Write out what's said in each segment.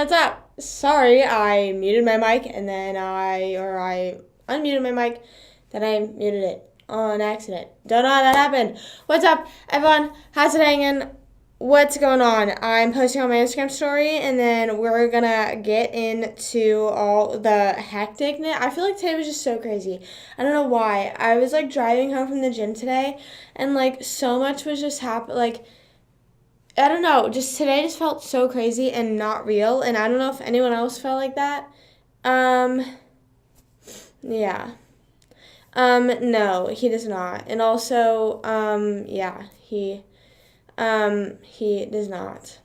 what's up? Sorry, I muted my mic and then I unmuted my mic, then I muted it on accident. Don't know how that happened. What's up, everyone? How's it hanging? What's going on? I'm posting on my Instagram story, and then we're gonna get into all the hecticness. I feel like today was just so crazy. I don't know why. I was like driving home from the gym today, and like so much was just happening. Like, I don't know, just today just felt so crazy and not real, and I don't know if anyone else felt like that. Um, yeah. No, he does not. And also, yeah, he does not.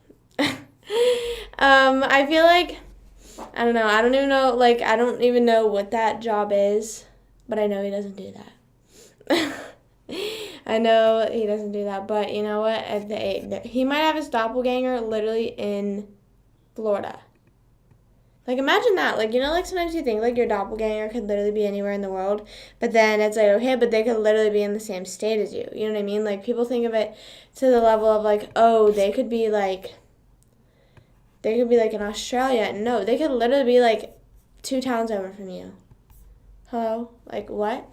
I feel like, I don't know, I don't even know, like, I don't even know what that job is, but I know he doesn't do that. I know he doesn't do that, but you know what? He might have his doppelganger literally in Florida. Like, imagine that. Like, you know, like, sometimes you think, like, your doppelganger could literally be anywhere in the world, but then it's like, okay, but they could literally be in the same state as you. You know what I mean? Like, people think of it to the level of, like, oh, they could be, like, in Australia. No, they could literally be, like, 2 towns over from you. Hello? Like, what?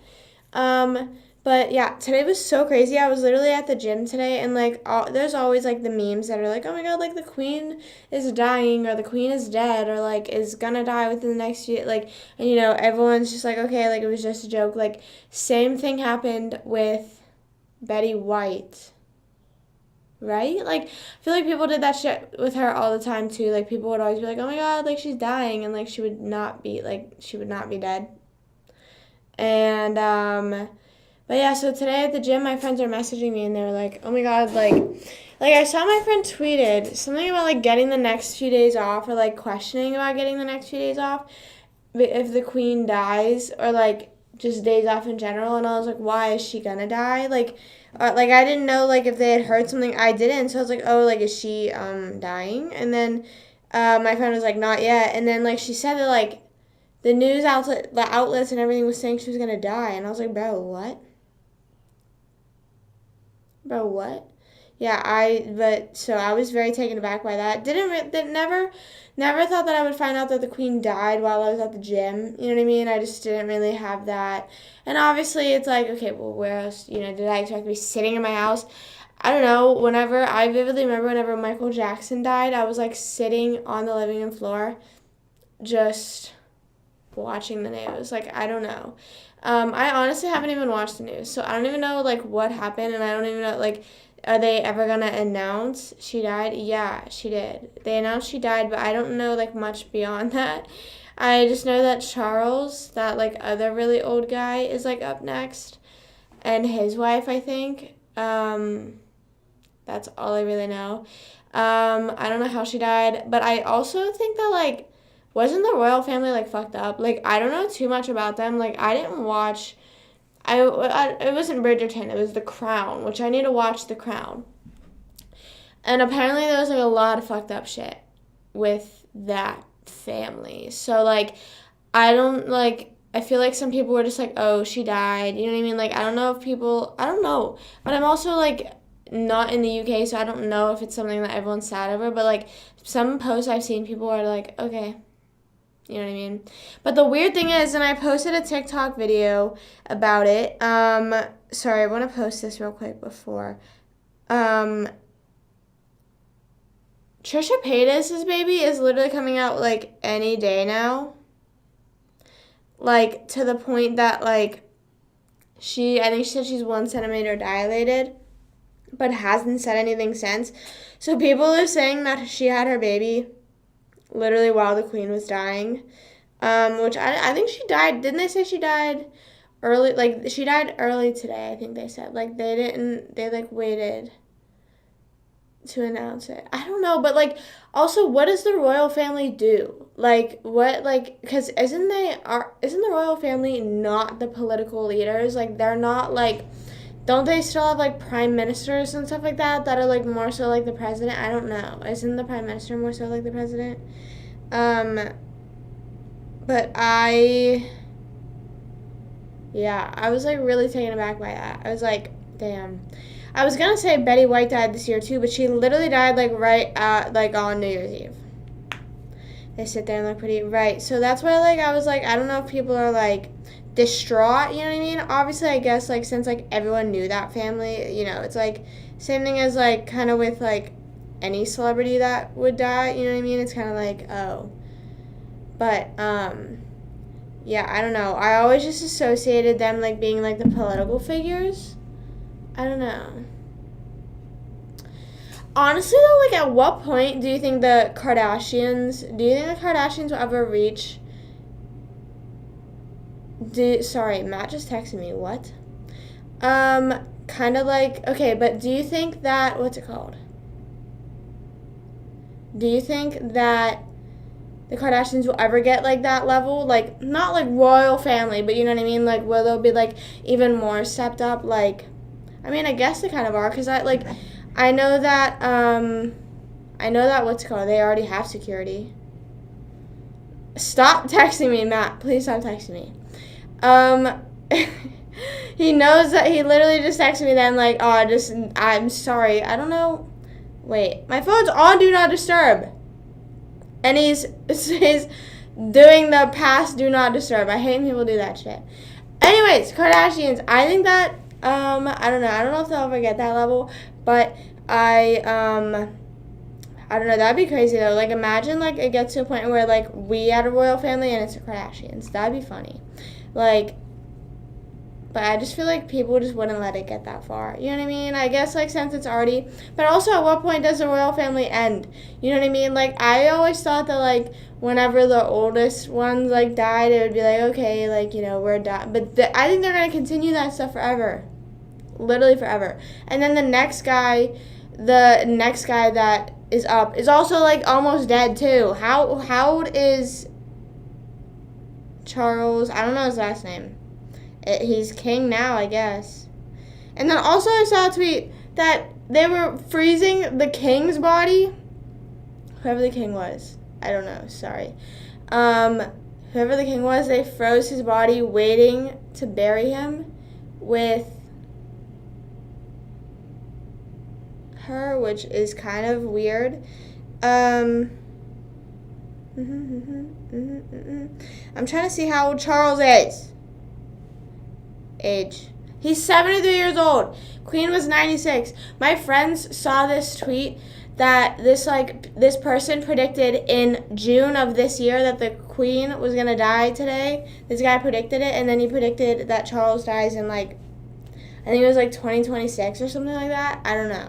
But yeah, today was so crazy. I was literally at the gym today, and like, there's always like the memes that are like, oh my god, like the queen is dying, or the queen is dead, or like is gonna die within the next year. Like, and you know, everyone's just like, okay, like it was just a joke. Like, same thing happened with Betty White, right? Like, I feel like people did that shit with her all the time too. Like, people would always be like, oh my god, like she's dying, and like she would not be dead. And but yeah, so today at the gym, my friends are messaging me, and they were like, oh my god, like I saw my friend tweeted something about, like, getting the next few days off, or, like, questioning about getting the next few days off if the queen dies, or, like, just days off in general, and I was like, why is she gonna die? Like, I didn't know, like, if they had heard something I didn't, so I was like, oh, like, is she, dying? And then, my friend was like, not yet, and then, like, she said that, like, the the outlets and everything was saying she was gonna die, and I was like, bro, what? Bro, what? Yeah, so I was very taken aback by that. Never thought that I would find out that the queen died while I was at the gym. You know what I mean? I just didn't really have that. And obviously, it's like, okay, well, where else? You know, did I expect to be sitting in my house? I don't know. I vividly remember whenever Michael Jackson died, I was like sitting on the living room floor, just watching the news. Like, I don't know. I honestly haven't even watched the news, so I don't even know, like, what happened, and I don't even know, like, are they ever gonna announce she died? Yeah, she did. They announced she died, but I don't know, like, much beyond that. I just know that Charles, that, like, other really old guy, is, like, up next, and his wife, I think. That's all I really know. I don't know how she died, but I also think that, like, wasn't the royal family, like, fucked up? Like, I don't know too much about them. Like, I didn't watch, it wasn't Bridgerton, it was The Crown, which I need to watch The Crown. And apparently there was, like, a lot of fucked up shit with that family. So, like, I feel like some people were just like, oh, she died. You know what I mean? Like, I don't know. But I'm also, like, not in the UK, so I don't know if it's something that everyone's sad over. But, like, some posts I've seen, people are like, okay. You know what I mean? But the weird thing is, and I posted a TikTok video about it. Sorry, I want to post this real quick before. Trisha Paytas's baby is literally coming out, like, any day now. Like, to the point that, like, I think she said she's 1 centimeter dilated, but hasn't said anything since. So people are saying that she had her baby literally while the queen was dying, which I think she died. Didn't they say she died early? Like, she died early today, I think they said. Like, they, like, waited to announce it. I don't know, but, like, also, what does the royal family do? Like, what, like, because isn't the royal family not the political leaders? Like, they're not, like, don't they still have, like, prime ministers and stuff like that are, like, more so like the president? I don't know. Isn't the prime minister more so like the president? But I was, like, really taken aback by that. I was like, damn. I was gonna say Betty White died this year too, but she literally died, like, right at, like, on New Year's Eve. They sit there and look pretty. Right. So that's why, like, I was like, I don't know if people are, like, distraught, you know what I mean? Obviously, I guess, like, since, like, everyone knew that family, you know, it's, like, same thing as, like, kind of with, like, any celebrity that would die, you know what I mean? It's kind of like, oh. But, yeah, I don't know. I always just associated them, like, being, like, the political figures. I don't know. Honestly, though, like, at what point do you think the Kardashians will ever reach... Sorry, Matt just texted me. What? Kind of like... Okay, but do you think that... What's it called? Do you think that the Kardashians will ever get, like, that level? Like, not, like, royal family, but you know what I mean? Like, where they'll be, like, even more stepped up? Like, I mean, I guess they kind of are, because I know that, what's it called? They already have security. Stop texting me, Matt. Please stop texting me. He knows that he literally just texted me then, like, oh, I'm sorry. I don't know. Wait, my phone's on Do Not Disturb. And he's doing the past Do Not Disturb. I hate when people do that shit. Anyways, Kardashians. I think that, I don't know. I don't know if they'll ever get that level. But I don't know. That'd be crazy, though. Like, imagine, like, it gets to a point where, like, we had a royal family and it's the Kardashians. That'd be funny. Like, but I just feel like people just wouldn't let it get that far. You know what I mean? I guess, like, since it's already... But also, at what point does the royal family end? You know what I mean? Like, I always thought that, like, whenever the oldest ones, like, died, it would be like, okay, like, you know, we're done. But I think they're going to continue that stuff forever. Literally forever. And then the next guy that is up is also, like, almost dead, too. How old is Charles? I don't know his last name. He's king now, I guess. And then also I saw a tweet that they were freezing the king's body. Whoever the king was. I don't know. Sorry. Whoever the king was, they froze his body waiting to bury him with her, which is kind of weird. I'm trying to see how old Charles is. Age. He's 73 years old. Queen was 96. My friends saw this tweet that this person predicted in June of this year that the Queen was going to die today. This guy predicted it, and then he predicted that Charles dies in, like, I think it was, like, 2026 or something like that. I don't know.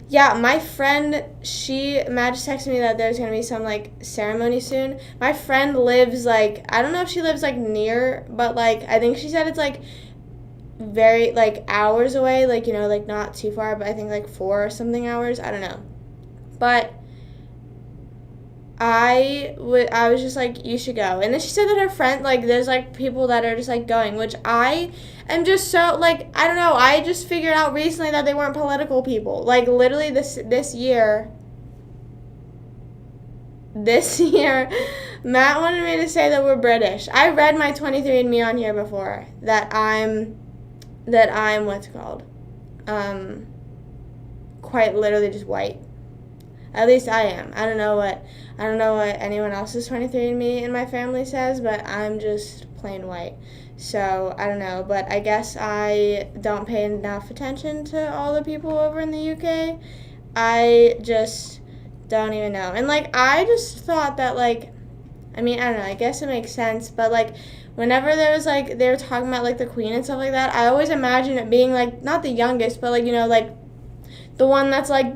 Yeah, my friend, Matt just texted me that there's going to be some, like, ceremony soon. My friend lives, like, I don't know if she lives, like, near, but, like, I think she said it's, like, very, like, hours away, like, you know, like, not too far, but I think, like, 4 or something hours. I don't know. But I was just like, you should go. And then she said that her friend, like, there's, like, people that are just, like, going, which I am just so, like, I don't know. I just figured out recently that they weren't political people. Like, literally this year, Matt wanted me to say that we're British. I read my 23andMe on here before, that I'm, what's it called? Quite literally just white. At least I am. I don't know what anyone else's 23andMe in my family says, but I'm just plain white. So, I don't know. But I guess I don't pay enough attention to all the people over in the UK. I just don't even know. And, like, I just thought that, like, I mean, I don't know. I guess it makes sense. But, like, whenever there was, like, they were talking about, like, the Queen and stuff like that, I always imagine it being, like, not the youngest, but, like, you know, like, the one that's, like, in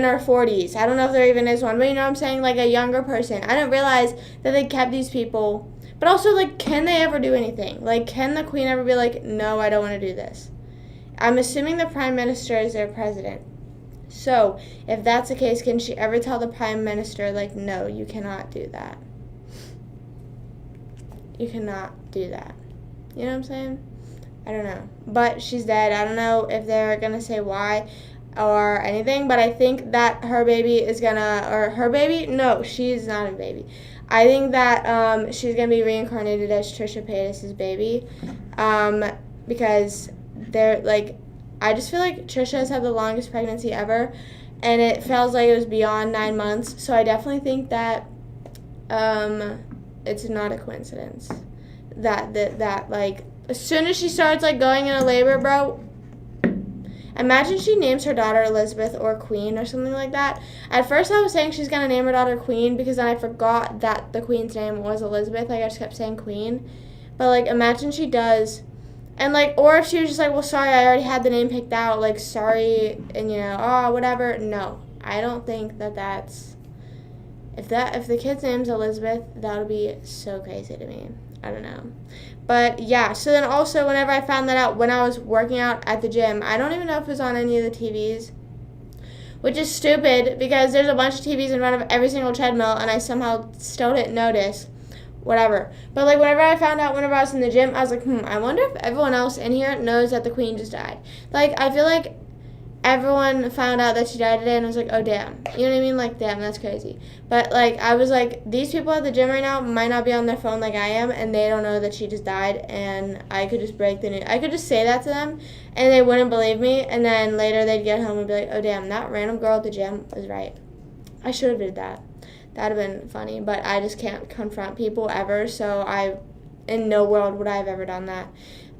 her 40s. I don't know if there even is one, but you know what I'm saying? Like, a younger person. I didn't realize that they kept these people. But also, like, can they ever do anything? Like, can the Queen ever be like, no, I don't want to do this? I'm assuming the Prime Minister is their president. So, if that's the case, can she ever tell the Prime Minister, like, no, you cannot do that? You cannot do that. You know what I'm saying? I don't know. But she's dead. I don't know if they're going to say why or anything, but I think that her baby is gonna, or her baby? No, she's not a baby. I think that she's gonna be reincarnated as Trisha Paytas' baby, because they're, like, I just feel like Trisha has had the longest pregnancy ever, and it feels like it was beyond 9 months. So I definitely think that it's not a coincidence that like as soon as she starts like going into labor, bro. Imagine she names her daughter Elizabeth or Queen or something like that. At first I was saying she's going to name her daughter Queen because then I forgot that the Queen's name was Elizabeth. Like I just kept saying Queen. But like imagine she does. And like, or if she was just like, well, sorry, I already had the name picked out. Like, sorry, and whatever. No, I don't think that's. If the kid's name's Elizabeth, that would be so crazy to me. I don't know. But yeah, so then also whenever I found that out when I was working out at the gym, I don't even know if it was on any of the TVs, which is stupid because there's a bunch of TVs in front of every single treadmill and I somehow still didn't notice. Whatever. But like whenever I found out whenever I was in the gym, I was like, I wonder if everyone else in here knows that the Queen just died. Like I feel like everyone found out that she died today and was like, oh damn. You know what I mean? Like damn, that's crazy. But like I was like, these people at the gym right now might not be on their phone like I am and they don't know that she just died, and I could just break the news. I could just say that to them and they wouldn't believe me, and then later they'd get home and be like, oh damn, that random girl at the gym was right. I should have did that. That would have been funny, but I just can't confront people ever, so in no world would I have ever done that.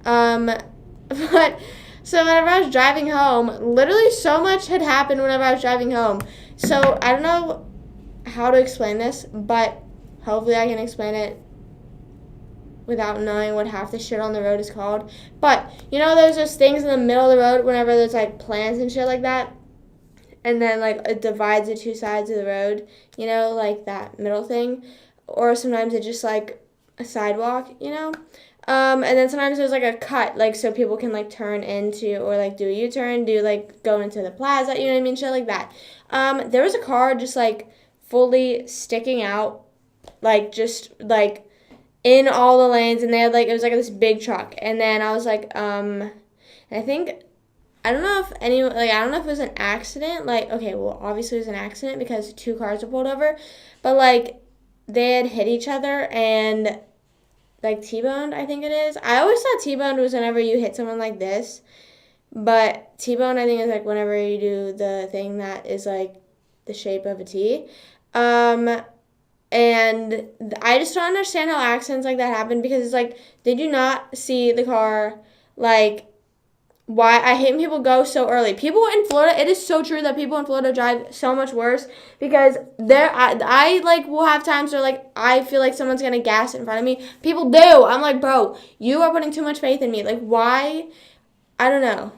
But so whenever I was driving home, literally so much had happened whenever I was driving home. So I don't know how to explain this, but hopefully I can explain it without knowing what half the shit on the road is called. But, there's those things in the middle of the road whenever there's, like, plants and shit like that. And then, like, it divides the two sides of the road, like that middle thing. Or sometimes it's just, like, a sidewalk, And then sometimes there's, like, a cut, like, so people can, like, turn into or, like, do a U-turn, go into the plaza, you know what I mean? Shit like that. There was a car just, like, fully sticking out, like, just, like, in all the lanes. And they had, like, it was, like, this big truck. And then I was, like, and I think... I don't know if it was an accident. Like, okay, well, obviously it was an accident because two cars were pulled over. But, like, they had hit each other and, like, T-boned, I think it is. I always thought T-boned was whenever you hit someone like this. But T-boned, I think, is, like, whenever you do the thing that is, like, the shape of a T. And I just don't understand how accidents like that happen because it's, like, they do not see the car, like... Why I hate when people go so early. People in Florida, it is so true that people in Florida drive so much worse because I like will have times where like I feel like someone's gonna gas in front of me. People do. I'm like, bro, you are putting too much faith in me. Like, why? I don't know.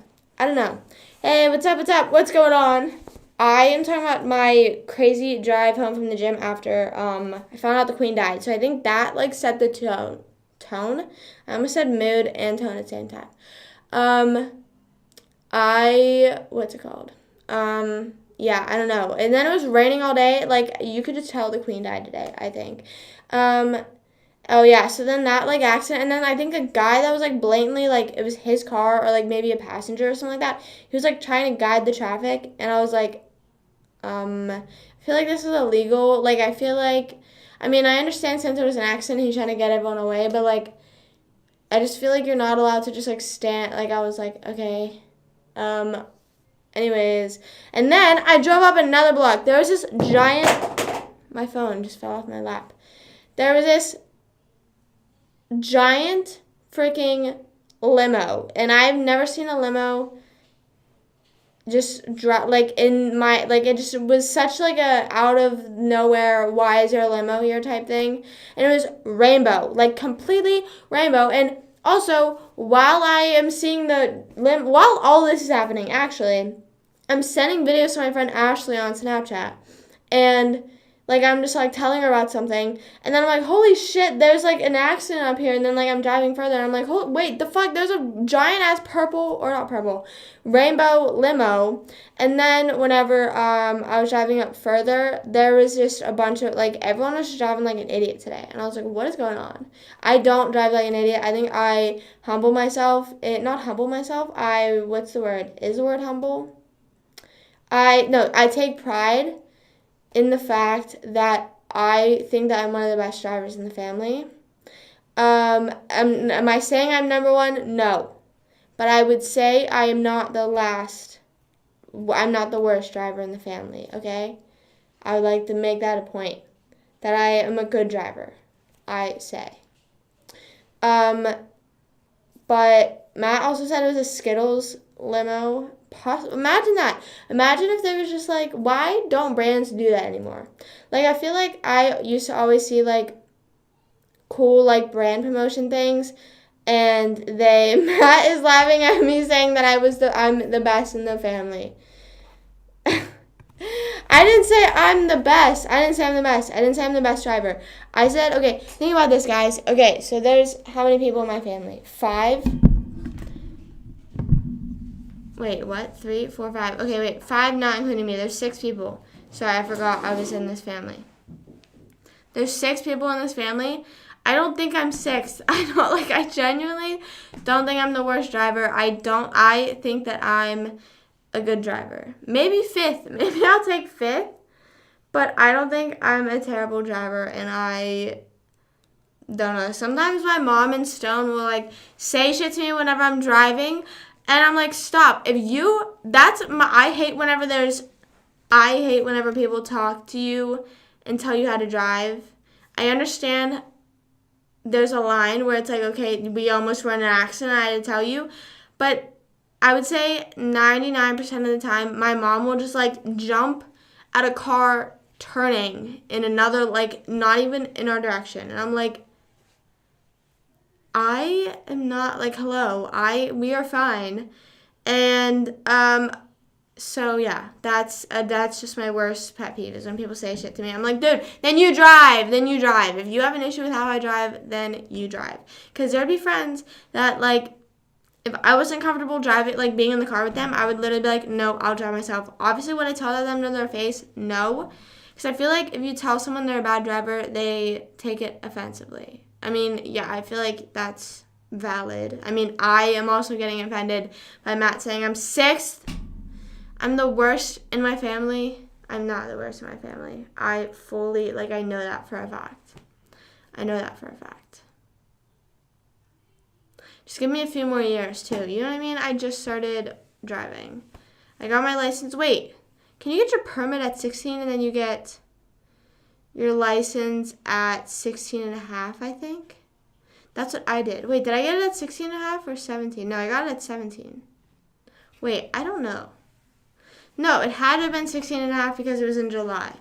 Hey, what's up? What's going on? I am talking about my crazy drive home from the gym after I found out the Queen died. So I think that like set the tone. I almost said mood and tone at the same time. What's it called? Yeah, I don't know. And then it was raining all day. Like, you could just tell the Queen died today, I think. Oh, yeah, so then that, like, accident, and then I think a guy that was, like, blatantly, like, it was his car or, like, maybe a passenger or something like that. He was, like, trying to guide the traffic, and I was like, I feel like this is illegal. Like, I feel like, I mean, I understand since it was an accident, he's trying to get everyone away, but, like, I just feel like you're not allowed to just, like, stand. Like, I was like, okay. Anyways. And then I drove up another block. There was this giant... My phone just fell off my lap. There was this giant freaking limo. And I've never seen a limo just drop, like, in my... Like, it just was such, like, a out of nowhere, why is there a limo here type thing. And it was rainbow. Like, completely rainbow. And... Also, while I am seeing while all this is happening, actually, I'm sending videos to my friend Ashley on Snapchat. And, like, I'm just, like, telling her about something. And then I'm like, holy shit, there's, like, an accident up here. And then, like, I'm driving further. And I'm like, wait, the fuck? There's a giant-ass rainbow limo. And then whenever I was driving up further, there was just a bunch of, like, everyone was just driving like an idiot today. And I was like, what is going on? I don't drive like an idiot. I think I humble myself. What's the word? Is the word humble? I take pride in the fact that I think that I'm one of the best drivers in the family. Am I saying I'm number one? No. But I would say I am not the last. I'm not the worst driver in the family, okay? I would like to make that a point. That I am a good driver, I say. But Matt also said it was a Skittles limo. Imagine that. Imagine if there was just like, why don't brands do that anymore? Like, I feel like I used to always see like cool like brand promotion things, and Matt is laughing at me saying that I'm the best in the family. I didn't say I'm the best. I didn't say I'm the best. I didn't say I'm the best driver. I said, okay, think about this, guys. Okay, so there's how many people in my family? 5. Wait, what? 3, 4, 5. Okay, wait. 5 not including me. There's 6 people. Sorry, I forgot I was in this family. There's 6 people in this family. I don't think I'm 6th. I genuinely don't think I'm the worst driver. I think that I'm a good driver. Maybe 5th. Maybe I'll take 5th. But I don't think I'm a terrible driver, and I don't know. Sometimes my mom and Stone will like say shit to me whenever I'm driving, and I'm like, stop. I hate whenever people talk to you and tell you how to drive. I understand there's a line where it's like, okay, we almost were in an accident, I had to tell you. But I would say 99% of the time, my mom will just like jump at a car turning in another, like not even in our direction. And I'm like, I am not like, hello, we are fine. And so yeah, that's just my worst pet peeve is when people say shit to me. I'm like, dude, then you drive. If you have an issue with how I drive, then you drive. Because there'd be friends that like, if I wasn't comfortable driving, like being in the car with them, I would literally be like, no, I'll drive myself. Obviously, when I tell them to their face, no. Because I feel like if you tell someone they're a bad driver, they take it offensively. I mean, yeah, I feel like that's valid. I mean, I am also getting offended by Matt saying I'm 6th. I'm the worst in my family. I'm not the worst in my family. I know that for a fact. Just give me a few more years, too. You know what I mean? I just started driving. I got my license. Wait, can you get your permit at 16 and then you get your license at 16 and a half, I think? That's what I did. Wait, did I get it at 16 and a half or 17? No, I got it at 17. Wait, I don't know. No, it had to have been 16 and a half because it was in July.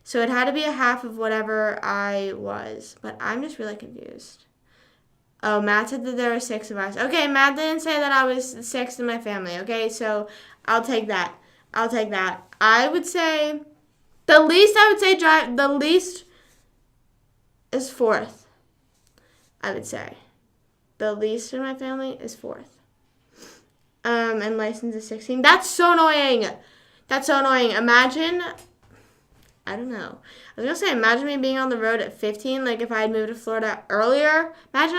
So it had to be a half of whatever I was. But I'm just really confused. Oh, Matt said that there were 6 of us. Okay, Matt didn't say that I was 6th in my family. Okay, so I'll take that. I would say the least is 4th. I would say. The least in my family is 4th. And license is 16. That's so annoying. Imagine, I don't know. I was going to say, imagine me being on the road at 15, like if I had moved to Florida earlier. Imagine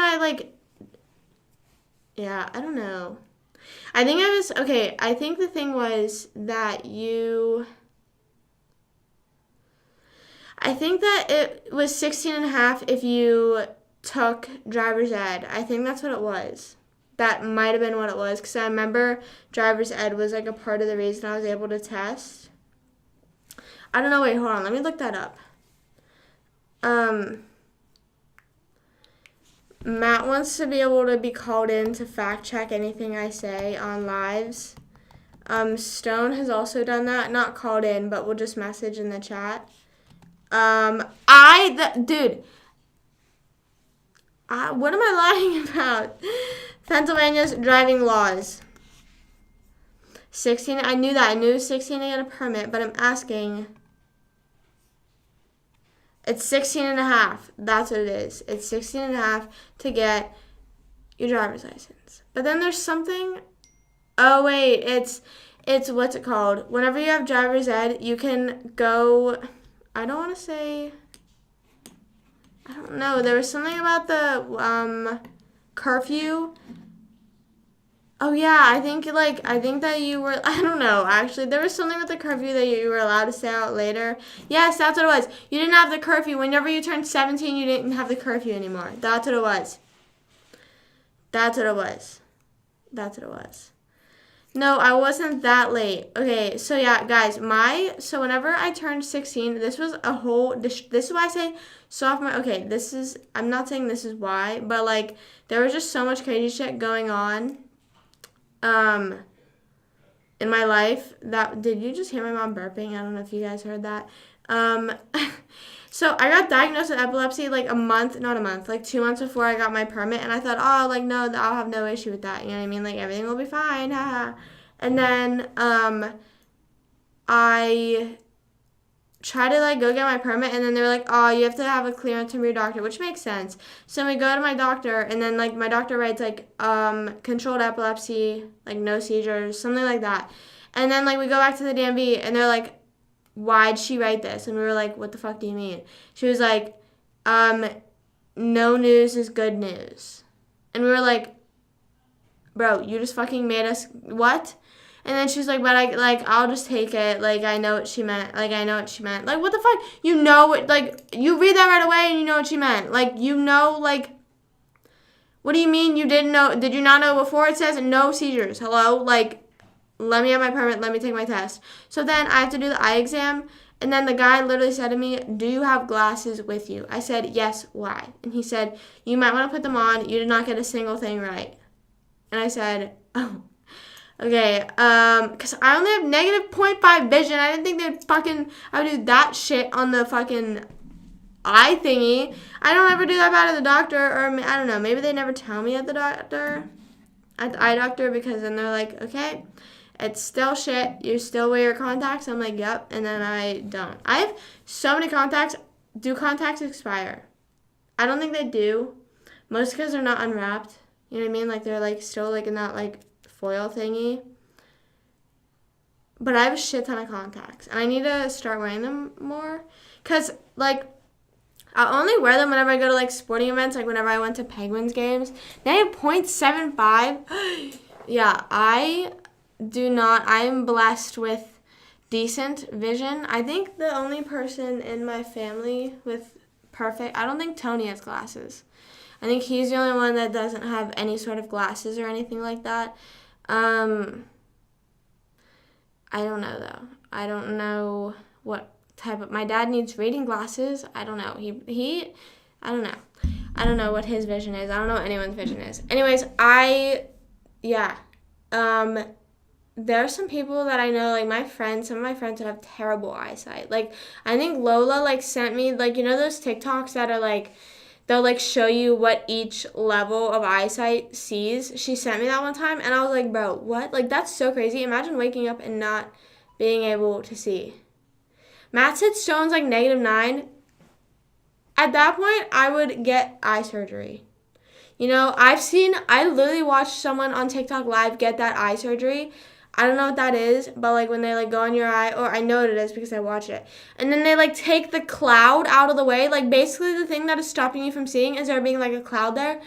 yeah, I don't know. I think the thing was that I think that it was 16 and a half if you took driver's ed. I think that's what it was. That might have been what it was, because I remember driver's ed was like a part of the reason I was able to test. I don't know. Wait, hold on. Let me look that up. Matt wants to be able to be called in to fact check anything I say on lives. Stone has also done that. Not called in, but we'll just message in the chat. What am I lying about? Pennsylvania's driving laws. 16, I knew that. I knew 16 to get a permit, but I'm asking. It's 16 and a half. That's what it is. It's 16 and a half to get your driver's license. But then there's something. Oh, wait. It's what's it called? Whenever you have driver's ed, you can go. I don't want to say. I don't know. There was something about the curfew. Oh yeah, I think that you were. I don't know. Actually, there was something with the curfew that you were allowed to stay out later. Yes, that's what it was. You didn't have the curfew. Whenever you turned 17, you didn't have the curfew anymore. That's what it was. That's what it was. No, I wasn't that late. Okay, so yeah, guys, so whenever I turned 16, this was a whole, this is why I say sophomore, okay, I'm not saying this is why, but like, there was just so much crazy shit going on, in my life did you just hear my mom burping? I don't know if you guys heard that. So I got diagnosed with epilepsy like like 2 months before I got my permit, and I thought, oh, like, no, I'll have no issue with that. You know what I mean? Like, everything will be fine. Haha. And then I tried to like go get my permit, and then they were like, oh, you have to have a clearance from your doctor, which makes sense. So we go to my doctor, and then like my doctor writes like controlled epilepsy, like no seizures, something like that. And then like we go back to the DMV, and they're like, why'd she write this? And we were like, what the fuck do you mean? She was like, no news is good news. And we were like, bro, you just fucking made us what? And then she's like, but I'll just take it. Like, I know what she meant. Like, what the fuck? You know what, like, you read that right away and you know what she meant. Like, you know, like, what do you mean you didn't know? Did you not know before? It says no seizures. Hello? Like, let me have my permit. Let me take my test. So then I have to do the eye exam. And then the guy literally said to me, do you have glasses with you? I said, yes, why? And he said, you might want to put them on. You did not get a single thing right. And I said, oh. Okay, because I only have negative -0.5 vision. I didn't think I would do that shit on the fucking eye thingy. I don't ever do that bad at the doctor, or I don't know, maybe they never tell me at the eye doctor, because then they're like, okay, it's still shit. You still wear your contacts? I'm like, yep, and then I don't. I have so many contacts. Do contacts expire? I don't think they do, mostly because they're not unwrapped. You know what I mean? Like, they're like still like in that like foil thingy. But I have a shit ton of contacts, and I need to start wearing them more, because like I only wear them whenever I go to like sporting events, like whenever I went to Penguins games. They have 0.75. Yeah, I am blessed with decent vision. I think the only person in my family with perfect, I don't think Tony has glasses. I think he's the only one that doesn't have any sort of glasses or anything like that. I don't know, though. I don't know what type of... My dad needs reading glasses. I don't know. I don't know. I don't know what his vision is. I don't know what anyone's vision is. Anyways, there are some people that I know, like some of my friends that have terrible eyesight. Like, I think Lola, like, sent me, like, you know those TikToks that are, like... They'll, like, show you what each level of eyesight sees. She sent me that one time, and I was like, bro, what? Like, that's so crazy. Imagine waking up and not being able to see. Matt said Stone's, like, -9. At that point, I would get eye surgery. You know, I literally watched someone on TikTok live get that eye surgery. I don't know what that is, but, like, when they, like, go on your eye, or I know what it is because I watch it. And then they, like, take the cloud out of the way. Like, basically the thing that is stopping you from seeing is there being, like, a cloud there.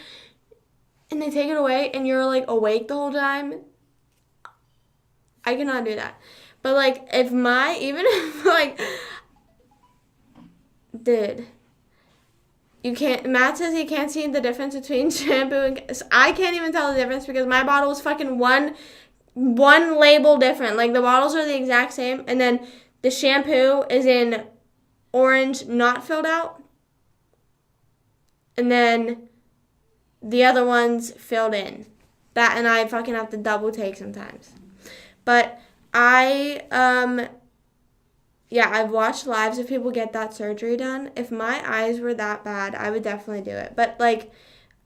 And they take it away, and you're, like, awake the whole time. I cannot do that. But, like, dude. Matt says he can't see the difference between shampoo and... I can't even tell the difference because my bottle is fucking one label different. Like, the bottles are the exact same, and then the shampoo is in orange, not filled out, and then the other one's filled in. That, and I fucking have to double take sometimes. But I've watched lives of people get that surgery done. If my eyes were that bad, I would definitely do it. But, like,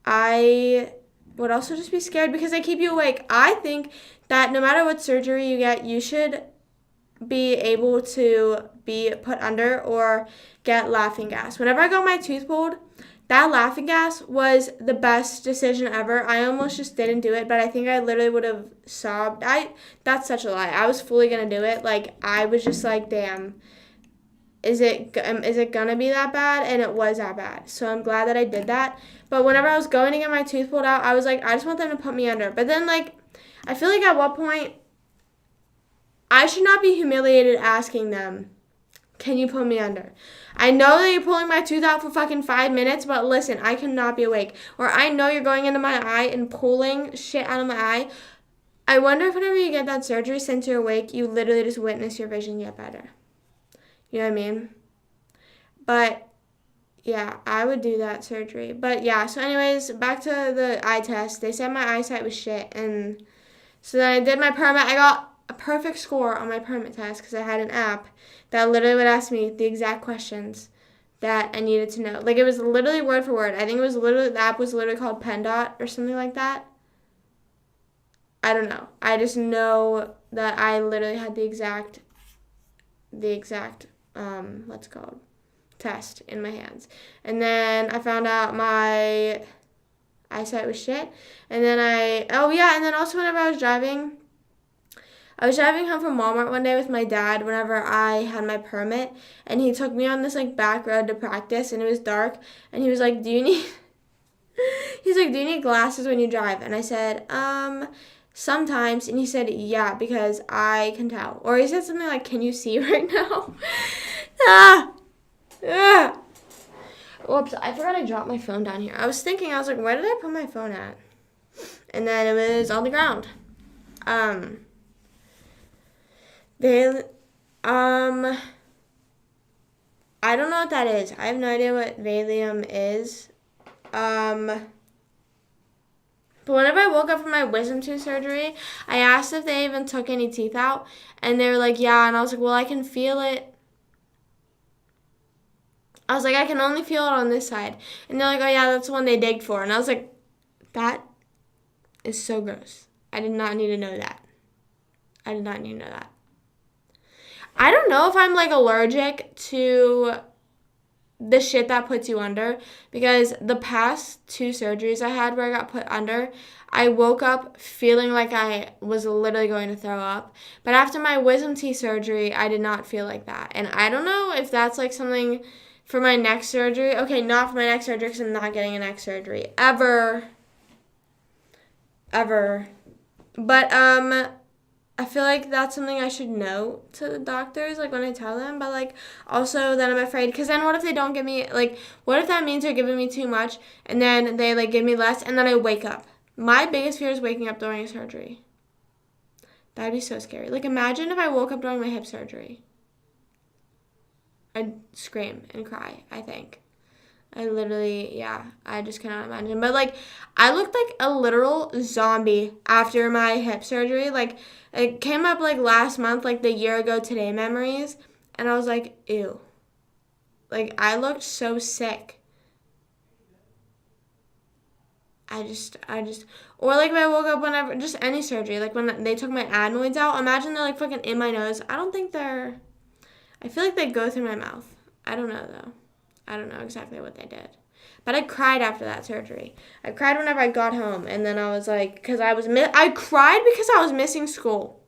I would also just be scared because they keep you awake. I think that no matter what surgery you get, you should be able to be put under or get laughing gas. Whenever I got my tooth pulled, that laughing gas was the best decision ever. I almost just didn't do it, but I think I literally would have sobbed. That's such a lie. I was fully going to do it. Like, I was just like, damn, is it going to be that bad? And it was that bad. So I'm glad that I did that. But whenever I was going to get my tooth pulled out, I was like, I just want them to put me under. But then, like, I feel like at what point I should not be humiliated asking them Can you pull me under? I know that you're pulling my tooth out for fucking 5 minutes, but listen, I cannot be awake. Or I know you're going into my eye and pulling shit out of my eye. I wonder if whenever you get that surgery, since you're awake, you literally just witness your vision get better. You know what I mean? But, yeah, I would do that surgery. But, yeah, so anyways, back to the eye test. They said my eyesight was shit. And so then I did my permit. I got a perfect score on my permit test because I had an app that literally would ask me the exact questions that I needed to know. Like, it was literally word for word. I think it was literally, the app was literally called PennDot or something like that. I don't know. I just know that I literally had the exact what's it called, test in my hands. And then I found out my eyesight was shit. And then and then also whenever I was driving home from Walmart one day with my dad whenever I had my permit, and he took me on this like back road to practice, and it was dark, and he was like, do you need glasses when you drive? And I said, sometimes. And he said, yeah, because I can tell. Or he said something like, can you see right now? Whoops, I forgot I dropped my phone down here. I was like, where did I put my phone at? And then it was on the ground. I don't know what that is. I have no idea what Valium is. But whenever I woke up from my wisdom tooth surgery, I asked if they even took any teeth out, and they were like, yeah, and I was like, well, I can feel it. I was like, I can only feel it on this side. And they're like, oh, yeah, that's the one they digged for. And I was like, that is so gross. I did not need to know that. I don't know if I'm, like, allergic to the shit that puts you under, because the past 2 surgeries I had where I got put under, I woke up feeling like I was literally going to throw up. But after my wisdom teeth surgery, I did not feel like that. And I don't know if that's, like, something for my next surgery. Okay, not for my next surgery, because I'm not getting a next surgery. Ever. But, I feel like that's something I should know to the doctors, like, when I tell them. But, like, also then I'm afraid, because then what if they don't give me, like, what if that means they're giving me too much, and then they, like, give me less, and then I wake up? My biggest fear is waking up during a surgery. That'd be so scary. Like, imagine if I woke up during my hip surgery. I'd scream and cry, I think. I just cannot imagine. But, like, I looked like a literal zombie after my hip surgery. Like, it came up, like, last month, like, the year ago today memories. And I was like, ew. Like, I looked so sick. Or, like, if I woke up whenever, just any surgery. Like, when they took my adenoids out, imagine they're, like, fucking in my nose. I feel like they go through my mouth. I don't know, though. I don't know exactly what they did. But I cried after that surgery. I cried whenever I got home. And then I was like, I cried because I was missing school.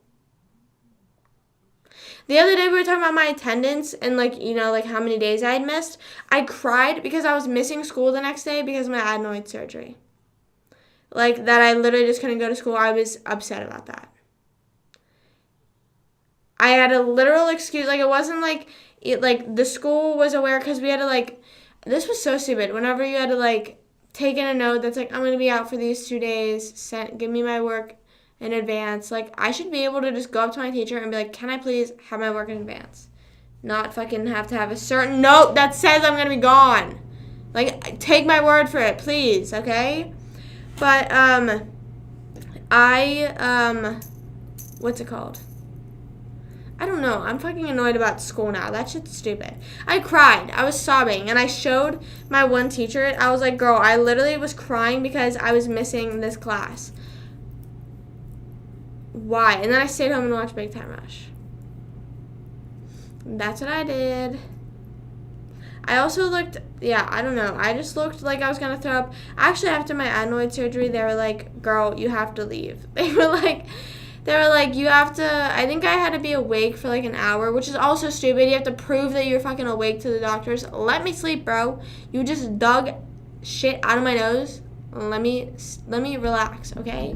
The other day we were talking about my attendance and, like, you know, like, how many days I had missed. I cried because I was missing school the next day because of my adenoid surgery. Like, that I literally just couldn't go to school. I was upset about that. I had a literal excuse. Like, it wasn't like the school was aware, because we had to, like, this was so stupid. Whenever you had to, like, take in a note that's like, I'm going to be out for these 2 days, give me my work in advance. Like, I should be able to just go up to my teacher and be like, can I please have my work in advance? Not fucking have to have a certain note that says I'm going to be gone. Like, take my word for it, please, okay? But, what's it called? I don't know. I'm fucking annoyed about school now. That shit's stupid. I cried. I was sobbing. And I showed my one teacher it. I was like, girl, I literally was crying because I was missing this class. Why? And then I stayed home and watched Big Time Rush. That's what I did. I also looked, I don't know. I just looked like I was going to throw up. Actually, after my adenoid surgery, they were like, girl, you have to leave. They were like, you have to, I think I had to be awake for like an hour, which is also stupid. You have to prove that you're fucking awake to the doctors. Let me sleep, bro. You just dug shit out of my nose. Let me relax, okay?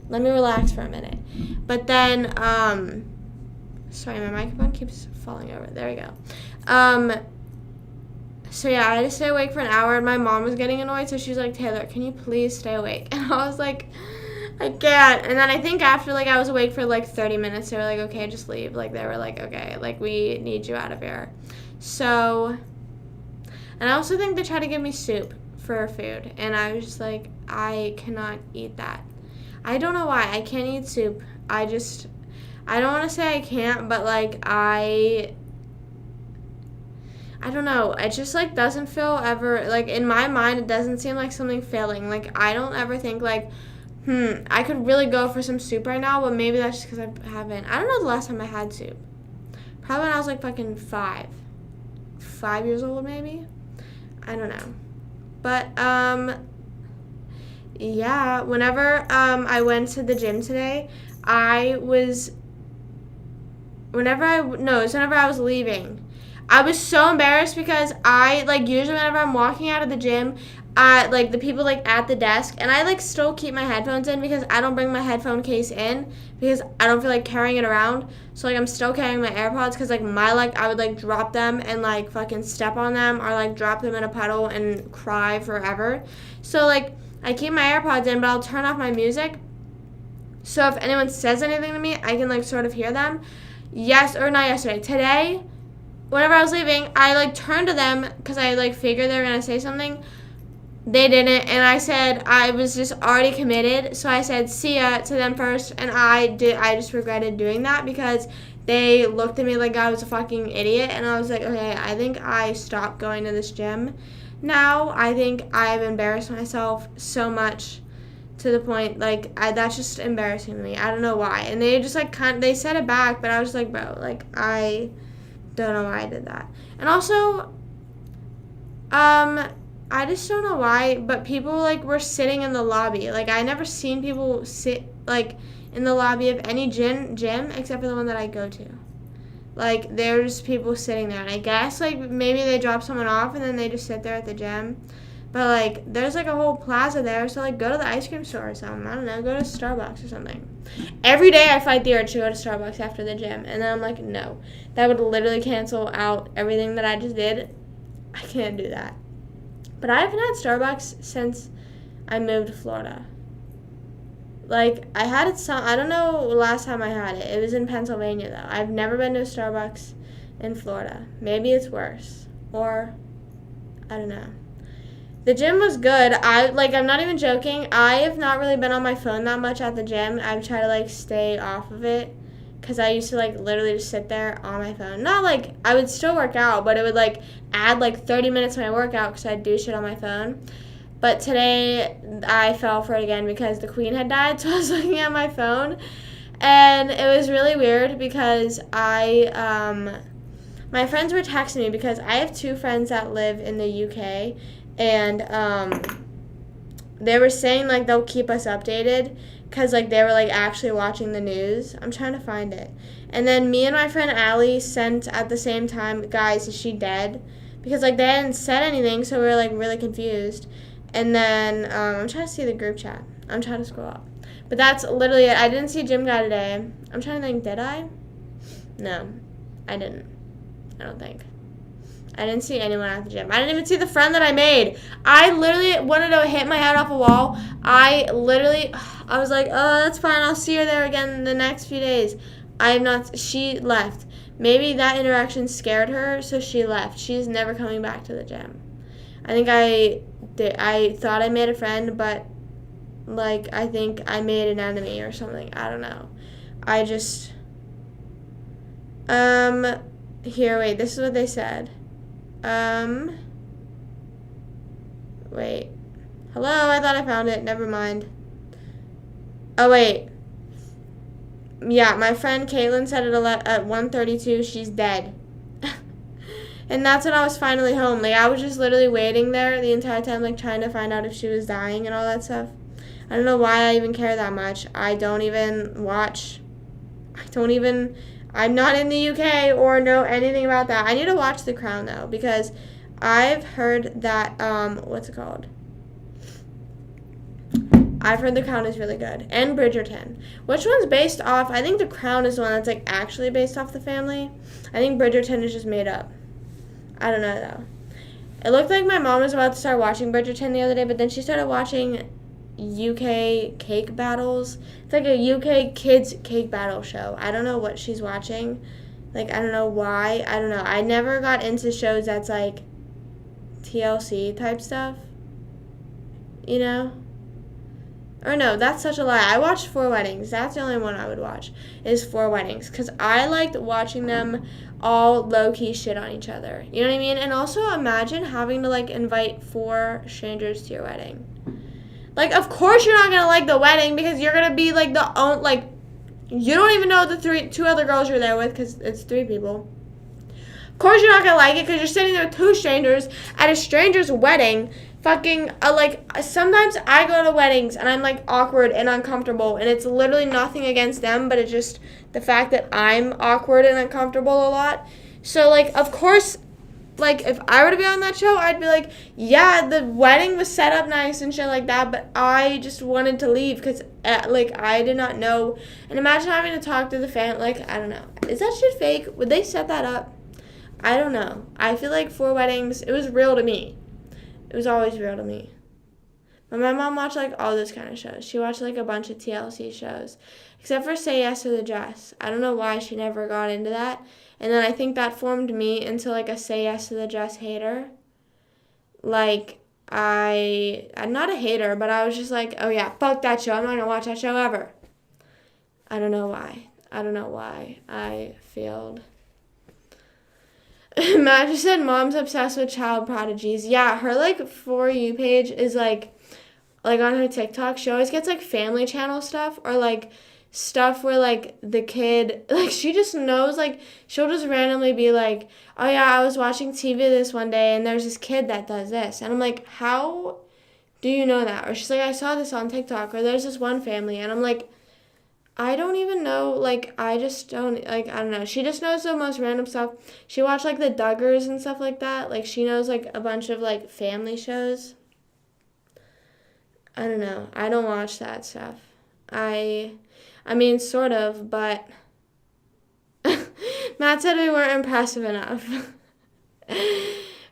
Let me relax for a minute. But then, sorry, my microphone keeps falling over. There we go. So yeah, I had to stay awake for an hour, and my mom was getting annoyed, so she was like, Taylor, can you please stay awake? And I was like, I can't. And then I think after, like, I was awake for, like, 30 minutes, they were like, okay, just leave. Like, they were like, okay, like, we need you out of here. So, and I also think they tried to give me soup for food, and I was just like, I cannot eat that. I don't know why. I can't eat soup. I don't want to say I can't, but, like, I don't know. It just, like, doesn't feel ever, like, in my mind, it doesn't seem like something failing. Like, I don't ever think, like, I could really go for some soup right now, but maybe that's just because I haven't. I don't know the last time I had soup. Probably when I was, like, fucking 5. 5 years old, maybe? I don't know. But, yeah, whenever I went to the gym today, whenever I was leaving, I was so embarrassed because usually whenever I'm walking out of the gym, like, the people, like, at the desk, and I, like, still keep my headphones in because I don't bring my headphone case in because I don't feel like carrying it around. So, like, I'm still carrying my AirPods because, like, I would, like, drop them and, like, fucking step on them or, like, drop them in a puddle and cry forever. So, like, I keep my AirPods in, but I'll turn off my music. So if anyone says anything to me, I can, like, sort of hear them. Today, whenever I was leaving, I, like, turned to them because I, like, figured they were going to say something. They didn't, and I said I was just already committed, so I said see ya to them first, and I just regretted doing that because they looked at me like I was a fucking idiot, and I was like, okay, I think I stopped going to this gym now. I think I've embarrassed myself so much to the point, like, that's just embarrassing to me. I don't know why, and they just, like, they said it back, but I was just like, bro, like, I don't know why I did that. And also, I just don't know why, but people, like, were sitting in the lobby. Like, I never seen people sit, like, in the lobby of any gym except for the one that I go to. Like, there's people sitting there. And I guess, like, maybe they drop someone off and then they just sit there at the gym. But, like, there's, like, a whole plaza there. So, like, go to the ice cream store or something. I don't know. Go to Starbucks or something. Every day I fight the urge to go to Starbucks after the gym. And then I'm like, no. That would literally cancel out everything that I just did. I can't do that. But I haven't had Starbucks since I moved to Florida. Like, I had it I don't know last time I had it. It was in Pennsylvania, though. I've never been to a Starbucks in Florida. Maybe it's worse. Or, I don't know. The gym was good. I'm not even joking. I have not really been on my phone that much at the gym. I've tried to, like, stay off of it. Because I used to, like, literally just sit there on my phone. Not, like, I would still work out, but it would, like, add, like, 30 minutes to my workout because I'd do shit on my phone. But today, I fell for it again because the queen had died, so I was looking at my phone. And it was really weird because my friends were texting me because I have 2 friends that live in the UK. And they were saying, like, they'll keep us updated. Because, like, they were, like, actually watching the news. I'm trying to find it. And then me and my friend Allie sent at the same time, guys, is she dead? Because, like, they hadn't said anything, so we were, like, really confused. And then I'm trying to see the group chat. I'm trying to scroll up. But that's literally it. I didn't see Gym Guy today. I'm trying to think, did I? No, I didn't. I don't think. I didn't see anyone at the gym. I didn't even see the friend that I made. I literally wanted to hit my head off a wall. I was like, oh, that's fine. I'll see her there again the next few days. She left. Maybe that interaction scared her, so she left. She's never coming back to the gym. I think I thought I made a friend, but, like, I think I made an enemy or something. I don't know. Here, wait, this is what they said. Wait. Hello, I thought I found it. Never mind. Oh, wait. Yeah, my friend Caitlin said at 1:32 she's dead. And that's when I was finally home. Like, I was just literally waiting there the entire time, like, trying to find out if she was dying and all that stuff. I don't know why I even care that much. I don't even watch. I'm not in the UK or know anything about that. I need to watch The Crown, though, because I've heard that, what's it called? I've heard The Crown is really good. And Bridgerton. Which one's based off? I think The Crown is the one that's, like, actually based off the family. I think Bridgerton is just made up. I don't know, though. It looked like my mom was about to start watching Bridgerton the other day, but then she started watching UK cake battles. It's like a UK kids cake battle show. I don't know what she's watching. Like, I don't know why. I don't know. I never got into shows that's like TLC type stuff. You know? Or no, that's such a lie. I watched Four Weddings. That's the only one I would watch, is Four Weddings. Because I liked watching them all low-key shit on each other. You know what I mean? And also imagine having to, like, invite 4 strangers to your wedding. Like, of course you're not going to like the wedding because you're going to be, like, you don't even know the 2 other girls you're there with because it's 3 people. Of course you're not going to like it because you're sitting there with 2 strangers at a stranger's wedding. Sometimes I go to weddings and I'm, like, awkward and uncomfortable, and it's literally nothing against them, but it's just the fact that I'm awkward and uncomfortable a lot. So, like, of course, like, if I were to be on that show, I'd be like, yeah, the wedding was set up nice and shit like that, but I just wanted to leave because, I did not know. And imagine having to talk to the fan, I don't know. Is that shit fake? Would they set that up? I don't know. I feel like Four Weddings, it was real to me. It was always real to me. But my mom watched, all those kind of shows. She watched, a bunch of TLC shows. Except for Say Yes to the Dress. I don't know why she never got into that. And then I think that formed me into, a Say Yes to the Dress hater. I'm not a hater, but I was just like, oh yeah, fuck that show. I'm not going to watch that show ever. I don't know why. I failed. Matt just said mom's obsessed with child prodigies. Yeah, her, For You page is, on her TikTok, she always gets, family channel stuff or, stuff where, the kid, she just knows, she'll just randomly be like, oh, yeah, I was watching TV this one day, and there's this kid that does this. And I'm like, how do you know that? Or she's like, I saw this on TikTok. Or there's this one family. And I'm like, I don't even know, I just don't, I don't know. She just knows the most random stuff. She watched, the Duggars and stuff like that. She knows, a bunch of, family shows. I don't know. I don't watch that stuff. I mean, sort of, but Matt said we weren't impressive enough.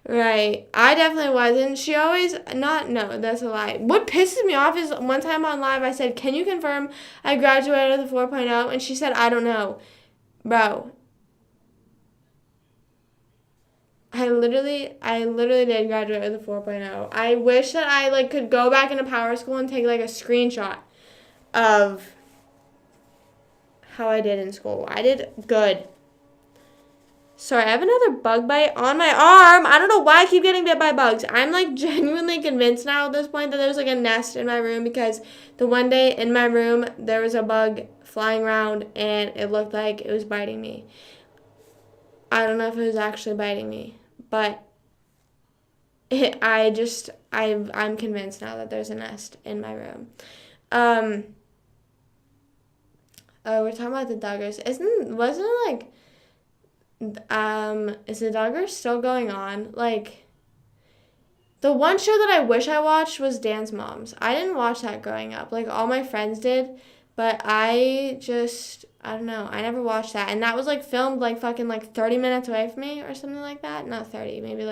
Right. I definitely wasn't. She always, no, that's a lie. What pisses me off is one time on live I said, can you confirm I graduated with a 4.0? And she said, I don't know. Bro. I literally did graduate with a 4.0. I wish that I, could go back into power school and take, a screenshot of how I did in school. I did good. Sorry, I have another bug bite on my arm. I don't know why I keep getting bit by bugs. I'm, genuinely convinced now at this point that there's, a nest in my room because the one day in my room, there was a bug flying around and it looked like it was biting me. I don't know if it was actually biting me, but I'm convinced now that there's a nest in my room. We're talking about the Duggars. Wasn't it, is the Duggars still going on? The one show that I wish I watched was Dance Moms. I didn't watch that growing up. All my friends did, but I don't know. I never watched that. And that was, filmed, fucking, 30 minutes away from me or something like that. Not 30, maybe,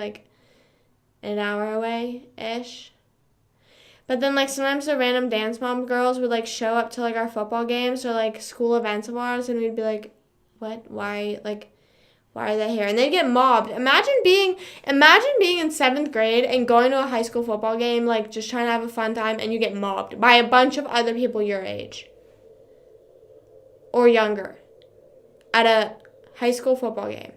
an hour away-ish. But then, sometimes the random Dance Mom girls would, show up to, our football games or, school events of ours, and we'd be like, what? Why are they here? And they'd get mobbed. Imagine being in 7th grade and going to a high school football game, just trying to have a fun time, and you get mobbed by a bunch of other people your age. Or younger. At a high school football game.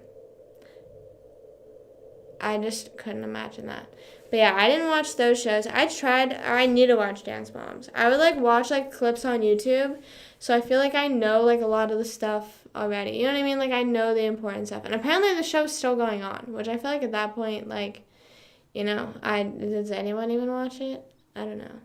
I just couldn't imagine that. But yeah, I didn't watch those shows. I need to watch Dance Moms. I would watch clips on YouTube. So I feel I know a lot of the stuff already. You know what I mean? I know the important stuff. And apparently the show's still going on, which I feel at that point, does anyone even watch it? I don't know.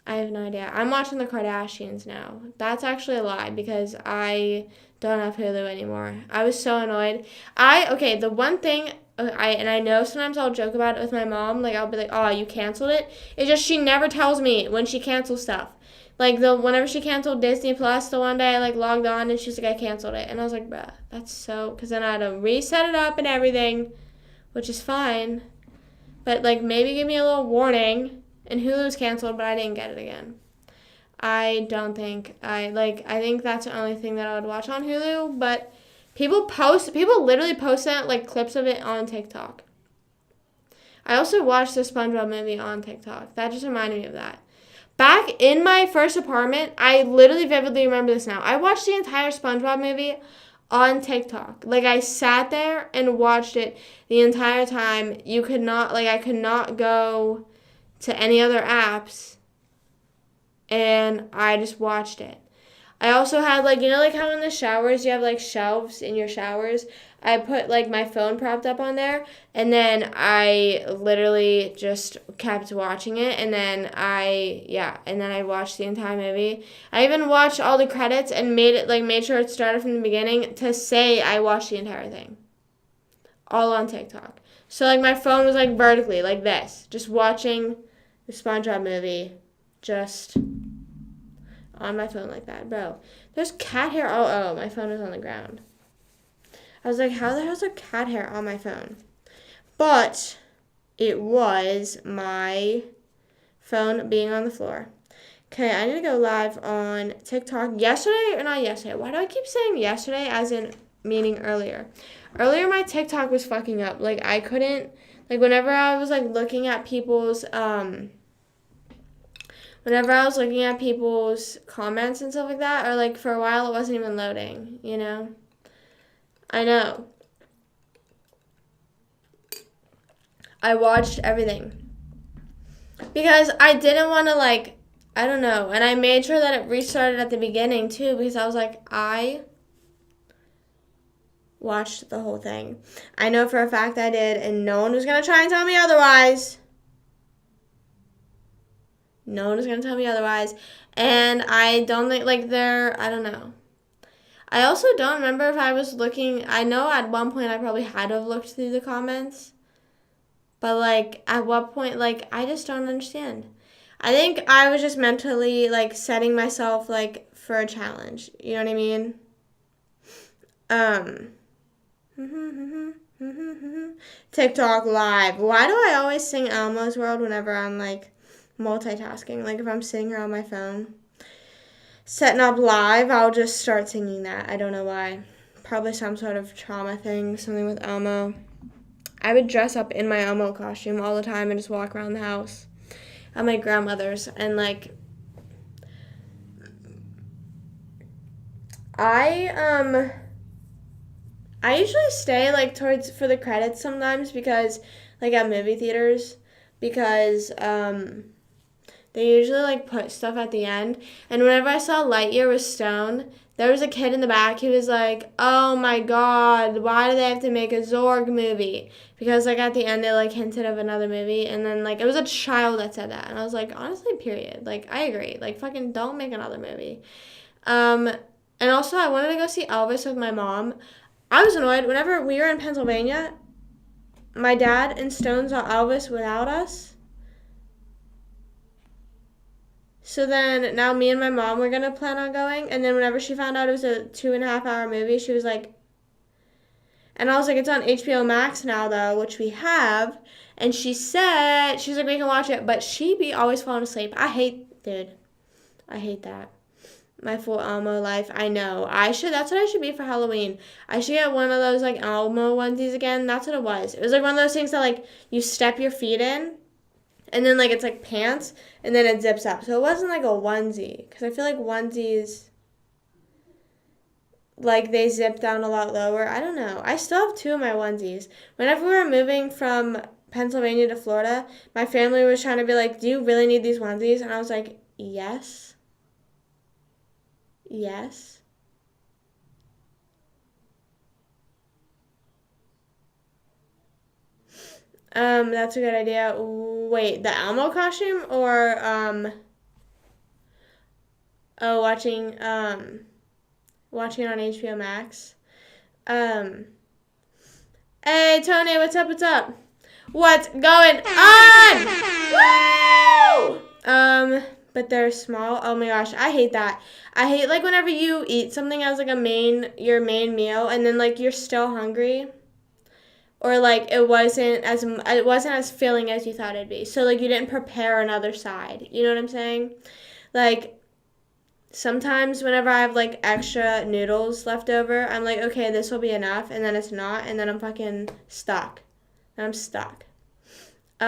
I have no idea. I'm watching the Kardashians now. That's actually a lie because I don't have Hulu anymore. I was so annoyed. The one thing I know sometimes I'll joke about it with my mom. I'll be like, oh, you canceled it? It's just she never tells me when she cancels stuff. Whenever she canceled Disney Plus, the one day I, logged on and she's like, I canceled it. And I was like, bruh, that's so... Because then I had to reset it up and everything. which is fine. But, like, maybe give me a little warning. And Hulu's canceled, but I didn't get it again. I don't think. I think that's the only thing that I would watch on Hulu. But people literally post that, like, clips of it on TikTok. I also watched the SpongeBob movie on TikTok. That just reminded me of that. Back in my first apartment, I literally vividly remember this now. I watched the entire SpongeBob movie on TikTok. Like, I sat there and watched it the entire time. I could not go to any other apps, and I just watched it. I also had, like, you know, like how in the showers you have, like, shelves in your showers? I put, like, my phone propped up on there, and then I literally just kept watching it, and then I watched the entire movie. I even watched all the credits and made sure it started from the beginning to say I watched the entire thing. All on TikTok. So, like, my phone was, like, vertically, like this, just watching the SpongeBob movie, just on my phone like that. Bro, there's cat hair. Oh, my phone is on the ground. I was like, how the hell is there cat hair on my phone? But it was my phone being on the floor. Okay, I need to go live on TikTok. Not yesterday. Why do I keep saying yesterday as in meaning earlier? Earlier, my TikTok was fucking up. Like, I couldn't, like, whenever I was, like, looking at people's, comments and stuff like that, or, like, for a while it wasn't even loading, you know? I know. I watched everything. Because I didn't want to, like, I don't know. And I made sure that it restarted at the beginning, too, because I was like, I watched the whole thing. I know for a fact I did, and no one was going to try and tell me otherwise. No one was going to tell me otherwise. And I don't think, like, I don't know. I also don't remember if I was looking. I know at one point I probably had to have looked through the comments. But, like, at what point, like, I just don't understand. I think I was just mentally, like, setting myself, like, for a challenge. You know what I mean? TikTok live. Why do I always sing Elmo's World whenever I'm, like, multitasking? Like, if I'm sitting here on my phone, setting up live, I'll just start singing that. I don't know why. Probably some sort of trauma thing, something with Elmo. I would dress up in my Elmo costume all the time and just walk around the house at my grandmother's. And, like, I usually stay, like, for the credits sometimes because, like, at movie theaters, because, they usually, like, put stuff at the end. And whenever I saw Lightyear with Stone, there was a kid in the back. He was like, oh, my God, why do they have to make a Zorg movie? Because, like, at the end, they, like, hinted of another movie. And then, like, it was a child that said that. And I was like, honestly, period. Like, I agree. Like, fucking don't make another movie. And also, I wanted to go see Elvis with my mom. I was annoyed. Whenever we were in Pennsylvania, my dad and Stone saw Elvis without us. So then now me and my mom were going to plan on going. And then whenever she found out it was a 2.5-hour movie, she was like, and I was like, it's on HBO Max now, though, which we have. And she was like, we can watch it. But she be always falling asleep. I hate that. My full Elmo life. I know. That's what I should be for Halloween. I should get one of those, like, Elmo onesies again. That's what it was. It was, like, one of those things that, like, you step your feet in. And then, like, it's, like, pants, and then it zips up. So it wasn't, like, a onesie. Because I feel like onesies, like, they zip down a lot lower. I don't know. I still have 2 of my onesies. Whenever we were moving from Pennsylvania to Florida, my family was trying to be like, do you really need these onesies? And I was like, yes. Yes. That's a good idea. Wait, the Elmo costume or watching it on HBO Max. Hey Tony, what's up? What's going on? Woo! But they're small. Oh my gosh, I hate that. I hate, like, whenever you eat something as, like, your main meal and then, like, you're still hungry. or like it wasn't as filling as you thought it'd be. So like you didn't prepare another side. You know what I'm saying? Like sometimes whenever I have like extra noodles left over, I'm like, okay, this will be enough, and then it's not, and then I'm fucking stuck. And I'm stuck. But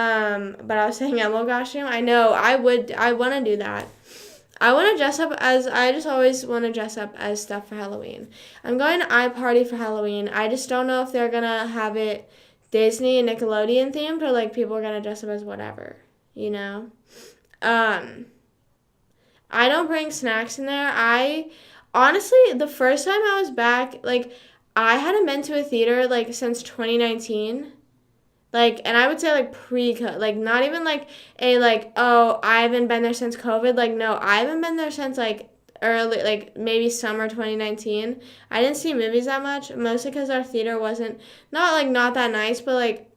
I was saying Elmo costume. I know I want to do that. I want to dress up as, I just always want to dress up as stuff for Halloween. I'm going to iParty for Halloween. I just don't know if they're going to have it Disney and Nickelodeon themed or like people are going to dress up as whatever, you know? I don't bring snacks in there. Honestly, the first time I was back, like, I hadn't been to a theater, like, since 2019. Like, and I would say, like, like, not even, like, oh, I haven't been there since COVID. Like, no, I haven't been there since, like, early, like, maybe summer 2019. I didn't see movies that much, mostly because our theater wasn't, not that nice, but, like,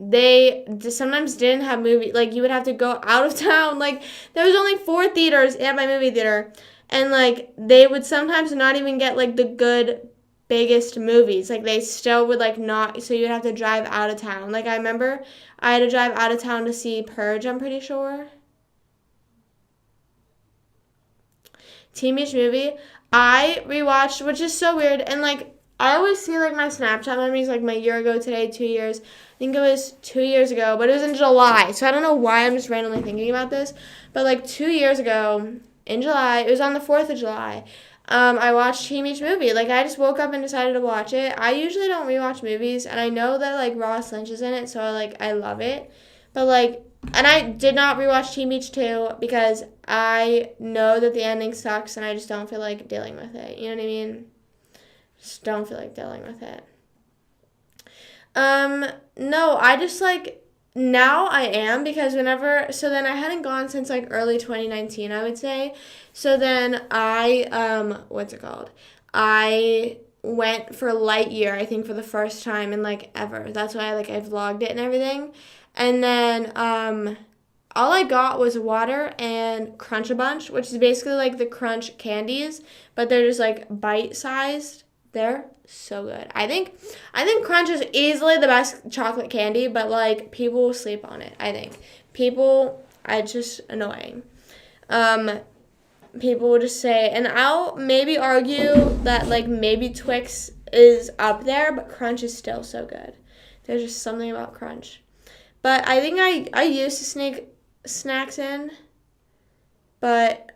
they sometimes didn't have movie, like you would have to go out of town. Like there was only 4 theaters at my movie theater, and like they would sometimes not even get like the good biggest movies. Like they still would like not, so you'd have to drive out of town. Like I remember I had to drive out of town to see Purge, I'm pretty sure. Teenage movie I rewatched, which is so weird, and like I always see like my Snapchat memories like my year ago today, 2 years. I think it was 2 years ago, but it was in July. So I don't know why I'm just randomly thinking about this. But like 2 years ago in July, it was on the 4th of July. I watched Teenage Movie. Like I just woke up and decided to watch it. I usually don't rewatch movies, and I know that like Ross Lynch is in it, so I love it. But like, and I did not rewatch Teen Beach 2 because I know that the ending sucks, and I just don't feel like dealing with it. You know what I mean? Just don't feel like dealing with it. No, I just like now I am because so then I hadn't gone since like early 2019, I would say. So then what's it called? I went for Lightyear, I think for the first time in like ever. That's why I vlogged it and everything. And then all I got was water and Crunch a Bunch, which is basically like the Crunch candies, but they're just like bite-sized. They're so good. I think Crunch is easily the best chocolate candy, but like people will sleep on it. I think it's just annoying. People will just say, and I'll maybe argue that like maybe Twix is up there, but Crunch is still so good. There's just something about Crunch. But I think I used to sneak snacks in, but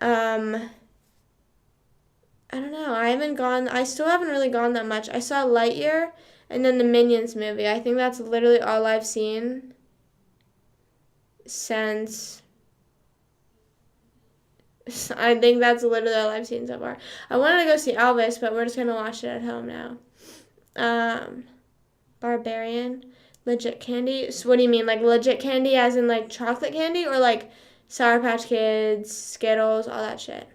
I don't know. I still haven't really gone that much. I saw Lightyear and then the Minions movie. I think that's literally all I've seen since. I think that's literally all I've seen so far. I wanted to go see Elvis, but we're just going to watch it at home now. Barbarian. Legit candy. So what do you mean? Like legit candy as in like chocolate candy or like Sour Patch Kids, Skittles, all that shit?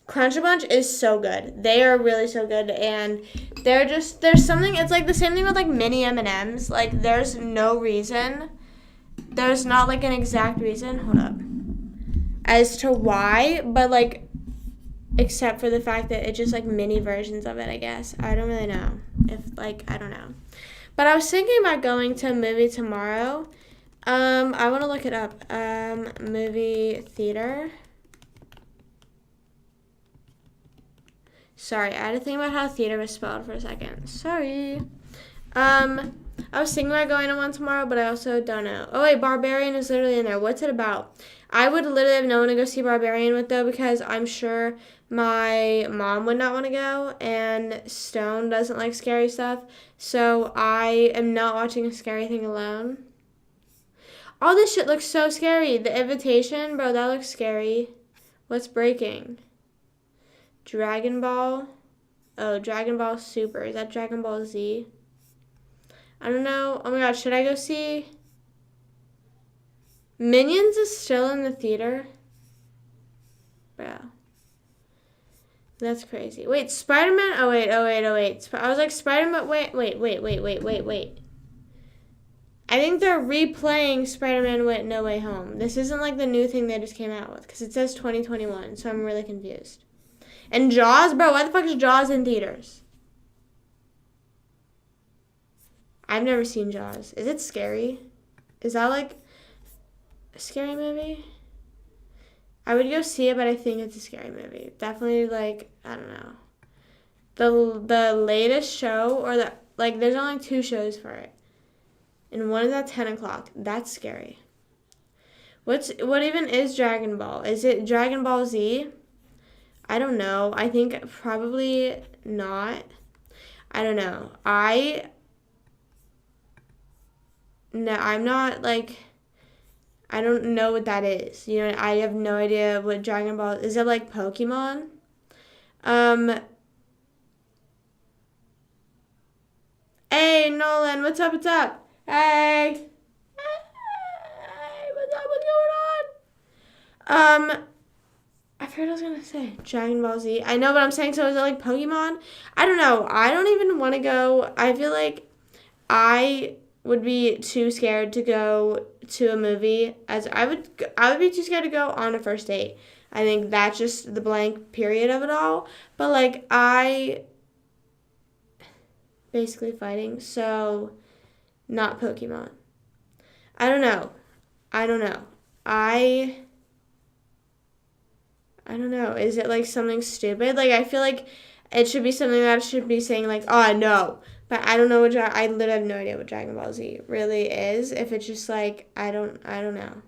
Crunch a Bunch is so good. They are really so good, and there's something, it's like the same thing with like mini M&Ms. Like there's no reason, there's not like an exact reason, hold up, as to why, but like except for the fact that it's just like mini versions of it, I guess. I don't really know. I don't know. But I was thinking about going to a movie tomorrow. I want to look it up. Movie theater. Sorry, I had to think about how theater was spelled for a second. Sorry. I was thinking about going to one tomorrow, but I also don't know. Oh, wait, Barbarian is literally in there. What's it about? I would literally have no one to go see Barbarian with, though, because I'm sure my mom would not want to go, and Stone doesn't like scary stuff, so I am not watching a scary thing alone. All this shit looks so scary. The Invitation, bro, that looks scary. What's breaking? Dragon Ball. Oh, Dragon Ball Super. Is that Dragon Ball Z? I don't know. Oh my god, should I go see? Minions is still in the theater? Bro. That's crazy. Wait, Spider-Man? Oh, wait. I was like, Spider-Man, wait. I think they're replaying Spider-Man No Way Home. This isn't like the new thing they just came out with, because it says 2021, so I'm really confused. And Jaws? Bro, why the fuck is Jaws in theaters? I've never seen Jaws. Is it scary? Is that like a scary movie? I would go see it, but I think it's a scary movie. Definitely, like, I don't know. The latest show, or there's only 2 shows for it. And one is at 10 o'clock. That's scary. What even is Dragon Ball? Is it Dragon Ball Z? I don't know. I think probably not. I don't know. I'm not, like, I don't know what that is. You know, I have no idea what Dragon Ball is. It like Pokemon? Hey, Nolan, what's up? Hey, what's up? What's going on? I forgot what I was gonna say. Dragon Ball Z. I know what I'm saying. So is it like Pokemon? I don't know. I don't even want to go. I feel like I would be too scared to go to a movie. As I would be too scared to go on a first date. I think that's just the blank period of it all. But like basically fighting. So not Pokemon. I don't know. I don't know. Is it like something stupid? Like I feel like it should be something that should be saying like, oh no. But I don't know I literally have no idea what Dragon Ball Z really is. If it's just like I don't know.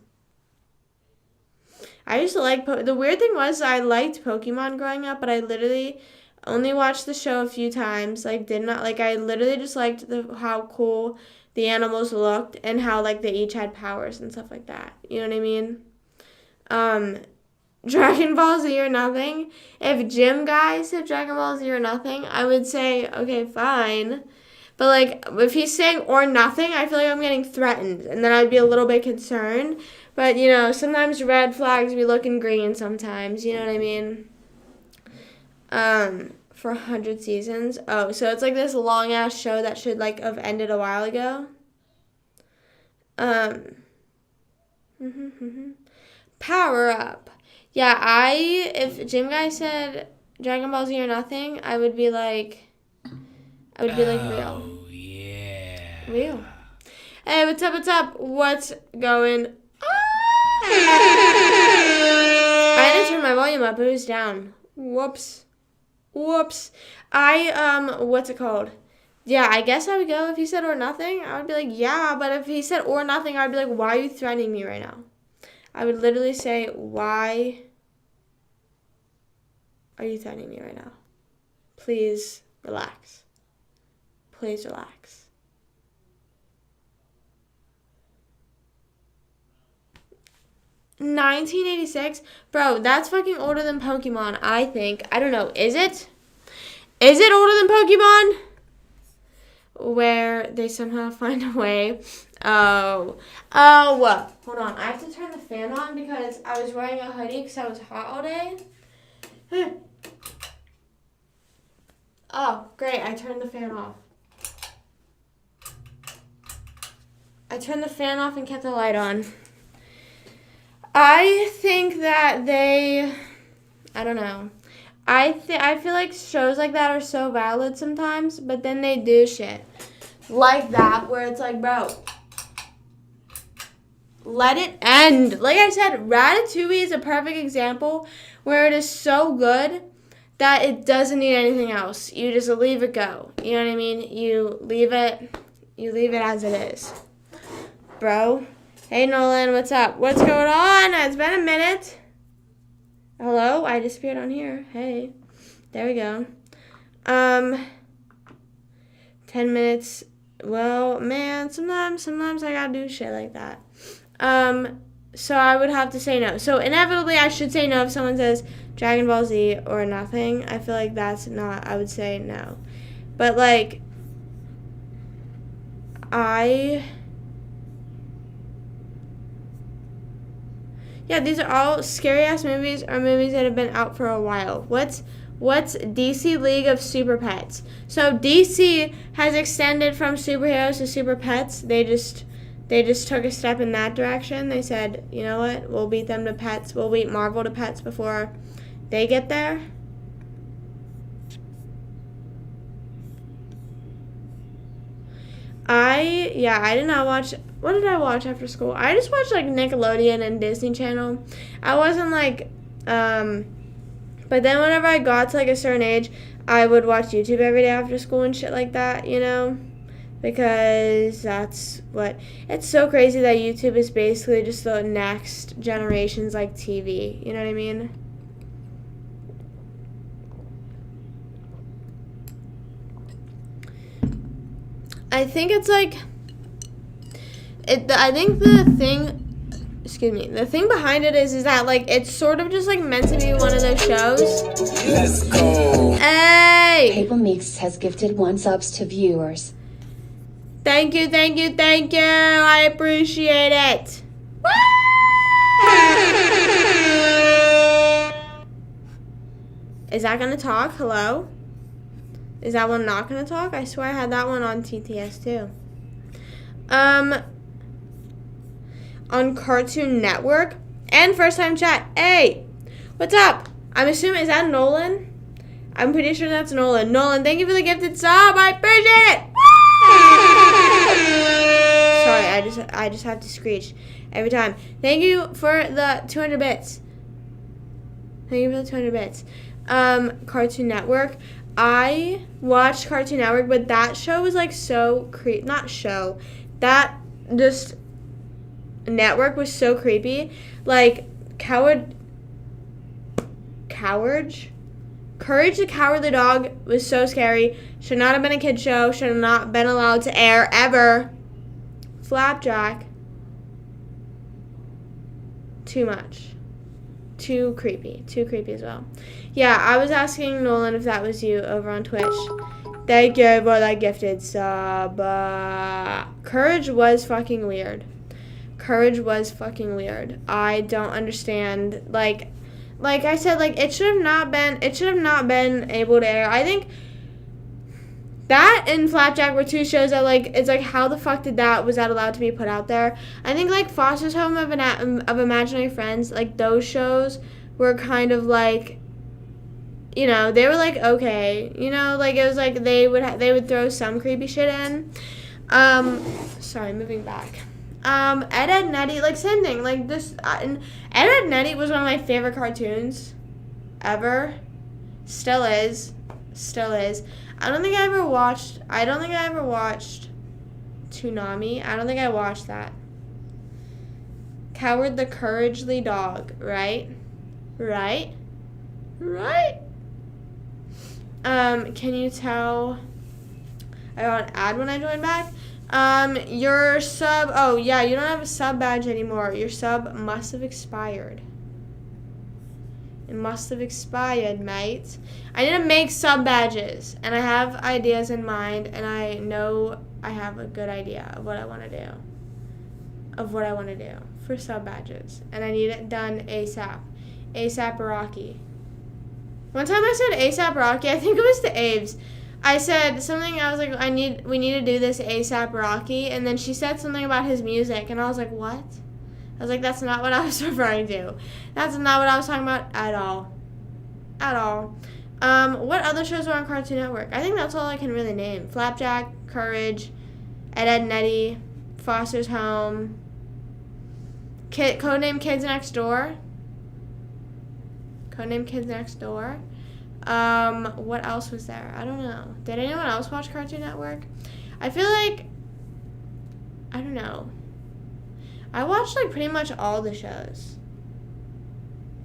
I used to like the weird thing was I liked Pokemon growing up, but I literally only watched the show a few times. Like did not like I literally just liked how cool the animals looked and how like they each had powers and stuff like that. You know what I mean? Dragon Ball Z or nothing. If Gym Guy said Dragon Ball Z or nothing, I would say, okay, fine. But, like, if he's saying or nothing, I feel like I'm getting threatened. And then I'd be a little bit concerned. But, you know, sometimes red flags be looking green sometimes. You know what I mean? For 100 seasons. Oh, so it's like this long-ass show that should, like, have ended a while ago. Power Up. Yeah, if Gym Guy said Dragon Ball Z or nothing, I would be like real. Oh, yeah. Real. Hey, what's up? What's going on? I didn't turn my volume up, it was down. Whoops. What's it called? Yeah, I guess I would go if he said or nothing. I would be like, yeah, but if he said or nothing, I would be like, why are you threatening me right now? I would literally say, why are you threatening me right now? Please relax. Please relax. $1986? Bro, that's fucking older than Pokemon, I think. I don't know. Is it? Is it older than Pokemon? Where they somehow find a way. Oh. Hold on. I have to turn the fan on because I was wearing a hoodie because I was hot all day. Oh, great. I turned the fan off. I turned the fan off and kept the light on. I think that I don't know. I feel like shows like that are so valid sometimes, but then they do shit like that where it's like, bro, let it end. Like I said, Ratatouille is a perfect example where it is so good that it doesn't need anything else. You just leave it go. You know what I mean? You leave it as it is. Bro. Hey, Nolan, what's up? What's going on? It's been a minute. Hello? I disappeared on here. Hey. There we go. 10 minutes. Well, man, sometimes I gotta do shit like that. So I would have to say no. So inevitably I should say no if someone says Dragon Ball Z or nothing. I feel like that's not, I would say no. But like, yeah, these are all scary ass movies or movies that have been out for a while. What's DC League of Super Pets? So DC has extended from superheroes to super pets. They just took a step in that direction. They said, you know what? We'll beat them to pets. We'll beat Marvel to pets before they get there. I did not watch. What did I watch after school? I just watched like Nickelodeon and Disney Channel. I wasn't like, but then whenever I got to like a certain age, I would watch YouTube every day after school and shit like that, because that's what. It's so crazy that YouTube is basically just the next generation's like TV. You know what I mean? I think it's like, I think the thing behind it is that like it's sort of just like meant to be one of those shows. Let's go. Hey! Paper Mix has gifted 1 subs to viewers. Thank you. I appreciate it. Is that gonna talk? Hello? Is that one not gonna talk? I swear I had that one on TTS too. On Cartoon Network and First Time Chat. Hey, what's up? I'm assuming, is that Nolan? I'm pretty sure that's Nolan. Nolan, thank you for the gifted sub. I appreciate it. Sorry, I just have to screech every time. Thank you for the 200 bits. Thank you for the 200 bits. Cartoon Network. I watched Cartoon Network, but that show was like so that just network was so creepy. Like Courage the Cowardly Dog was so scary. Should not have been a kid show. Should have not been allowed to air ever. Flapjack. Too much. Too creepy as well. Yeah, I was asking Nolan if that was you over on Twitch. Thank you for that gifted sub. Courage was fucking weird. I don't understand. Like I said, like it should have not been able to air. I think that and Flapjack were 2 shows that like it's like how the fuck was that allowed to be put out there? I think like Foster's Home of Imaginary Friends, like those shows were kind of like, they were like okay, like it was like they would throw some creepy shit in. Sorry, moving back. Ed, Edd n Eddy, like same thing, like this. Ed, Edd n Eddy was one of my favorite cartoons ever. Still is. I don't think I ever watched Toonami. I don't think I watched that. Coward the Couragely Dog, right? Can you tell I got an ad when I joined back? Your sub, oh yeah, you don't have a sub badge anymore. Your sub must have expired. It must have expired, mate. I need to make sub badges, and I have ideas in mind, and I know I have a good idea of what I want to do. For sub badges, and I need it done ASAP. ASAP Rocky. One time I said ASAP Rocky, I think it was to Aves. I said something, I was like, we need to do this ASAP Rocky, and then she said something about his music, and I was like, what? I was like, that's not what I was referring to. That's not what I was talking about at all. What other shows were on Cartoon Network? I think that's all I can really name. Flapjack, Courage, Ed, Edd n Eddy, Foster's Home, Codename Kids Next Door. What else was there? I don't know. Did anyone else watch Cartoon Network? I feel like, I don't know. I watched like pretty much all the shows.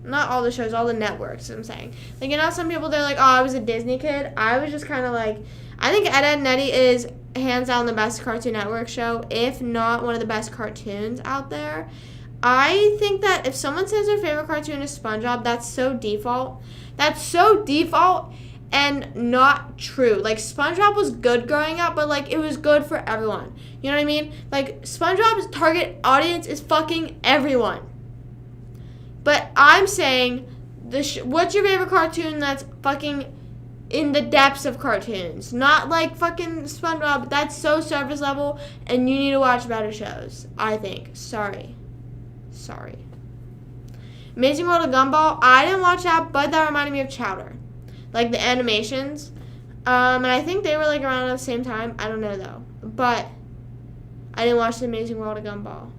Not all the shows, all the networks, I'm saying. Like, some people, they're like, oh, I was a Disney kid. I was just kind of like, I think Ed, Edd n Eddy is hands down the best Cartoon Network show, if not one of the best cartoons out there. I think that if someone says their favorite cartoon is SpongeBob, that's so default. And not true. Like, SpongeBob was good growing up, but, like, it was good for everyone. You know what I mean? Like, SpongeBob's target audience is fucking everyone. But I'm saying, what's your favorite cartoon that's fucking in the depths of cartoons? Not, like, fucking SpongeBob. That's so surface level, and you need to watch better shows, I think. Sorry. Amazing World of Gumball. I didn't watch that, but that reminded me of Chowder. Like, the animations. And I think they were, like, around at the same time. I don't know, though. But I didn't watch The Amazing World of Gumball.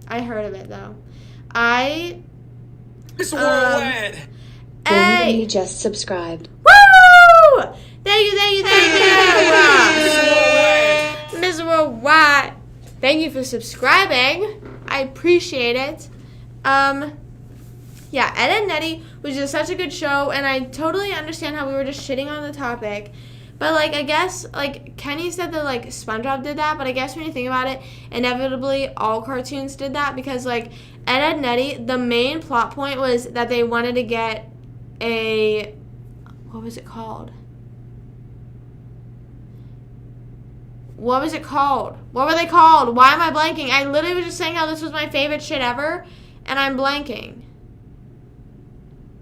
I heard of it, though. It's worldwide. And Hey! you just subscribed. Woo! Thank you. It's Mr. Worldwide. Thank you for subscribing. I appreciate it. Yeah, Ed and Nettie was just such a good show, and I totally understand how we were just shitting on the topic. But, like, I guess, like, Kenny said that, like, SpongeBob did that, but I guess when you think about it, inevitably all cartoons did that because, like, Ed, Ed and Nettie, the main plot point was that they wanted to get what was it called? What was it called? What were they called? Why am I blanking? I literally was just saying how this was my favorite shit ever, and I'm blanking.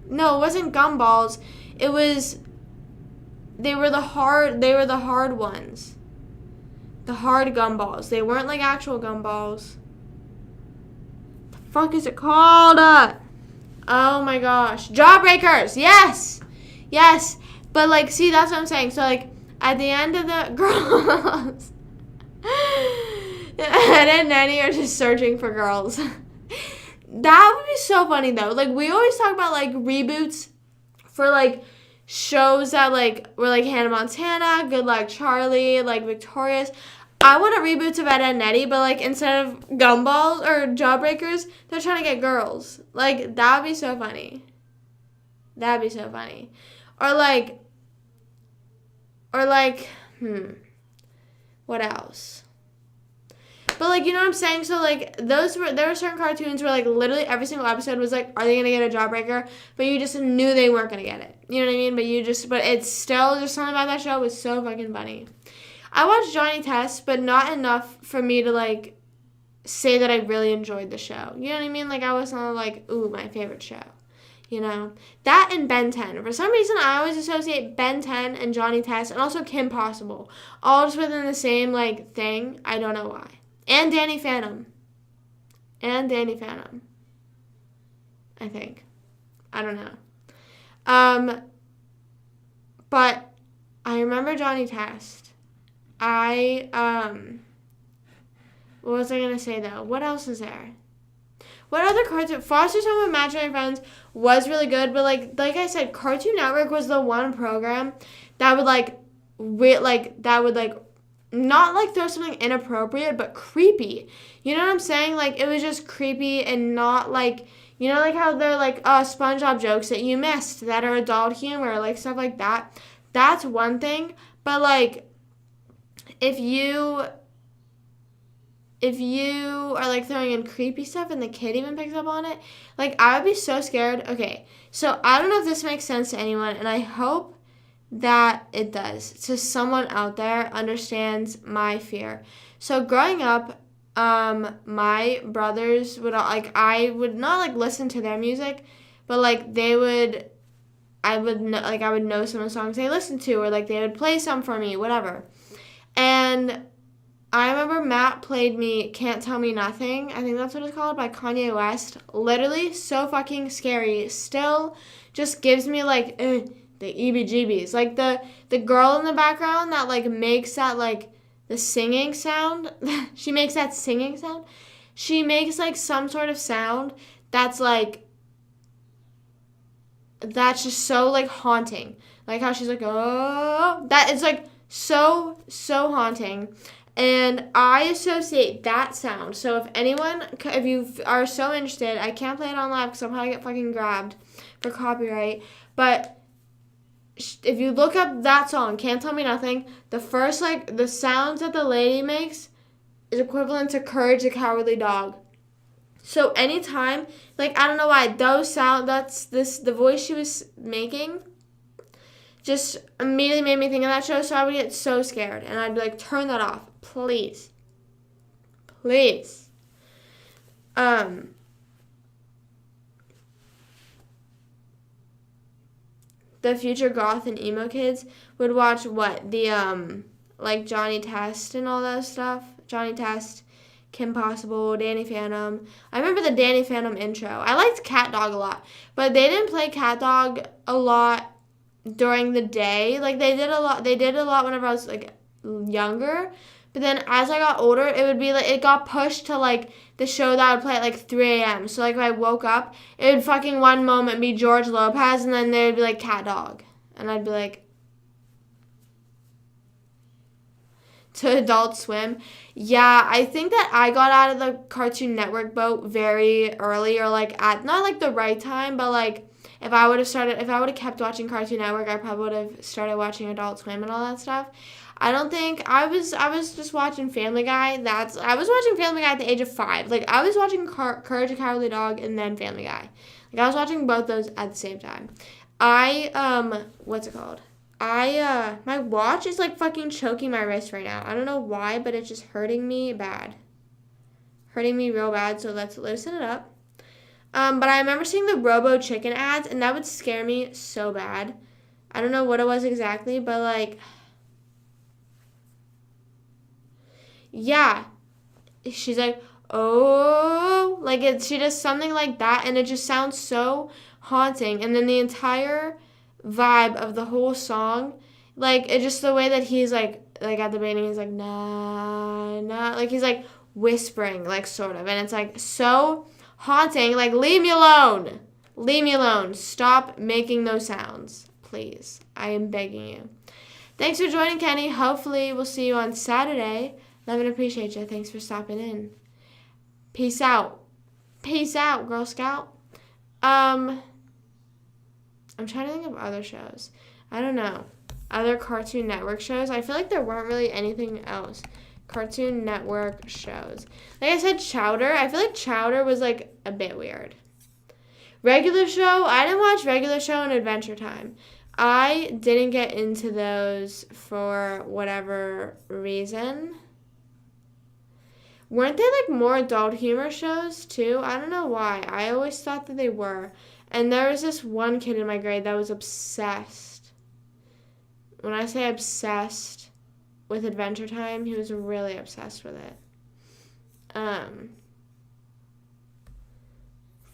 No, it wasn't gumballs. It was... They were the hard ones. The hard gumballs. They weren't like actual gumballs. The fuck is it called? Oh my gosh. Jawbreakers! Yes! Yes! But like, see, that's what I'm saying. So like, at the end of the girls... Ed and Nanny are just searching for girls. That would be so funny though. Like, we always talk about like reboots for like shows that like were like Hannah Montana, Good Luck Charlie, like Victorious. I want a reboot of Ed and Nettie, but like instead of gumballs or Jawbreakers, they're trying to get girls. Like, that would be so funny. That'd be so funny. Or like, what else? But, like, you know what I'm saying? So, like, there were certain cartoons where, like, literally every single episode was, like, are they going to get a Jawbreaker? But you just knew they weren't going to get it. You know what I mean? But it's still, just something about that show was so fucking funny. I watched Johnny Test, but not enough for me to, like, say that I really enjoyed the show. You know what I mean? Like, I wasn't, like, ooh, my favorite show. You know? That and Ben 10. For some reason, I always associate Ben 10 and Johnny Test, and also Kim Possible, all just within the same, like, thing. I don't know why. And Danny Phantom. I think. I don't know. But I remember Johnny Test. What was I going to say, though? What else is there? What other cartoon? Foster's Home with Imaginary Friends was really good, but, like I said, Cartoon Network was the one program that would, not, like, throw something inappropriate, but creepy. You know what I'm saying? Like, it was just creepy and not, like, you know, like, how they're, like, SpongeBob jokes that you missed that are adult humor, like, stuff like that. That's one thing. But, like, if you are, like, throwing in creepy stuff and the kid even picks up on it, like, I would be so scared. Okay, so I don't know if this makes sense to anyone, and I hope that it does. So someone out there understands my fear. So growing up, my brothers would, like, I would not, like, listen to their music, but, like, I would know some of the songs they listened to, or, like, they would play some for me, whatever. And I remember Matt played me Can't Tell Me Nothing, I think that's what it's called, by Kanye West. Literally so fucking scary. Still just gives me, like, the EBGBs. Like, the girl in the background that, like, makes that, like, the singing sound. She makes that singing sound. She makes, like, some sort of sound that's, like, that's just so, like, haunting. Like, how she's like, oh. That is, like, so haunting. And I associate that sound. So if you are so interested, I can't play it on live because I'll probably get fucking grabbed for copyright. But if you look up that song, Can't Tell Me Nothing, the first, like, the sounds that the lady makes is equivalent to Courage the Cowardly Dog. So anytime, like, I don't know why, the voice she was making just immediately made me think of that show, so I would get so scared, and I'd be like, turn that off, please. Please. The future goth and emo kids would watch what? Like Johnny Test and all that stuff. Johnny Test, Kim Possible, Danny Phantom. I remember the Danny Phantom intro. I liked Cat Dog a lot, but they didn't play Cat Dog a lot during the day. Like, they did a lot whenever I was, like, younger, But then as I got older, it would be like, it got pushed to like the show that would play at like 3 a.m. So like if I woke up, it would fucking one moment be George Lopez, and then there would be like Cat Dog. And I'd be like, to Adult Swim. Yeah, I think that I got out of the Cartoon Network boat very early, or like at not like the right time, but like if I would have kept watching Cartoon Network, I probably would have started watching Adult Swim and all that stuff. I don't think I was just watching Family Guy. I was watching Family Guy at the age of 5. Like I was watching Courage the Cowardly Dog and then Family Guy. Like I was watching both those at the same time. What's it called? My watch is like fucking choking my wrist right now. I don't know why, but it's just hurting me bad. Hurting me real bad, so let's loosen it up. But I remember seeing the Robo Chicken ads, and that would scare me so bad. I don't know what it was exactly, but like, yeah. She's like, oh, like she does something like that, and it just sounds so haunting. And then the entire vibe of the whole song, like it just the way that he's like at the beginning he's like nah nah, like he's like whispering like sort of, and it's like so haunting. Like leave me alone, stop making those sounds, please, I am begging you. Thanks for joining, Kenny. Hopefully we'll see you on Saturday. Love and appreciate you. Thanks for stopping in. Peace out, Girl Scout. I'm trying to think of other shows. I don't know. Other Cartoon Network shows. I feel like there weren't really anything else. Cartoon Network shows. Like I said, Chowder. I feel like Chowder was like a bit weird. Regular Show. I didn't watch Regular Show and Adventure Time. I didn't get into those for whatever reason. Weren't they like more adult humor shows too? I don't know why. I always thought that they were. And there was this one kid in my grade that was obsessed. When I say obsessed with Adventure Time, he was really obsessed with it.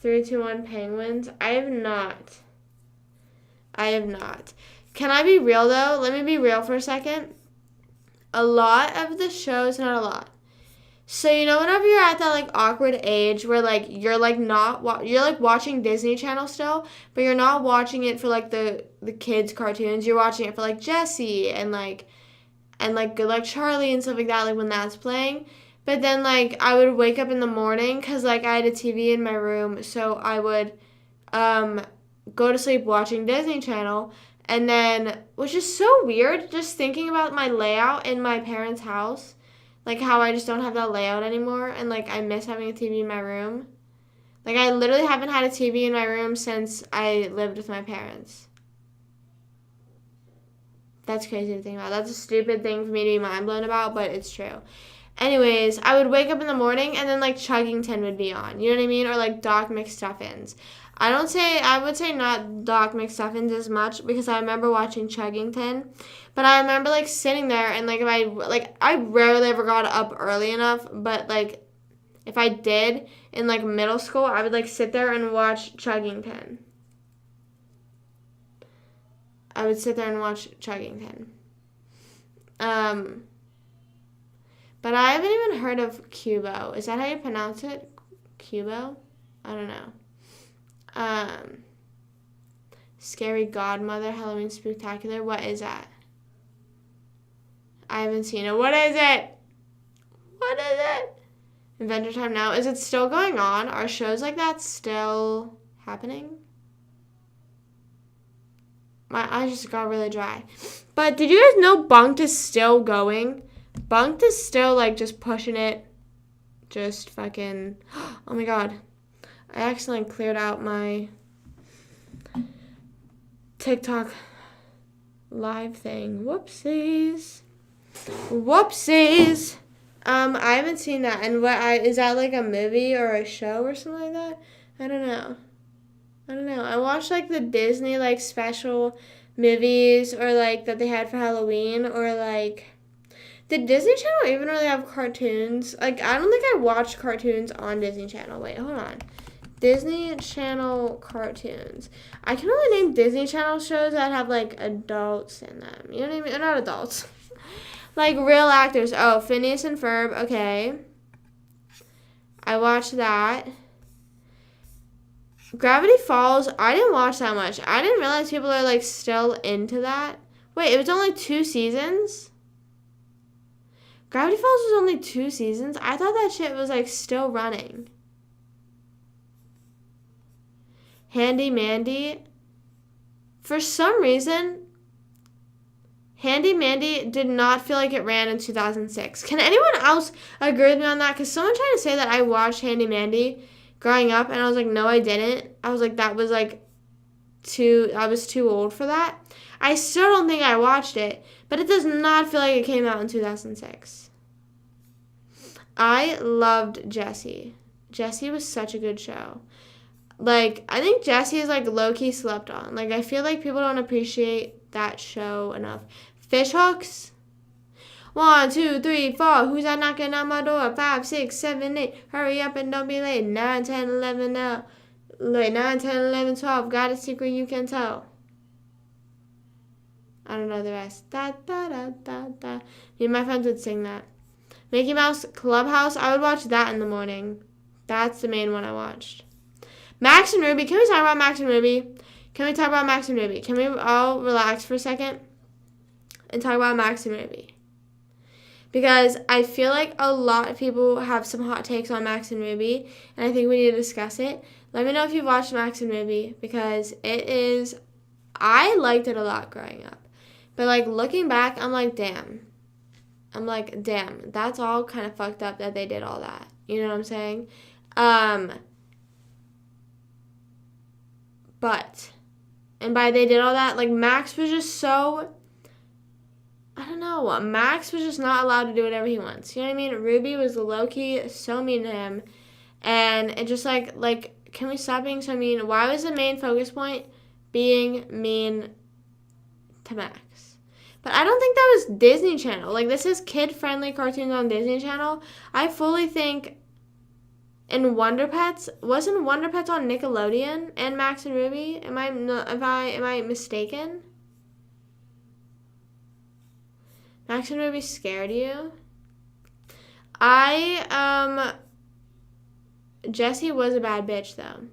3, 2, 1 Penguins. I have not. Can I be real though? Let me be real for a second. A lot of the shows, not a lot. So, you know, whenever you're at that, like, awkward age where, like, you're, like, you're, like, watching Disney Channel still, but you're not watching it for, like, the kids' cartoons. You're watching it for, like, Jessie and Good Luck Charlie and stuff like that, like, when that's playing. But then, like, I would wake up in the morning because, like, I had a TV in my room, so I would go to sleep watching Disney Channel. And then, which is so weird, just thinking about my layout in my parents' house. Like, how I just don't have that layout anymore, and, like, I miss having a TV in my room. Like, I literally haven't had a TV in my room since I lived with my parents. That's crazy to think about. That's a stupid thing for me to be mind-blown about, but it's true. Anyways, I would wake up in the morning, and then, like, Chuggington would be on. You know what I mean? Or, like, Doc McStuffins. I would say not Doc McStuffins as much, because I remember watching Chuggington. But I remember, like, sitting there, and, like, I rarely ever got up early enough, but, like, if I did in, like, middle school, I would, like, sit there and watch Chuggington. I would sit there and watch Chuggington. But I haven't even heard of Cubo. Is that how you pronounce it? Cubo? I don't know. Scary Godmother, Halloween Spooktacular. What is that? I haven't seen it. What is it? Adventure Time Now. Is it still going on? Are shows like that still happening? My eyes just got really dry. But did you guys know Bunked is still going? Bunked is still, like, just pushing it. Just fucking... Oh, my God. I accidentally cleared out my TikTok live thing. Whoopsies. I haven't seen that. And is that like a movie or a show or something like that? I don't know. I watched like the Disney like special movies, or like that they had for Halloween, or like did Disney Channel even really have cartoons? Like I don't think I watched cartoons on Disney Channel. Wait, hold on. Disney Channel cartoons. I can only name Disney Channel shows that have like adults in them. You know what I mean? They're not adults. Like, real actors. Oh, Phineas and Ferb. Okay. I watched that. Gravity Falls. I didn't watch that much. I didn't realize people are, like, still into that. Wait, it was only 2 seasons? Gravity Falls was only 2 seasons? I thought that shit was, like, still running. Handy Mandy. For some reason, Handy Mandy did not feel like it ran in 2006. Can anyone else agree with me on that? Because someone tried to say that I watched Handy Mandy growing up, and I was like, no, I didn't. I was like, I was too old for that. I still don't think I watched it, but it does not feel like it came out in 2006. I loved Jessie. Jessie was such a good show. Like, I think Jessie is, like, low-key slept on. Like, I feel like people don't appreciate that show enough. Fish hooks. 1, 2, 3, 4. Who's that knocking on my door? 5, 6, 7, 8. Hurry up and don't be late. 9, 10, 11 now. Wait, 9, 10, 11, 12. Got a secret you can tell. I don't know the rest. Da, da, da, da, da. Me and my friends would sing that. Mickey Mouse Clubhouse. I would watch that in the morning. That's the main one I watched. Max and Ruby. Can we talk about Max and Ruby? Can we talk about Max and Ruby? Can we all relax for a second and talk about Max and Ruby? Because I feel like a lot of people have some hot takes on Max and Ruby, and I think we need to discuss it. Let me know if you've watched Max and Ruby, because I liked it a lot growing up. But, like, looking back, I'm like, damn, that's all kind of fucked up that they did all that. You know what I'm saying? But, and by they did all that, like, Max was just so, I don't know, Max was just not allowed to do whatever he wants. You know what I mean? Ruby was low-key so mean to him, and it just, like, can we stop being so mean? Why was the main focus point being mean to Max? But I don't think that was Disney Channel. Like, this is kid-friendly cartoons on Disney Channel. I fully think in Wonder Pets, wasn't Wonder Pets on Nickelodeon and Max and Ruby? Am I mistaken? Max and Ruby scared you? Jessie was a bad bitch, though.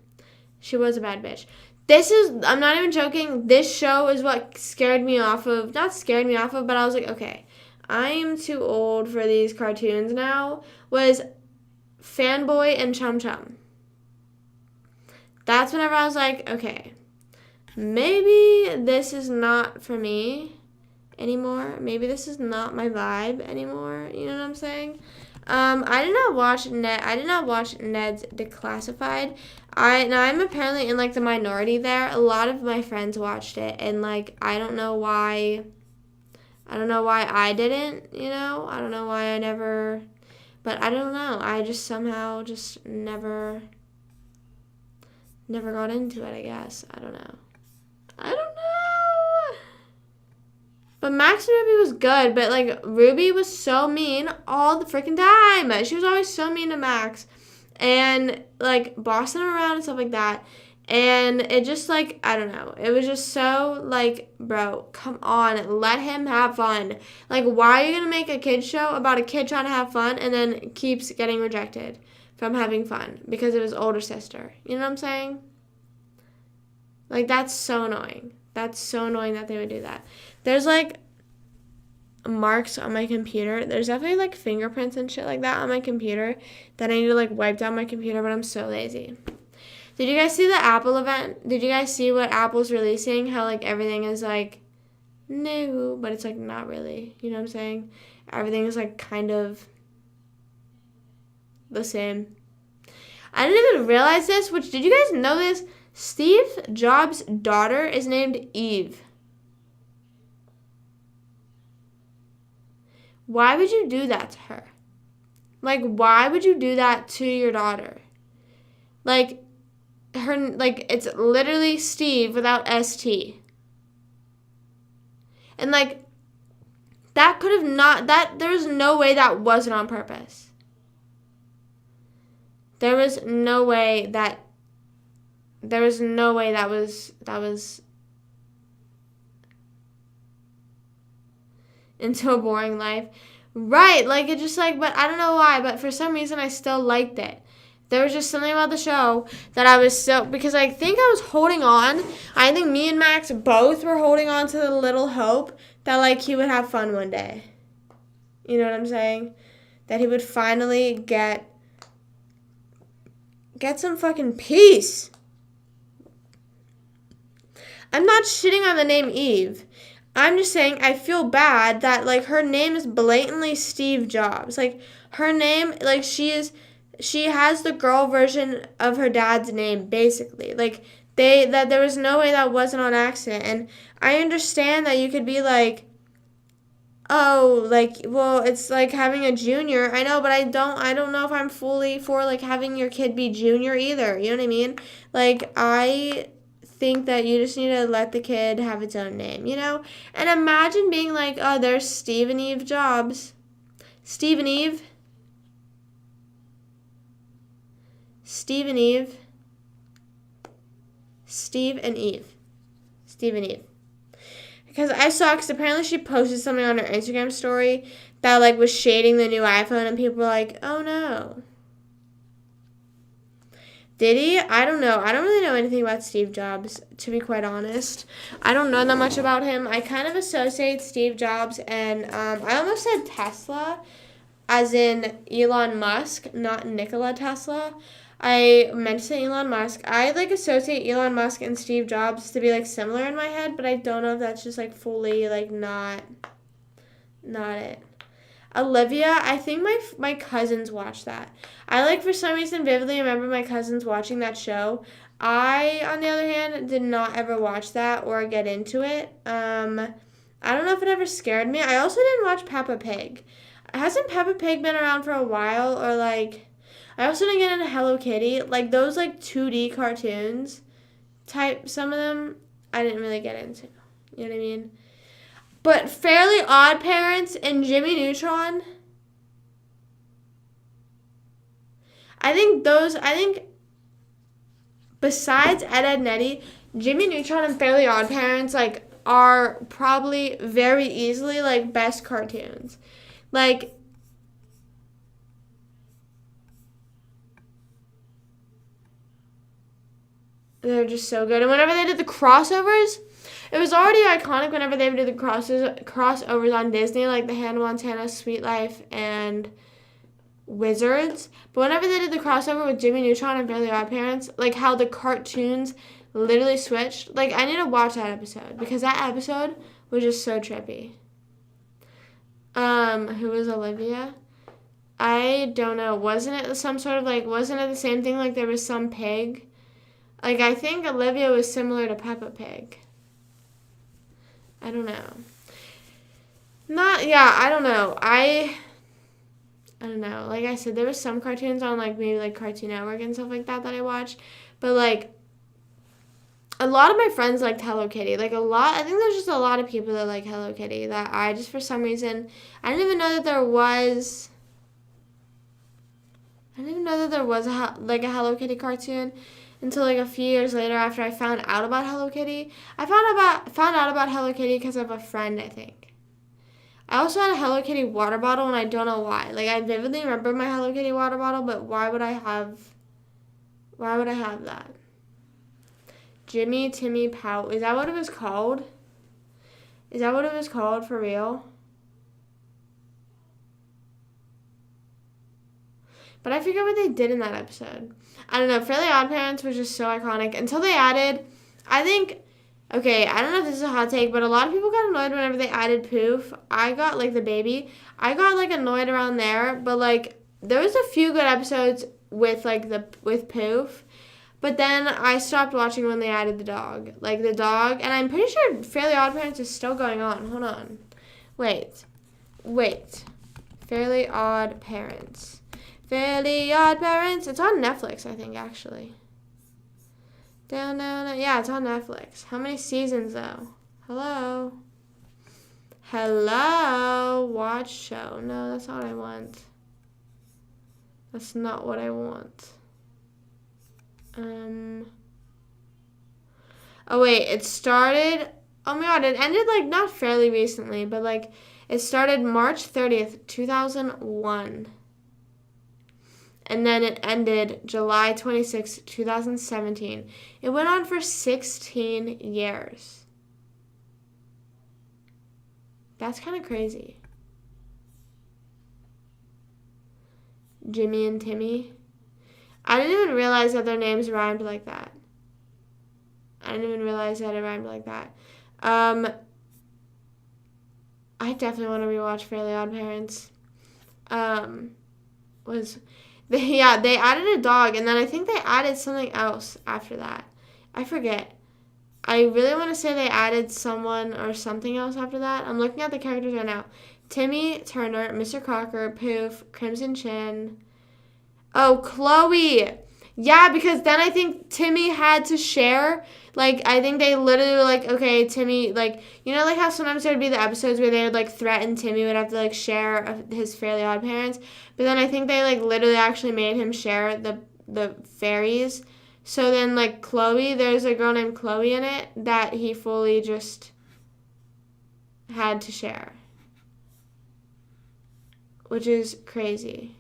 She was a bad bitch. I'm not even joking, this show is what not scared me off of, but I was like, okay, I'm too old for these cartoons now, was Fanboy and Chum Chum. That's whenever I was like, okay, maybe this is not for me anymore. Maybe this is not my vibe anymore. You know what I'm saying? I did not watch Ned's Declassified. I'm apparently in, like, the minority there. A lot of my friends watched it, and, like, I don't know why I didn't, you know? I don't know why I never, but I don't know. I just somehow just never got into it, I guess. I don't know. But Max and Ruby was good, but, like, Ruby was so mean all the freaking time. She was always so mean to Max. And, like, bossing him around and stuff like that. And it just, like, I don't know. It was just so, like, bro, come on. Let him have fun. Like, why are you going to make a kid's show about a kid trying to have fun and then keeps getting rejected from having fun because of his older sister? You know what I'm saying? Like, that's so annoying. That's so annoying that they would do that. There's, like, marks on my computer. There's definitely, like, fingerprints and shit like that on my computer that I need to, like, wipe down my computer, but I'm so lazy. Did you guys see the Apple event? Did you guys see what Apple's releasing? How, like, everything is, like, new, but it's, like, not really. You know what I'm saying? Everything is, like, kind of the same. I didn't even realize this, which, did you guys know this? Steve Jobs' daughter is named Eve. Why would you do that to her? Like, why would you do that to your daughter? Like, it's literally Steve without ST. And, like, that could have there's no way that wasn't on purpose. There was no way that was into a boring life. Right, like, it just, like, but I don't know why, but for some reason I still liked it. There was just something about the show that I was so, because I think I was holding on. I think me and Max both were holding on to the little hope that, like, he would have fun one day. You know what I'm saying? That he would finally get some fucking peace. I'm not shitting on the name Eve. I'm just saying I feel bad that, like, her name is blatantly Steve Jobs. Like, her name, like, she has the girl version of her dad's name, basically. Like, that there was no way that wasn't on accident. And I understand that you could be like, oh, like, well, it's like having a junior. I know, but I don't know if I'm fully for, like, having your kid be junior either. You know what I mean? Like, I think that you just need to let the kid have its own name, you know? And imagine being like, oh, there's Steve and Eve Jobs. Steve and Eve. Steve and Eve. Steve and Eve. Steve and Eve. Because I saw, because apparently she posted something on her Instagram story that, like, was shading the new iPhone, and people were like, oh no. Did he? I don't know. I don't really know anything about Steve Jobs, to be quite honest. I don't know that much about him. I kind of associate Steve Jobs and I almost said Tesla, as in Elon Musk, not Nikola Tesla. I meant to say Elon Musk. I, like, associate Elon Musk and Steve Jobs to be, like, similar in my head, but I don't know if that's just, like, fully, like, not it. Olivia, I think my cousins watch that. I, like, for some reason vividly remember my cousins watching that show. I, on the other hand, did not ever watch that or get into it. I don't know if it ever scared me. I also didn't watch Peppa Pig. Hasn't Peppa Pig been around for a while? Or, like, I also didn't get into Hello Kitty. Like, those, like, 2D cartoons type, some of them, I didn't really get into. You know what I mean? But Fairly Odd Parents and Jimmy Neutron, I think besides Ed, Edd n Eddy, Jimmy Neutron and Fairly Odd Parents, like, are probably very easily, like, best cartoons. Like, they're just so good. And whenever they did the crossovers, it was already iconic whenever they would do the crossovers on Disney, like the Hannah Montana, Sweet Life, and Wizards. But whenever they did the crossover with Jimmy Neutron and Fairly Odd Parents, like how the cartoons literally switched, like, I need to watch that episode because that episode was just so trippy. Who was Olivia? I don't know. Wasn't it some sort of, like, wasn't it the same thing, like there was some pig? Like, I think Olivia was similar to Peppa Pig. I don't know. I don't know. I don't know. Like I said, there was some cartoons on, like, maybe, like, Cartoon Network and stuff like that I watched. But, like, a lot of my friends liked Hello Kitty. Like, I think there's just a lot of people that like Hello Kitty that I just, for some reason, I didn't even know that there was a Hello Kitty cartoon until, like, a few years later after I found out about Hello Kitty. I found out about Hello Kitty because of a friend, I think. I also had a Hello Kitty water bottle, and I don't know why. Like, I vividly remember my Hello Kitty water bottle, but why would I have that? Jimmy, Timmy, Pout. Is that what it was called? Is that what it was called for real? But I forget what they did in that episode. I don't know. Fairly Odd Parents was just so iconic. Until they added, I think, okay, I don't know if this is a hot take, but a lot of people got annoyed whenever they added Poof. I got, like, the baby. I got, like, annoyed around there. But, like, there was a few good episodes with, like, with Poof. But then I stopped watching when they added the dog. Like, the dog. And I'm pretty sure Fairly Odd Parents is still going on. Hold on. Wait. Fairly Odd Parents. Fairly Odd Parents. It's on Netflix, I think, actually. Down. Yeah, it's on Netflix. How many seasons, though? Hello? Watch show. No, that's not what I want. That's not what I want. Oh, wait. It started... Oh, my God. It ended, like, not fairly recently, but, like... It started March 30th, 2001. And then it ended July 26th, 2017. It went on for 16 years. That's kind of crazy. Jimmy and Timmy. I didn't even realize that their names rhymed like that. I didn't even realize that it rhymed like that. I definitely want to rewatch Fairly Odd Parents. They added a dog, and then I think they added something else after that. I forget. I really want to say they added someone or something else after that. I'm looking at the characters right now. Timmy Turner, Mr. Crocker, Poof, Crimson Chin. Oh, Chloe. Yeah, because then I think Timmy had to share. Like, I think they literally were like, okay, Timmy, like, you know, like how sometimes there would be the episodes where they would, like, threaten Timmy would have to, like, share his Fairly Odd Parents. But then I think they, like, literally actually made him share the fairies. So then, like, Chloe, there's a girl named Chloe in it that he fully just had to share. Which is crazy.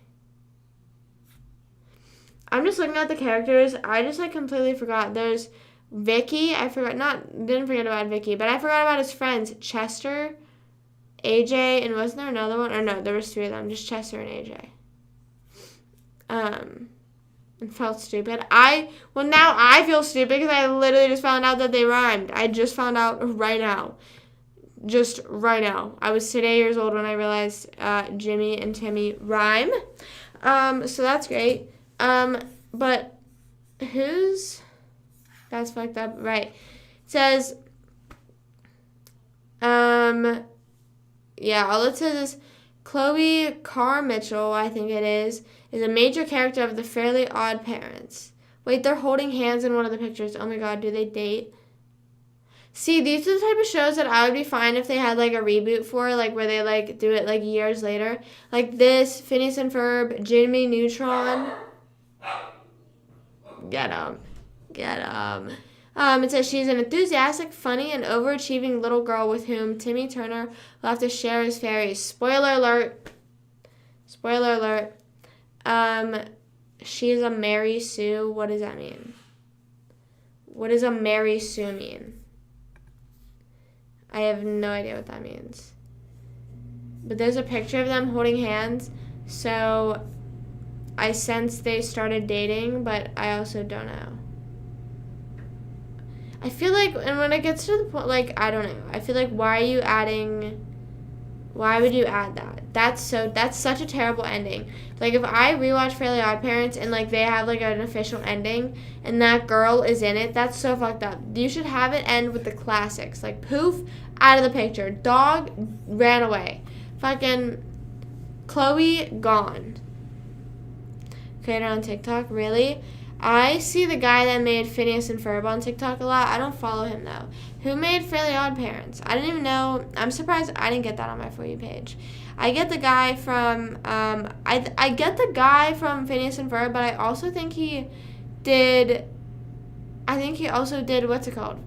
I'm just looking at the characters. I just, like, completely forgot. There's Vicky. Didn't forget about Vicky, but I forgot about his friends. Chester, AJ, and wasn't there another one? Or no, there was 3 of them. Just Chester and AJ. And felt stupid. Now I feel stupid because I literally just found out that they rhymed. I just found out right now. Just right now. I was 8 years old when I realized Jimmy and Timmy rhyme. So that's great. But that's fucked up. Right. It says, all it says is Chloe Carmichael, I think it is a major character of the Fairly Odd Parents. Wait, they're holding hands in one of the pictures. Oh my god, do they date? See, these are the type of shows that I would be fine if they had, like, a reboot for, like, where they, like, do it, like, years later. Like this, Phineas and Ferb, Jimmy Neutron. Get 'em. It says she's an enthusiastic, funny, and overachieving little girl with whom Timmy Turner will have to share his fairies. Spoiler alert. She's a Mary Sue. What does that mean? What does a Mary Sue mean? I have no idea what that means. But there's a picture of them holding hands, so I sense they started dating, but I also don't know. I feel like, and when it gets to the point, like, I don't know. I feel like, why would you add that? That's such a terrible ending. Like, if I rewatch Fairly Odd Parents and, like, they have, like, an official ending and that girl is in it, that's so fucked up. You should have it end with the classics. Like, Poof, out of the picture. Dog ran away. Fucking Chloe, gone. Created on TikTok, really? I see the guy that made Phineas and Ferb on TikTok a lot. I don't follow him, though. Who made Fairly Odd Parents? I didn't even know. I'm surprised I didn't get that on my For You page. I get the guy from, I get the guy from Phineas and Ferb, but I also think he also did, what's it called?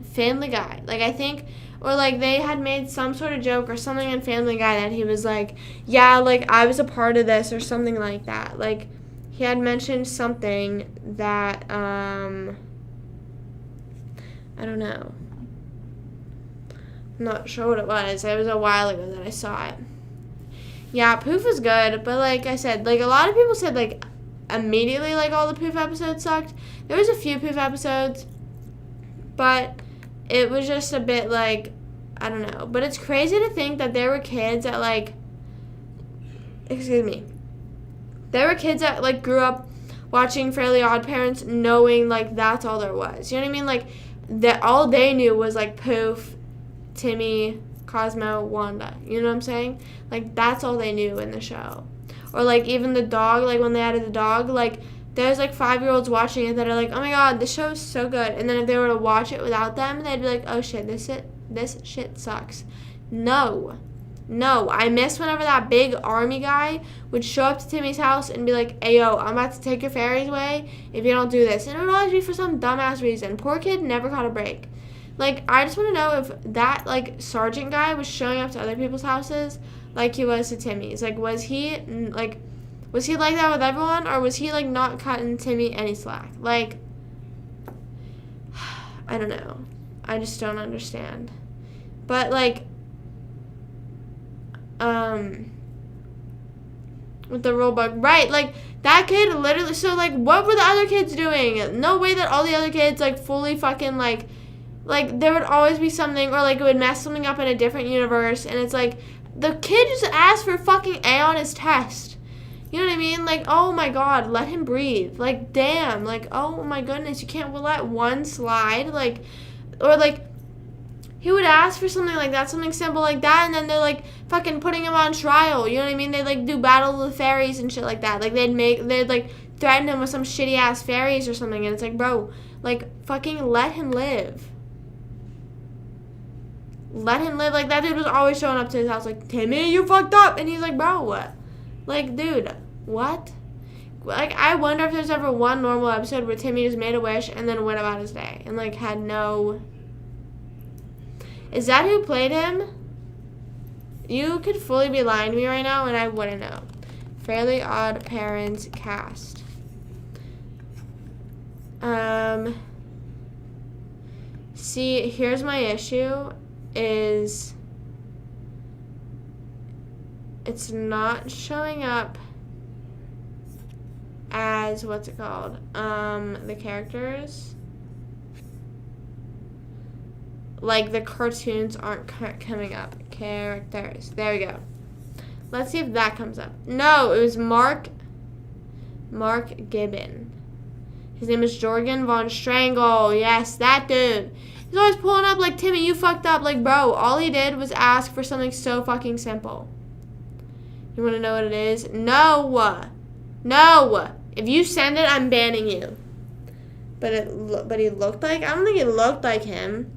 Family Guy. Like, I think, or, like, they had made some sort of joke or something in Family Guy that he was like, yeah, like, I was a part of this or something like that. Like, he had mentioned something that, I don't know. I'm not sure what it was. It was a while ago that I saw it. Yeah, Poof was good, but like I said, like, a lot of people said, like, immediately, like, all the Poof episodes sucked. There was a few Poof episodes, but it was just a bit, like, I don't know. But it's crazy to think that there were kids that, like, there were kids that, like, grew up watching Fairly Odd Parents knowing, like, that's all there was. You know what I mean? Like, that all they knew was, like, Poof, Timmy, Cosmo, Wanda. You know what I'm saying? Like, that's all they knew in the show. Or, like, even the dog, like, when they added the dog, like, there's, like, 5-year-olds watching it that are like, oh, my God, this show is so good. And then if they were to watch it without them, they'd be like, oh, shit, this shit sucks. No, I miss whenever that big army guy would show up to Timmy's house and be like, ayo, I'm about to take your fairies away if you don't do this. And it would always be for some dumbass reason. Poor kid never caught a break. Like, I just want to know if that, like, sergeant guy was showing up to other people's houses like he was to Timmy's. Like, was he like that with everyone, or was he, like, not cutting Timmy any slack? Like, I don't know. I just don't understand. But, like, with the rule book, right, like, that kid literally, so, like, what were the other kids doing? No way that all the other kids, like, fully fucking, like, there would always be something, or, like, it would mess something up in a different universe, and it's, like, the kid just asked for fucking A on his test. You know what I mean? Like, oh, my God, let him breathe. Like, damn, like, oh, my goodness, you can't let one slide, like, or, like, he would ask for something like that, something simple like that, and then they're, like, fucking putting him on trial. You know what I mean? They'd, like, do Battle of the Fairies and shit like that. Like, they'd, like, threaten him with some shitty-ass fairies or something, and it's like, bro, like, fucking let him live. Let him live. Like, that dude was always showing up to his house, like, Timmy, you fucked up. And he's like, bro, what? Like, dude, what? Like, I wonder if there's ever one normal episode where Timmy just made a wish and then went about his day and, like, had no... Is that who played him? You could fully be lying to me right now and I wouldn't know. Fairly Odd Parents cast. See, here's my issue, is it's not showing up as, what's it called, the characters. Like, the cartoons aren't coming up. Characters. There we go. Let's see if that comes up. No, it was Mark Gibbon. His name is Jorgen von Strangle. Yes, that dude. He's always pulling up like, Timmy, you fucked up. Like, bro, all he did was ask for something so fucking simple. You want to know what it is? No. No. If you send it, I'm banning you. But he looked like, I don't think it looked like him.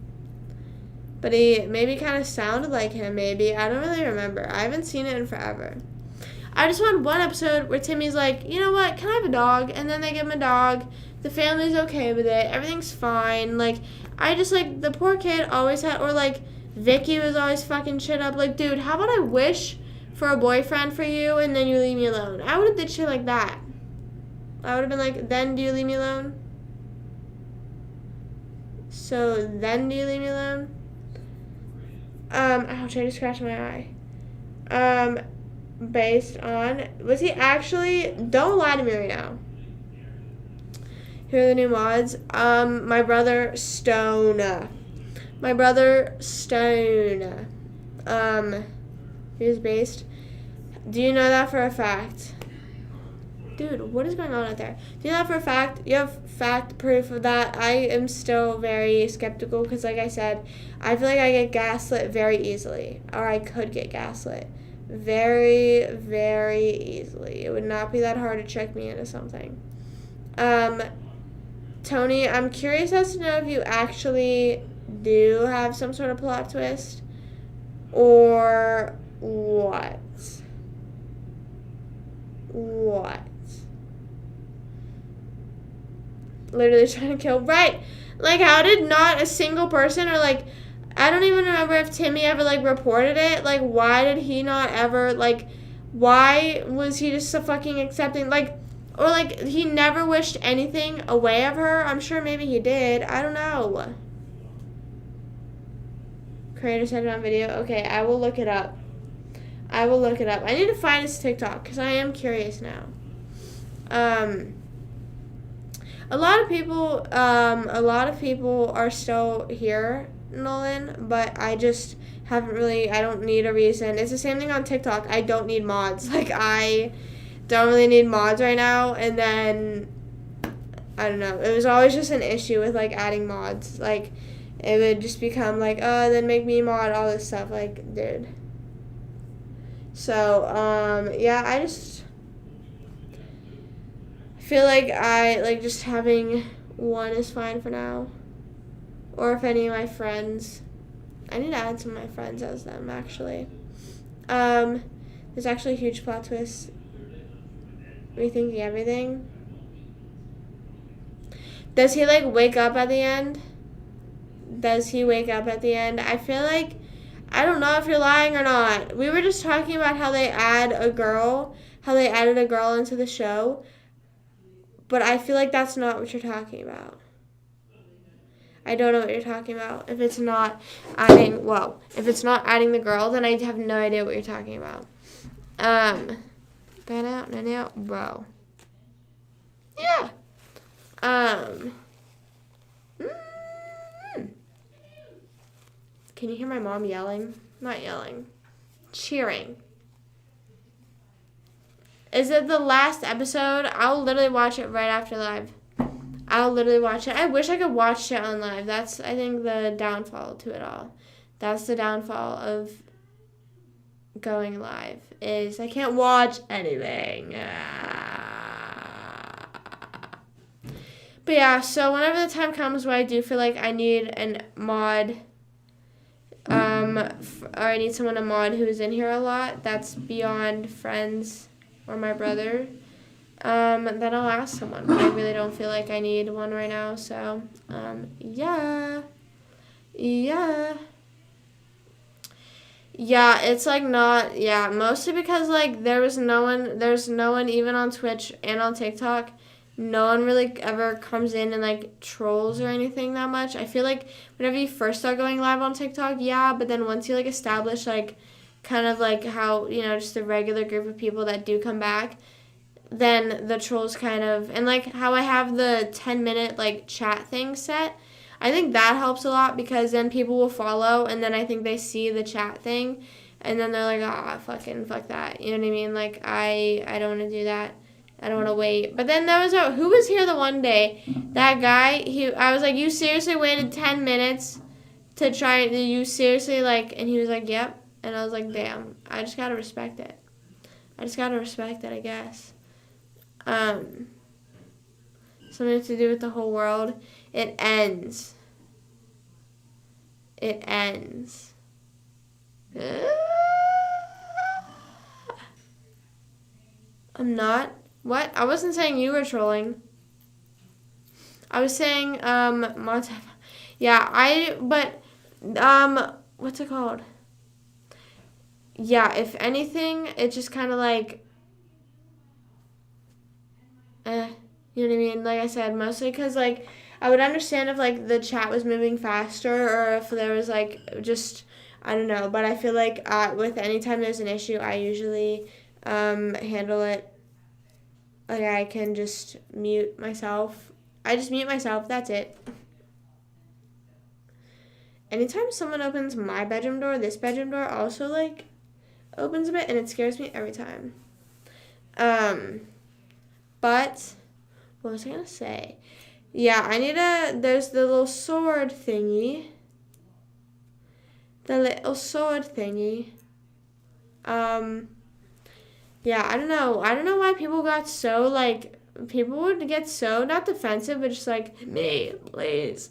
But he maybe kind of sounded like him, maybe. I don't really remember. I haven't seen it in forever. I just want one episode where Timmy's like, you know what, can I have a dog? And then they give him a dog. The family's okay with it. Everything's fine. Like, I just, like, the poor kid always had, or, like, Vicky was always fucking shit up. Like, dude, how about I wish for a boyfriend for you and then you leave me alone? I would have did shit like that. I would have been like, then do you leave me alone? So, then do you leave me alone? Ouch, I just scratched my eye. Based on, was he actually, don't lie to me right now. Here are the new mods. My brother Stone. He was based. Do you know that for a fact? Dude, what is going on out there? Do you know that for a fact? You have fact proof of that? I am still very skeptical because, like I said, I feel like I get gaslit very easily. Or I could get gaslit very, very easily. It would not be that hard to trick me into something. Tony, I'm curious as to know if you actually do have some sort of plot twist or what? What? Literally trying to kill. Right. Like, how did not a single person, or, like, I don't even remember if Timmy ever, like, reported it. Like, why did he not ever, like, why was he just so fucking accepting, like, or, like, he never wished anything away of her? I'm sure maybe he did. I don't know. Creator said it on video. Okay, I will look it up. I need to find his TikTok because I am curious now. A lot of people are still here, Nolan, but I just haven't really, I don't need a reason. It's the same thing on TikTok. I don't need mods. Like, I don't really need mods right now, and then, I don't know. It was always just an issue with, like, adding mods. Like, it would just become, like, oh, then make me mod, all this stuff. Like, dude. So, yeah, I just feel like just having one is fine for now. Or if any of my friends, I need to add some of my friends as them, actually. There's actually a huge plot twist. Rethinking everything. Does he, like, wake up at the end? does he wake up at the end? I feel like, I don't know if you're lying or not. We were just talking about how they added a girl into the show, but I feel like that's not what you're talking about. I don't know what you're talking about. If it's not adding the girl, then I have no idea what you're talking about. Bro. Yeah. Can you hear my mom yelling? Not yelling. Cheering. Is it the last episode? I'll literally watch it right after live. I'll literally watch it. I wish I could watch it on live. That's, I think, the downfall to it all. That's the downfall of going live, is I can't watch anything. But yeah, so whenever the time comes where I do feel like I need an mod, or I need someone to mod who is in here a lot, that's beyond friends or my brother, then I'll ask someone. But I really don't feel like I need one right now, so, yeah. Yeah, it's like not, yeah, mostly because like there's no one even on Twitch and on TikTok. No one really ever comes in and like trolls or anything that much. I feel like whenever you first start going live on TikTok, yeah, but then once you like establish like kind of like how, just a regular group of people that do come back, then the trolls kind of, and like how I have the 10-minute like chat thing set, I think that helps a lot because then people will follow and then I think they see the chat thing and then they're like, fuck that. You know what I mean? Like I don't want to do that. I don't want to wait. But then there was who was here the one day? That guy, I was like, you seriously waited 10 minutes to try, you seriously like, and he was like, yep. And I was like, damn, I just got to respect it. I guess. Something to do with the whole world. It ends. I'm not. What? I wasn't saying you were trolling. I was saying, yeah, what's it called? Yeah, if anything, it's just kind of like, you know what I mean? Like I said, mostly because, like, I would understand if, like, the chat was moving faster or if there was, like, just, I don't know. But I feel like with any time there's an issue, I usually handle it. Like, I can just mute myself. I just mute myself. That's it. Anytime someone opens my bedroom door, this bedroom door also, like, opens a bit, and it scares me every time. But what was I gonna say? Yeah, there's the little sword thingy. Yeah, I don't know why people got so, like, people would get so, not defensive, but just like, me, please.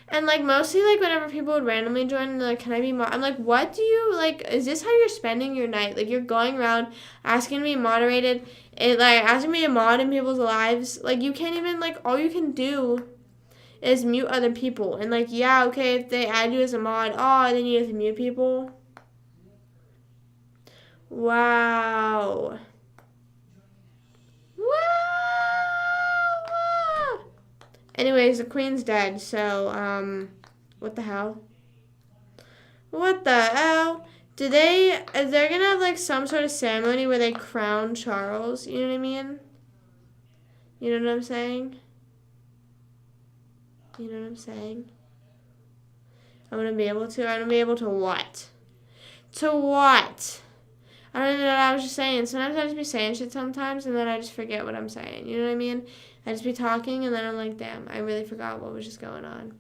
And, like, mostly, like, whenever people would randomly join, and they're like, can I be mod? I'm like, what do you, like, is this how you're spending your night? Like, you're going around asking to be moderated, asking me to mod in people's lives. Like, you can't even, like, all you can do is mute other people. And, like, yeah, okay, if they add you as a mod, then you have to mute people. Wow. Anyways, the queen's dead, so, what the hell? Is there gonna have, like, some sort of ceremony where they crown Charles? You know what I mean? You know what I'm saying? I'm gonna be able to what? To what? I don't even know what I was just saying. Sometimes I just be saying shit sometimes, and then I just forget what I'm saying. You know what I mean? I just be talking, and then I'm like, damn, I really forgot what was just going on.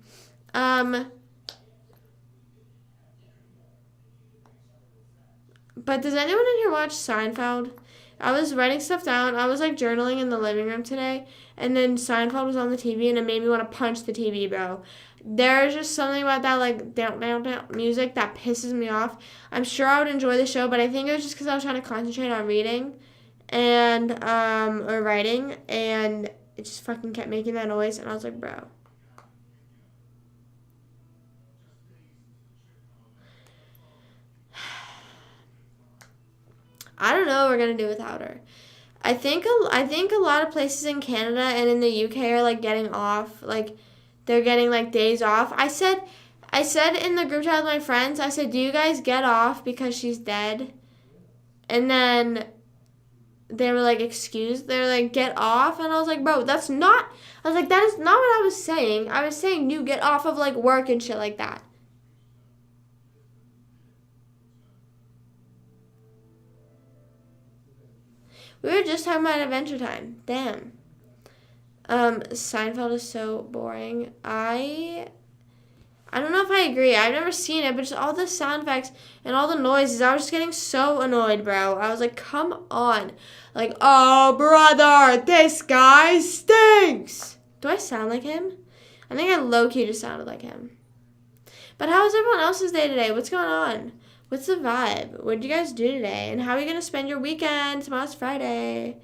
But does anyone in here watch Seinfeld? I was writing stuff down. I was, like, journaling in the living room today, and then Seinfeld was on the TV, and it made me want to punch the TV, bro. There's just something about that, like, down music that pisses me off. I'm sure I would enjoy the show, but I think it was just because I was trying to concentrate on reading and, or writing, and it just fucking kept making that noise, and I was like, bro. I don't know what we're gonna do without her. I think a lot of places in Canada and in the UK are like getting off, like they're getting like days off. I said in the group chat with my friends, I said, "Do you guys get off because she's dead?" And then they were like, "Excuse?" They were like, "Get off," and I was like, "Bro, that's not." I was like, "That is not what I was saying. I was saying you get off of like work and shit like that." We were just talking about Adventure Time. Damn. Seinfeld is so boring. I don't know if I agree. I've never seen it, but just all the sound effects and all the noises, I was just getting so annoyed, bro. I was like, come on. Like, oh, brother, this guy stinks. Do I sound like him? I think I low-key just sounded like him. But how was everyone else's day today? What's going on? What's the vibe? What did you guys do today? And how are you going to spend your weekend? Tomorrow's Friday.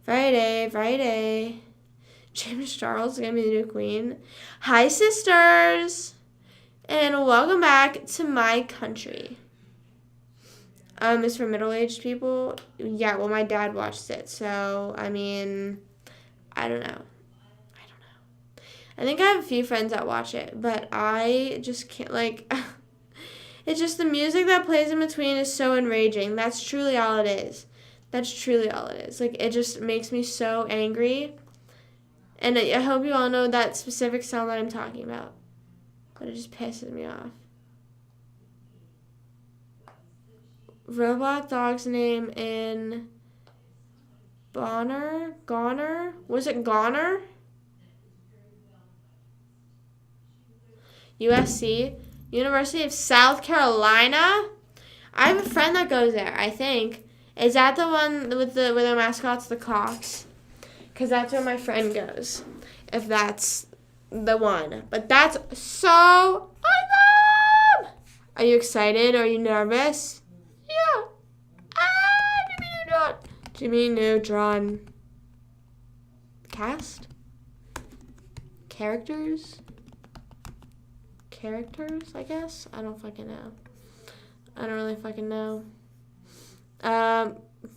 Friday. James Charles is going to be the new queen. Hi, sisters. And welcome back to my country. It's for middle-aged people. Yeah, well, my dad watched it. So, I mean, I don't know. I think I have a few friends that watch it. But I just can't, like... It's just the music that plays in between is so enraging. That's truly all it is. Like, it just makes me so angry. And I hope you all know that specific sound that I'm talking about. But it just pisses me off. Robot dog's name in Goner? Was it Goner? USC? University of South Carolina? I have a friend that goes there, I think. Is that the one with where the mascot's the Cox? Because that's where my friend goes. If that's the one. But that's so awesome! Are you excited? Are you nervous? Yeah. Jimmy Neutron. Cast? Characters, I guess? I don't fucking know. I don't really fucking know.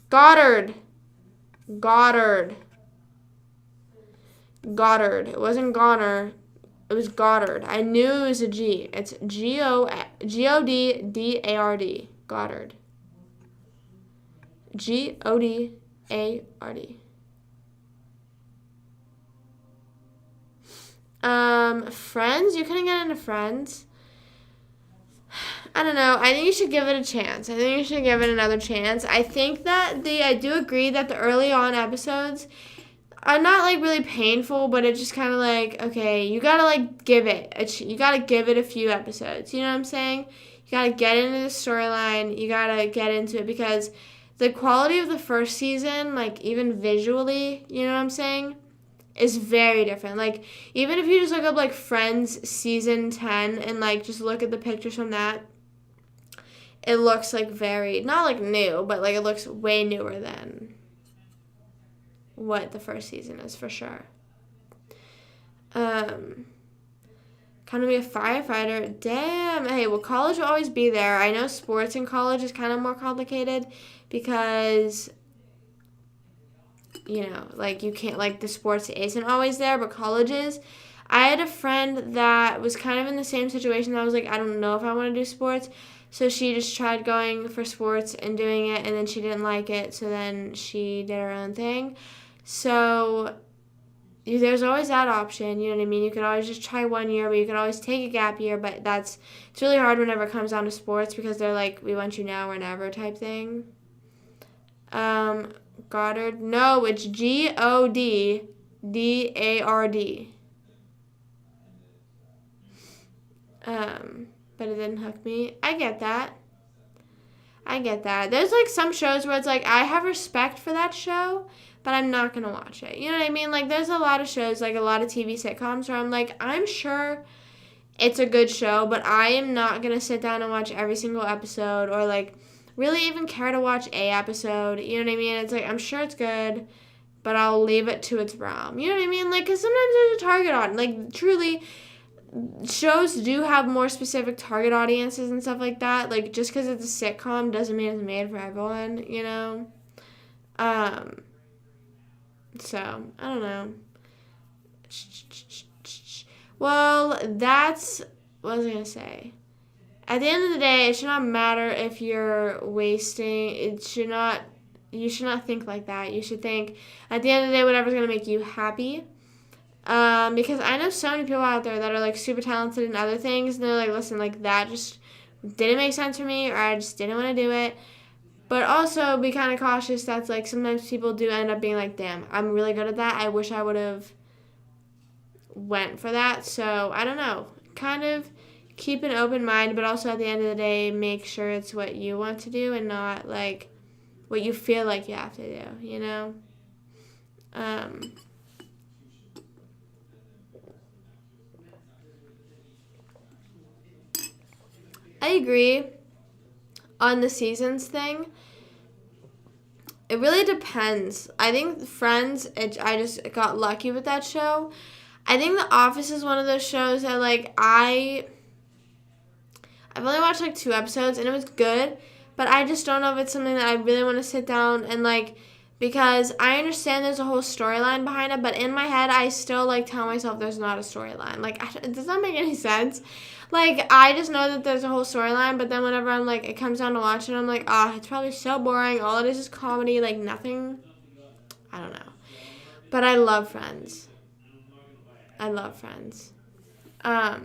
Goddard. It wasn't Goner. It was Goddard. I knew it was a G. It's Goddard. Goddard. Goddard. Friends? You couldn't get into Friends? I don't know. I think you should give it a chance. I think you should give it another chance. I think that I do agree that the early on episodes are not like really painful, but it's just kind of like, okay, you gotta like give it a few episodes. You know what I'm saying? You gotta get into the storyline. You gotta get into it because the quality of the first season, like even visually, you know what I'm saying, is very different. Like even if you just look up like Friends season 10 and like just look at the pictures from that, it looks like very, not like new, but like it looks way newer than what the first season is for sure. Kind of be a firefighter. Damn. Hey, well, college will always be there. I know sports in college is kind of more complicated because, you know, like you can't, like the sports isn't always there, but college is. I had a friend that was kind of in the same situation. I was like, I don't know if I want to do sports. So she just tried going for sports and doing it, and then she didn't like it. So then she did her own thing. So there's always that option, you know what I mean? You could always just try 1 year, but you could always take a gap year. But it's really hard whenever it comes down to sports because they're like, we want you now or never type thing. Goddard. No, it's Goddard. But it didn't hook me. I get that. There's like some shows where it's like I have respect for that show, but I'm not going to watch it. You know what I mean? Like there's a lot of shows, like a lot of TV sitcoms where I'm like, I'm sure it's a good show, but I am not going to sit down and watch every single episode or like really even care to watch a episode. You know what I mean? It's like, I'm sure it's good, but I'll leave it to its realm. You know what I mean? Like, because sometimes there's a target on. Like, truly, shows do have more specific target audiences and stuff like that. Like, just because it's a sitcom doesn't mean it's made for everyone, you know? So, I don't know. Well, that's, what was I going to say? At the end of the day, it should not matter if you're wasting, you should not think like that. You should think, at the end of the day, whatever's going to make you happy. Because I know so many people out there that are, like, super talented in other things, and they're like, listen, like, that just didn't make sense for me, or I just didn't want to do it. But also be kind of cautious that's, like, sometimes people do end up being like, damn, I'm really good at that. I wish I would have went for that. So, I don't know. Kind of keep an open mind, but also at the end of the day, make sure it's what you want to do and not, like, what you feel like you have to do, you know? I agree on the seasons thing. It really depends. I think Friends, I just got lucky with that show. I think The Office is one of those shows that, like, I've only watched, like, 2 episodes, and it was good, but I just don't know if it's something that I really want to sit down and, like, because I understand there's a whole storyline behind it, but in my head, I still, like, tell myself there's not a storyline. Like, it does not make any sense. Like, I just know that there's a whole storyline, but then whenever I'm, like, it comes down to watching, I'm like, it's probably so boring. All it is comedy, like, nothing. I don't know. But I love Friends. I love Friends. I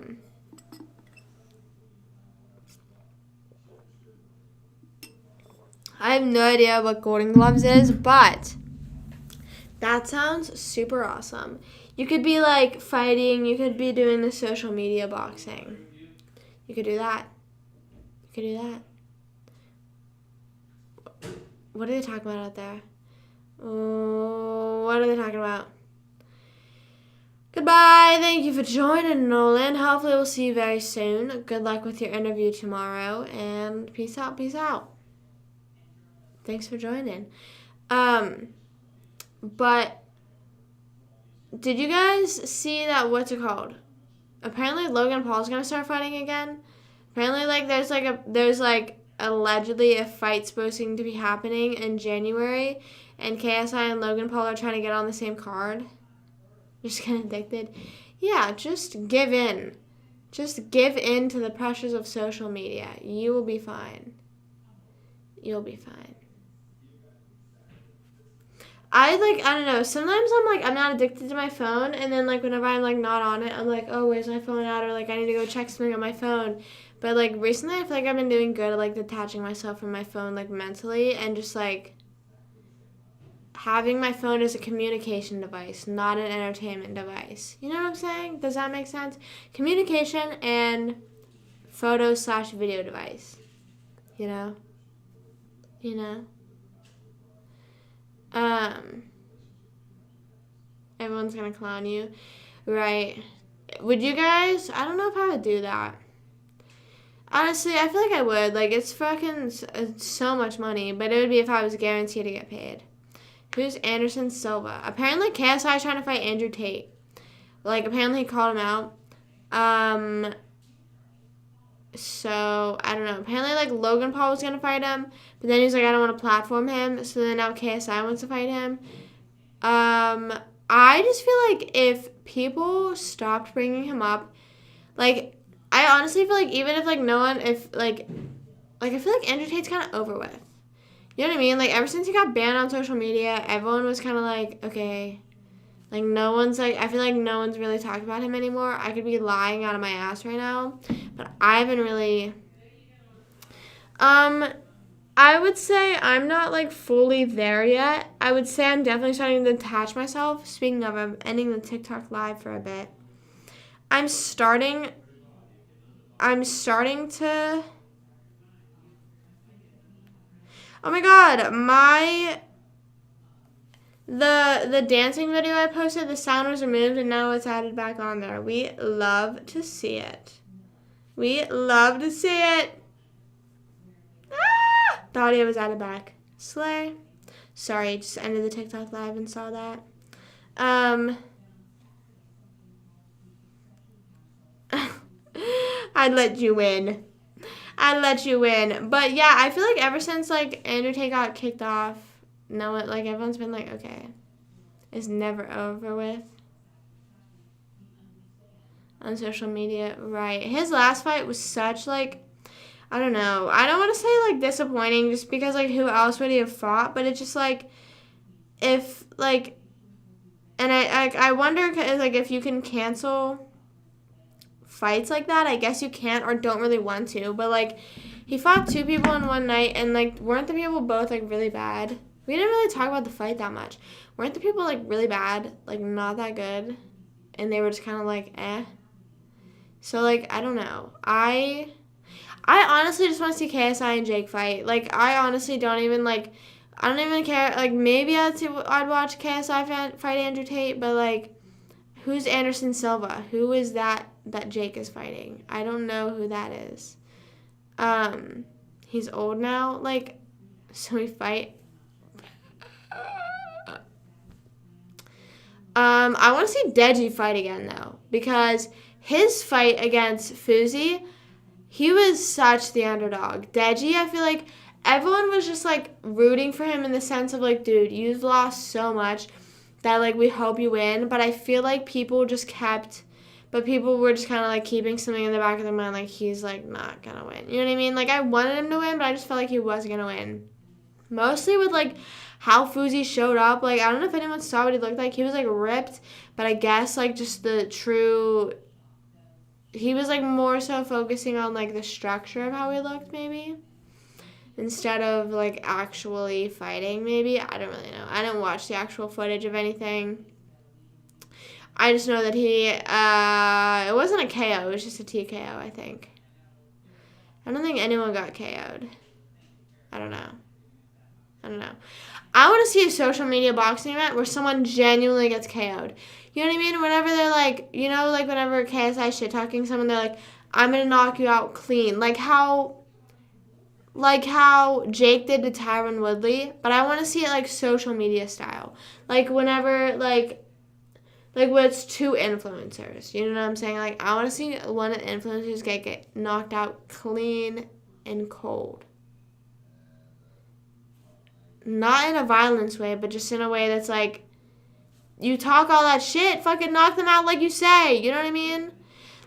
have no idea what Golden Gloves is, but that sounds super awesome. You could be, like, fighting. You could be doing the social media boxing. You could do that. You could do that. What are they talking about out there? Oh, what are they talking about? Goodbye. Thank you for joining, Nolan. Hopefully we'll see you very soon. Good luck with your interview tomorrow. And peace out. Peace out. Thanks for joining. But did you guys see that, what's it called? Apparently Logan Paul's gonna start fighting again. Apparently, like, there's allegedly a fight supposed to be happening in January, and KSI and Logan Paul are trying to get on the same card. Just getting addicted. Yeah, just give in. Just give in to the pressures of social media. You will be fine. You'll be fine. I don't know, sometimes I'm like, I'm not addicted to my phone, and then, like, whenever I'm, like, not on it, I'm like, oh, where's my phone at, or, like, I need to go check something on my phone. But, like, recently I feel like I've been doing good at, like, detaching myself from my phone, like, mentally, and just, like, having my phone as a communication device, not an entertainment device. You know what I'm saying? Does that make sense? Communication and photo/video device. You know? You know? Everyone's gonna clown you. Right. Would you guys? I don't know if I would do that. Honestly, I feel like I would. Like, it's so much money, but it would be if I was guaranteed to get paid. Who's Anderson Silva? Apparently KSI is trying to fight Andrew Tate. Like, apparently he called him out. So, I don't know. Apparently, like, Logan Paul was going to fight him, but then he's like, I don't want to platform him, so then now KSI wants to fight him. I just feel like if people stopped bringing him up, like, I honestly feel like even if, like, no one, if, like, I feel like Andrew Tate's kind of over with. You know what I mean? Like, ever since he got banned on social media, everyone was kind of like, okay. Like, no one's, like, I feel like no one's really talking about him anymore. I could be lying out of my ass right now, but I haven't really, I would say I'm not, like, fully there yet. I would say I'm definitely starting to detach myself. Speaking of, I'm ending the TikTok live for a bit. I'm starting to, oh my god, the dancing video I posted, the sound was removed and now it's added back on there. We love to see it. We love to see it. Ah! The audio was added back. Slay. Sorry, just ended the TikTok live and saw that. I'd let you win. I'd let you win. But yeah, I feel like ever since like Andrew Tate got kicked off, like everyone's been like, okay, it's never over with. On social media, right. His last fight was such like, I don't know. I don't want to say like disappointing just because like who else would he have fought, but it's just like if like, and I wonder like if you can cancel fights like that. I guess you can't or don't really want to, but like he fought 2 people in one night and like weren't the people both like really bad? We didn't really talk about the fight that much. Weren't the people like really bad, like not that good, and they were just kind of like eh? So like I don't know. I honestly just want to see KSI and Jake fight. Like I honestly don't even like. I don't even care. Like maybe I'd watch KSI fight Andrew Tate, but like who's Anderson Silva? Who is that Jake is fighting? I don't know who that is. He's old now. Like so we fight. I want to see Deji fight again though because his fight against Fuzi, he was such the underdog. Deji, I feel like everyone was just, like, rooting for him in the sense of, like, dude, you've lost so much that, like, we hope you win. But I feel like people were just kind of, like, keeping something in the back of their mind, like, he's, like, not going to win. You know what I mean? Like, I wanted him to win, but I just felt like he wasn't going to win. Mostly with, like, how Fuzi showed up. Like, I don't know if anyone saw what he looked like. He was, like, ripped, but I guess, like, just the true... He was, like, more so focusing on, like, the structure of how he looked, maybe. Instead of, like, actually fighting, maybe. I don't really know. I didn't watch the actual footage of anything. I just know that it wasn't a KO. It was just a TKO, I think. I don't think anyone got KO'd. I don't know. I want to see a social media boxing event where someone genuinely gets KO'd. You know what I mean? Whenever they're like, you know, like whenever KSI shit-talking someone, they're like, I'm going to knock you out clean. Like how Jake did to Tyron Woodley. But I want to see it like social media style. Like whenever, like when it's 2 influencers. You know what I'm saying? Like I want to see one of the influencers get knocked out clean and cold. Not in a violence way, but just in a way that's like, you talk all that shit, fucking knock them out like you say. You know what I mean?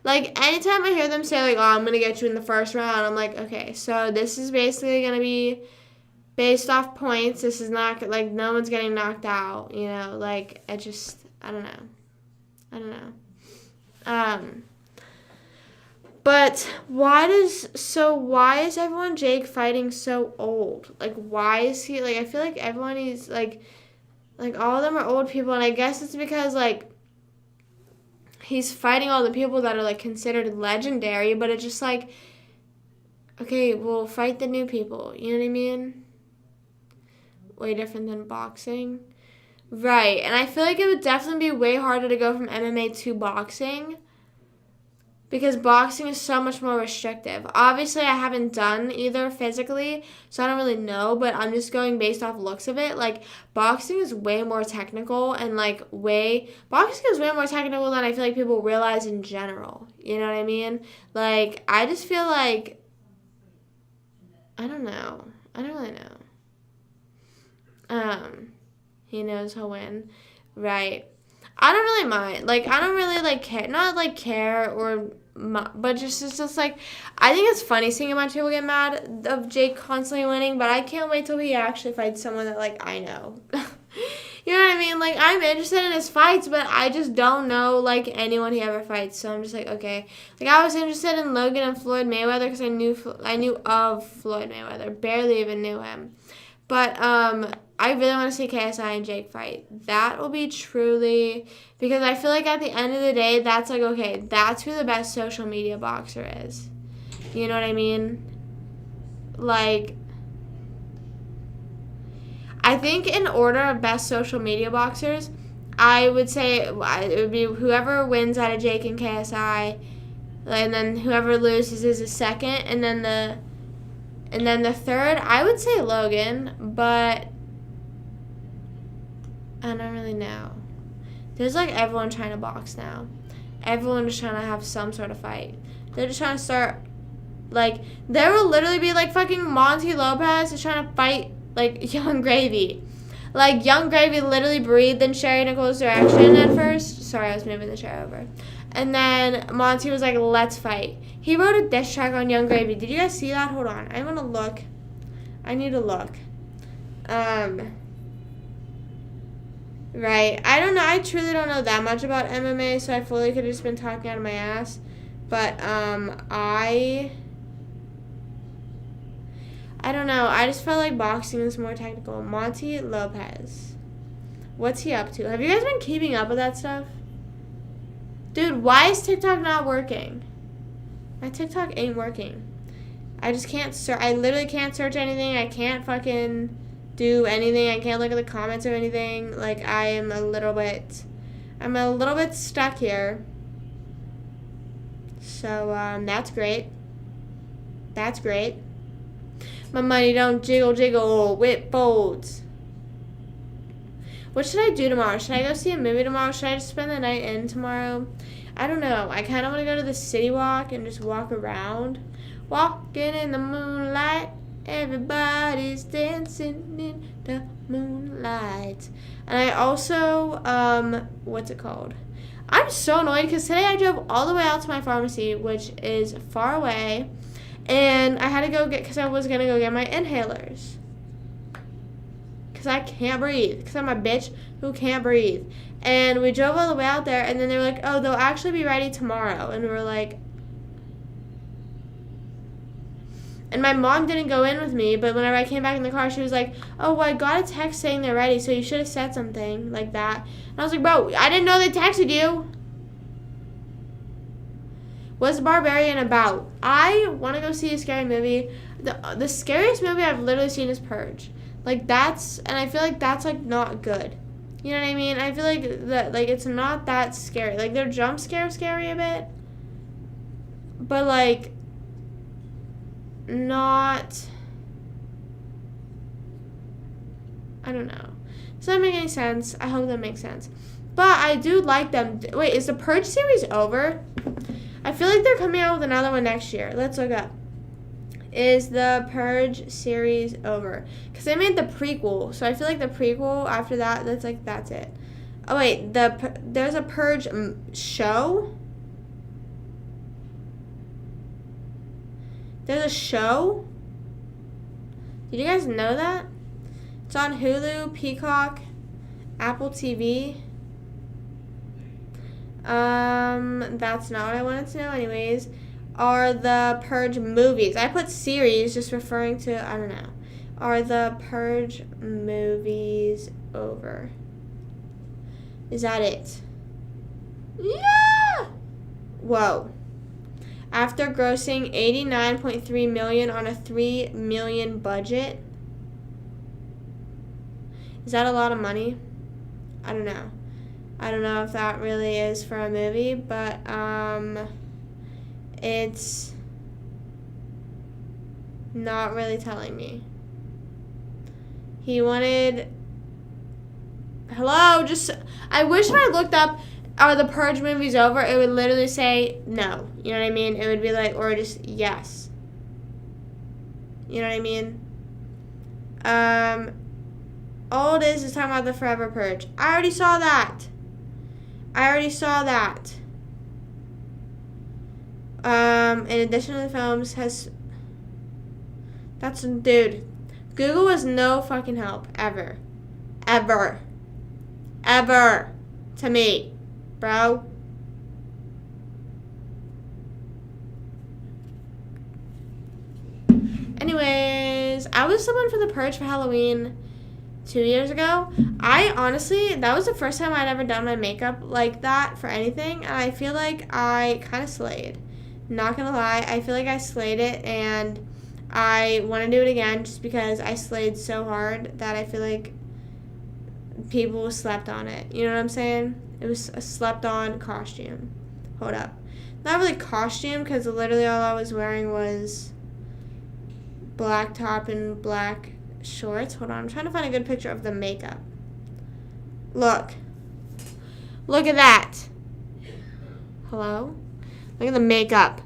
Like, anytime I hear them say, like, oh, I'm going to get you in the first round, I'm like, okay, so this is basically going to be based off points. This is not, like, no one's getting knocked out, you know? Like, I don't know. But why is everyone Jake fighting so old? Like, why is he, like, I feel like everyone is, like all of them are old people, and I guess it's because, like, he's fighting all the people that are, like, considered legendary, but it's just, like, okay, well, fight the new people, you know what I mean? Way different than boxing. Right, and I feel like it would definitely be way harder to go from MMA to boxing, because boxing is so much more restrictive. Obviously, I haven't done either physically, so I don't really know, but I'm just going based off looks of it. Like, boxing is way more technical and, like, boxing is way more technical than I feel like people realize in general. You know what I mean? Like, I just feel like, I don't know. I don't really know. He knows he'll win. Right. I don't really mind. Like, I don't really, like, care. Not, like, care or... But it's just, like... I think it's funny seeing a bunch of people get mad of Jake constantly winning, but I can't wait till he actually fights someone that, like, I know. You know what I mean? Like, I'm interested in his fights, but I just don't know, like, anyone he ever fights. So I'm just like, okay. Like, I was interested in Logan and Floyd Mayweather because I knew of Floyd Mayweather. Barely even knew him. But, I really want to see KSI and Jake fight. That will be truly... Because I feel like at the end of the day, that's like, okay, that's who the best social media boxer is. You know what I mean? Like... I think in order of best social media boxers, I would say it would be whoever wins out of Jake and KSI, and then whoever loses is a second, and then the third, I would say Logan, but I don't really know. There's like everyone trying to box now. Everyone is trying to have some sort of fight. They're just trying to start, like, there will literally be, like, fucking Monty Lopez is trying to fight, like, Young Gravy. Like, Young Gravy literally breathed in Sherry Nicole's direction at first. Sorry, I was moving the chair over. And then Monty was like, let's fight. He wrote a diss track on Young Gravy. Did you guys see that? Hold on. I want to look. I need to look. Right. I don't know. I truly don't know that much about MMA, so I fully could have just been talking out of my ass. But, I don't know. I just felt like boxing is more technical. Monty Lopez. What's he up to? Have you guys been keeping up with that stuff? Dude, why is TikTok not working? My TikTok ain't working. I just can't search. I literally can't search anything. I can't fucking do anything. I can't look at the comments or anything. Like, I'm a little bit stuck here. So, that's great. That's great. My money don't jiggle, jiggle, whip folds. What should I do tomorrow? Should I go see a movie tomorrow? Should I just spend the night in tomorrow? I don't know. I kind of want to go to the city walk and just walk around. Walking in the moonlight. Everybody's dancing in the moonlight. And I also, what's it called? I'm so annoyed because today I drove all the way out to my pharmacy, which is far away. And I had to go because I was going to go get my inhalers. Because I can't breathe. Because I'm a bitch who can't breathe. And we drove all the way out there, and then they were like, oh, they'll actually be ready tomorrow. And we were like... And my mom didn't go in with me, but whenever I came back in the car, she was like, oh, well, I got a text saying they're ready, so you should have said something like that. And I was like, bro, I didn't know they texted you. What's Barbarian about? I want to go see a scary movie. The scariest movie I've literally seen is Purge. Like, that's... And I feel like that's, like, not good. You know what I mean? I feel like that, like, it's not that scary. Like, they're jump scary a bit. But, like, not... I don't know. Does that make any sense? I hope that makes sense. But I do like them. Wait, is the Purge series over? I feel like they're coming out with another one next year. Let's look up. Is the Purge series over? Because they made the prequel, so I feel like the prequel after that, that's it. Oh wait, there's a Purge show? There's a show? Did you guys know that? It's on Hulu, Peacock, Apple TV. That's not what I wanted to know anyways. Are the Purge movies? I put series just referring to, I don't know. Are the Purge movies over? Is that it? Yeah! Whoa. After grossing $89.3 million on a $3 million budget. Is that a lot of money? I don't know. I don't know if that really is for a movie, but, it's not really telling me. He wanted... Hello? Just... I wish when I looked up, are the Purge movies over, it would literally say no. You know what I mean? It would be like, or just yes. You know what I mean? All it is talking about the Forever Purge. I already saw that. In addition to the films, dude, Google was no fucking help, ever, to me, bro. Anyways, I was someone for the Purge for Halloween 2 years ago. I honestly, that was the first time I'd ever done my makeup like that for anything, and I feel like I kind of slayed. Not gonna lie, I feel like I slayed it, and I want to do it again just because I slayed so hard that I feel like people slept on it. You know what I'm saying? It was a slept-on costume. Hold up. Not really costume, because literally all I was wearing was black top and black shorts. Hold on, I'm trying to find a good picture of the makeup. Look at that. Hello? Look at the makeup.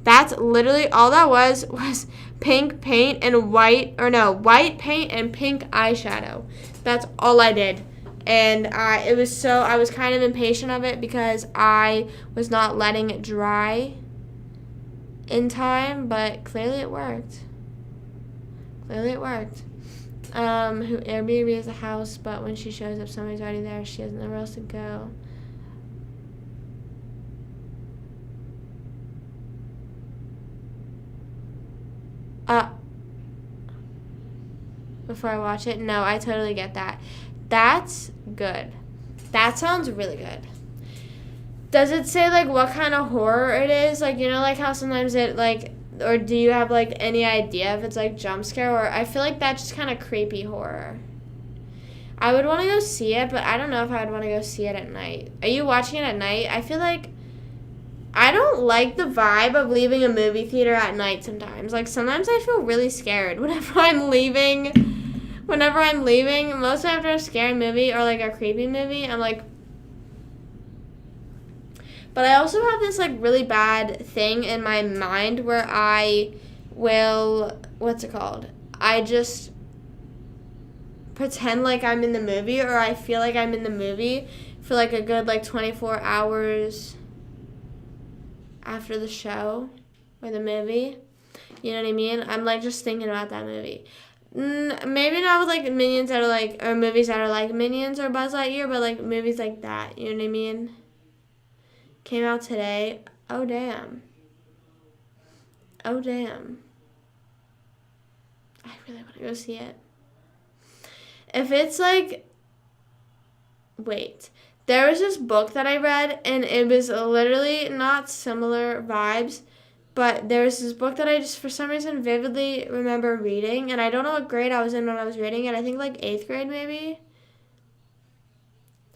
That's literally all that was pink paint and white paint and pink eyeshadow. That's all I did. And I was kind of impatient of it because I was not letting it dry in time, but clearly it worked. Who Airbnb a house, but when she shows up, somebody's already there. She has nowhere else to go. Before I watch it, no, I totally get that. That's good. That sounds really good. Does it say, like, what kind of horror it is? Like, you know, like, how sometimes it, like, or do you have, like, any idea if it's, like, jump scare? Or I feel like that's just kind of creepy horror. I would want to go see it, but I don't know if I would want to go see it at night. Are you watching it at night? I feel like I don't like the vibe of leaving a movie theater at night sometimes. Like, sometimes I feel really scared whenever I'm leaving, mostly after a scary movie or, like, a creepy movie, I'm like... But I also have this, like, really bad thing in my mind where I will... What's it called? I just pretend like I'm in the movie, or I feel like I'm in the movie for, like, a good, like, 24 hours after the show or the movie. You know what I mean? I'm, like, just thinking about that movie. Maybe not with, like, Minions that are, like... Or movies that are, like, Minions or Buzz Lightyear, but, like, movies like that. You know what I mean? Came out today. Oh, damn. I really want to go see it. If it's like... Wait. There was this book that I read, and it was literally not similar vibes, but there was this book that I just, for some reason, vividly remember reading, and I don't know what grade I was in when I was reading it. I think, like, 8th grade, maybe?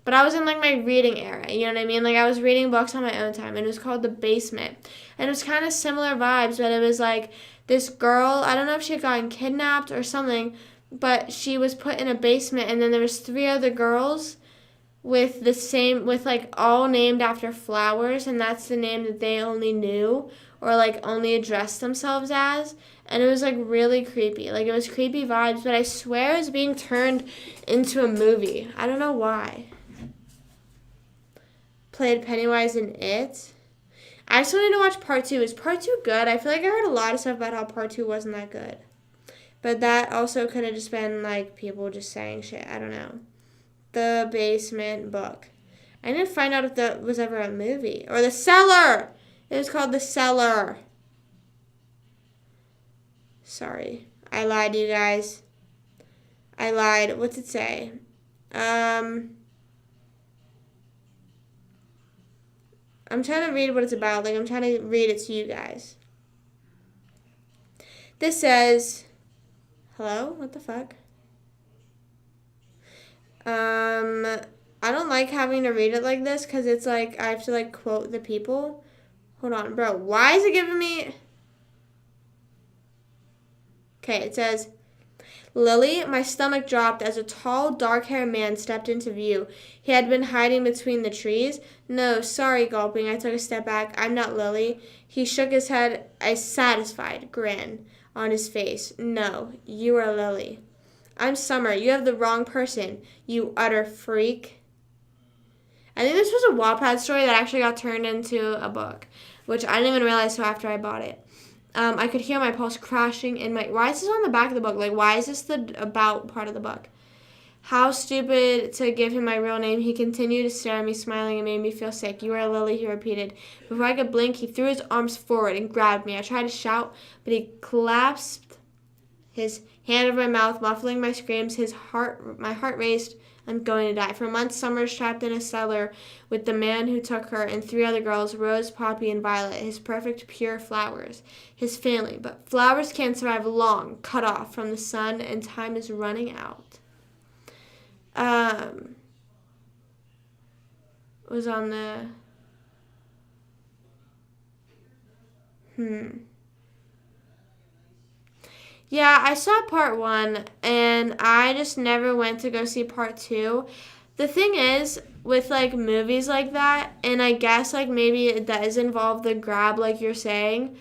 But I was in, like, my reading era, you know what I mean? Like, I was reading books on my own time, and it was called The Basement. And it was kind of similar vibes, but it was, like, this girl, I don't know if she had gotten kidnapped or something, but she was put in a basement, and then there was 3 other girls with like, all named after flowers, and that's the name that they only knew, or, like, only addressed themselves as. And it was, like, really creepy. Like, it was creepy vibes, but I swear it was being turned into a movie. I don't know why. Played Pennywise in It. I still need to watch part 2. Is part 2 good? I feel like I heard a lot of stuff about how part 2 wasn't that good. But that also could have just been, like, people just saying shit. I don't know. The Basement book. I need to find out if that was ever a movie. Or The Cellar! It was called The Cellar. Sorry. I lied to you guys. I lied. What's it say? I'm trying to read what it's about. Like, I'm trying to read it to you guys. This says... Hello? What the fuck? I don't like having to read it like this because it's like I have to, like, quote the people. Hold on, bro. Why is it giving me... Okay, it says... Lily, my stomach dropped as a tall, dark-haired man stepped into view. He had been hiding between the trees. No, sorry, gulping. I took a step back. I'm not Lily. He shook his head, a satisfied grin on his face. No, you are Lily. I'm Summer. You have the wrong person, you utter freak. I think this was a Wattpad story that actually got turned into a book, which I didn't even realize until after I bought it. I could hear my pulse crashing in my... Why is this on the back of the book? Like, why is this the about part of the book? How stupid to give him my real name. He continued to stare at me, smiling, and made me feel sick. You are Lily, he repeated. Before I could blink, he threw his arms forward and grabbed me. I tried to shout, but he clasped his hand over my mouth, muffling my screams. My heart raced. I'm going to die. For months, Summer was trapped in a cellar with the man who took her and 3 other girls, Rose, Poppy, and Violet, his perfect, pure flowers, his family. But flowers can't survive long, cut off from the sun, and time is running out. Was on the... Yeah, I saw part 1, and I just never went to go see part 2. The thing is, with, like, movies like that, and I guess, like, maybe it does involve the grab, like you're saying,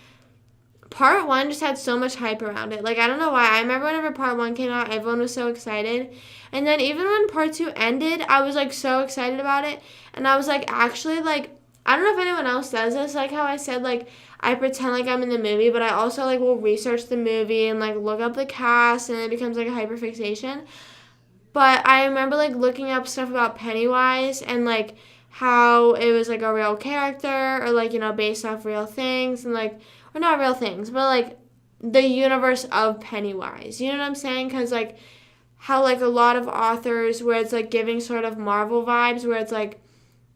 part one just had so much hype around it. Like, I don't know why. I remember whenever part one came out, everyone was so excited. And then even when part two ended, I was, like, so excited about it. And I was, like, actually, like, I don't know if anyone else does this, like how I said, like, I pretend like I'm in the movie, but I also, like, will research the movie and, like, look up the cast, and it becomes, like, a hyperfixation. But I remember, like, looking up stuff about Pennywise and, like, how it was, like, a real character or, like, you know, based off real things and, like, or not real things, but, like, the universe of Pennywise. You know what I'm saying? Because, like, how, like, a lot of authors where it's, like, giving sort of Marvel vibes where it's, like,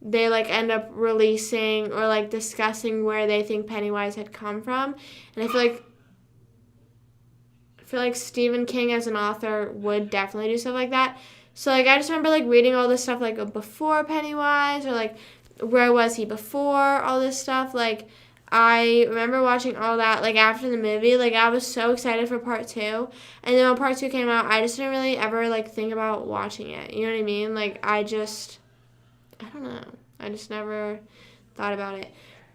they, like, end up releasing or, like, discussing where they think Pennywise had come from. And I feel like Stephen King as an author would definitely do stuff like that. So, like, I just remember, like, reading all this stuff, like, before Pennywise or, like, where was he before all this stuff. Like, I remember watching all that, like, after the movie. Like, I was so excited for part two. And then when part two came out, I just didn't really ever, like, think about watching it. You know what I mean? Like, I don't know. I just never thought about it.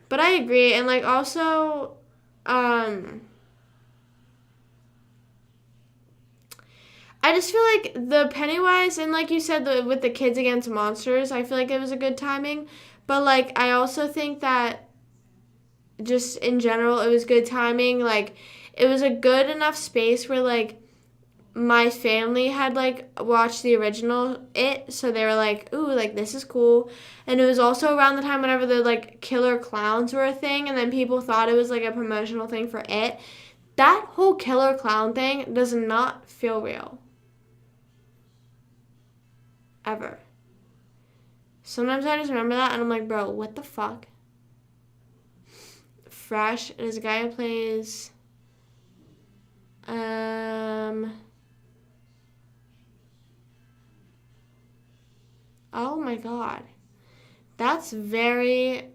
But I agree. And, like, also, I just feel like the Pennywise and like you said with the kids against monsters, I feel like it was a good timing. But like I also think that just in general it was good timing. Like it was a good enough space where like my family had like watched the original It, so they were like, "Ooh, like this is cool." And it was also around the time whenever the like killer clowns were a thing and then people thought it was like a promotional thing for It. That whole killer clown thing does not feel real. Ever. Sometimes I just remember that and I'm like, bro, what the fuck? Fresh is a guy who plays oh my god. That's like,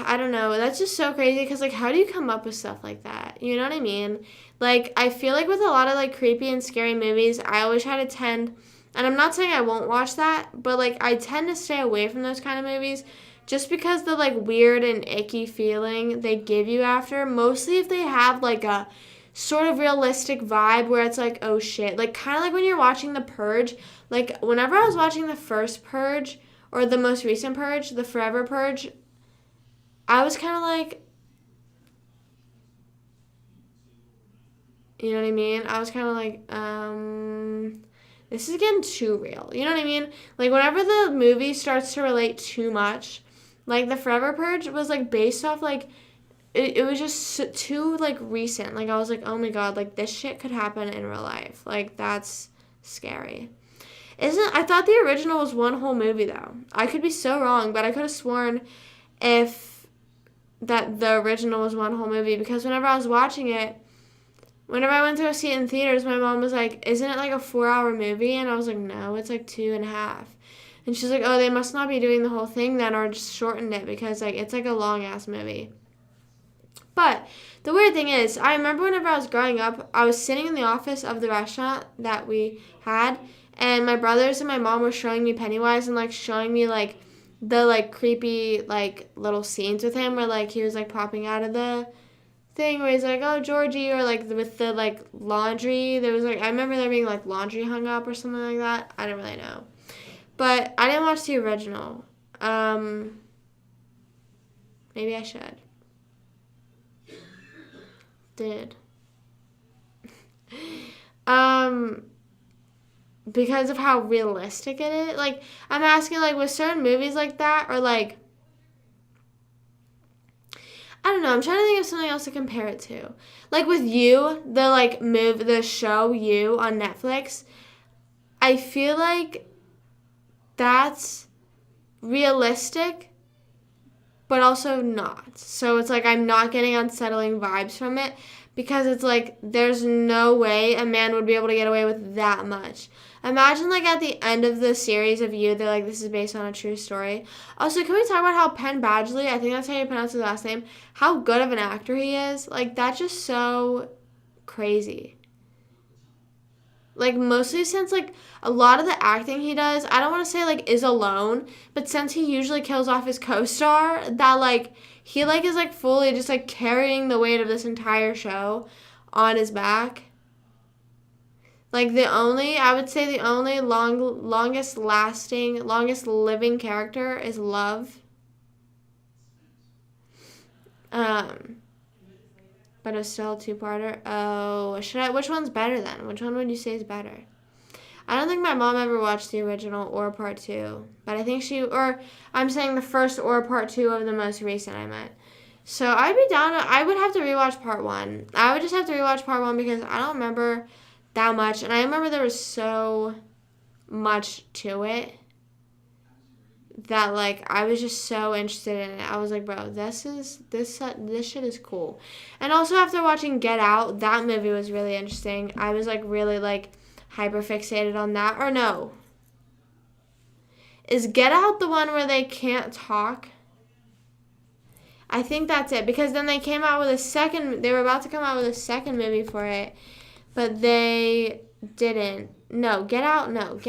I don't know, that's just so crazy because, like, how do you come up with stuff like that? You know what I mean? Like, I feel like with a lot of, like, creepy and scary movies, I always try to tend, and I'm not saying I won't watch that, but, like, I tend to stay away from those kind of movies just because the, like, weird and icky feeling they give you after, mostly if they have, like, a sort of realistic vibe where it's like, oh, shit. Like, kind of like when you're watching The Purge. Like, whenever I was watching the first Purge, or the most recent Purge, the Forever Purge, I was kind of like, you know what I mean? I was kind of like, this is getting too real. You know what I mean? Like, whenever the movie starts to relate too much, like, the Forever Purge was, like, based off, like, it was just too, like, recent. Like, I was like, oh, my God, like, this shit could happen in real life. Like, that's scary. I thought the original was one whole movie, though. I could be so wrong, but I could have sworn that the original was one whole movie because whenever I was watching it, whenever I went to go see it in theaters, my mom was like, isn't it like a 4-hour movie? And I was like, no, it's like 2.5. And she's like, oh, they must not be doing the whole thing then or just shortened it because like it's like a long-ass movie. But the weird thing is, I remember whenever I was growing up, I was sitting in the office of the restaurant that we had, and my brothers and my mom were showing me Pennywise and like showing me like the like creepy like little scenes with him where like he was like popping out of the thing where he's like, oh, Georgie, or like with the like laundry. There was like, I remember there being like laundry hung up or something like that. I don't really know. But I didn't watch the original. Maybe I should. Did. Because of how realistic it is. Like, I'm asking, like, with certain movies like that, or, like, I don't know, I'm trying to think of something else to compare it to. Like, with You, the show You on Netflix, I feel like that's realistic, but also not. So it's like I'm not getting unsettling vibes from it because it's like there's no way a man would be able to get away with that much. Imagine like at the end of the series of You, they're like, this is based on a true story. Also, can we talk about how Penn Badgley, I think that's how you pronounce his last name, how good of an actor he is? Like, that's just so crazy. Like, mostly since, like, a lot of the acting he does, I don't want to say, like, is alone, but since he usually kills off his co-star, that, like, he like is like fully just like carrying the weight of this entire show on his back. Like I would say the only longest living character is Love. But it's still a two-parter. Oh, which one's better then? Which one would you say is better? I don't think my mom ever watched the original or part 2. But I think I'm saying the first or part 2 of the most recent I meant. So I would have to rewatch part 1. I would just have to rewatch part 1 because I don't remember that much. And I remember there was so much to it that like I was just so interested in it. I was like, bro, this shit is cool. And also after watching Get Out, that movie was really interesting. I was like really like hyper fixated on that. Or no, is Get Out the one where they can't talk? I think that's it, because then they came out with they were about to come out with a second movie for it, but they didn't. No, Get Out, no.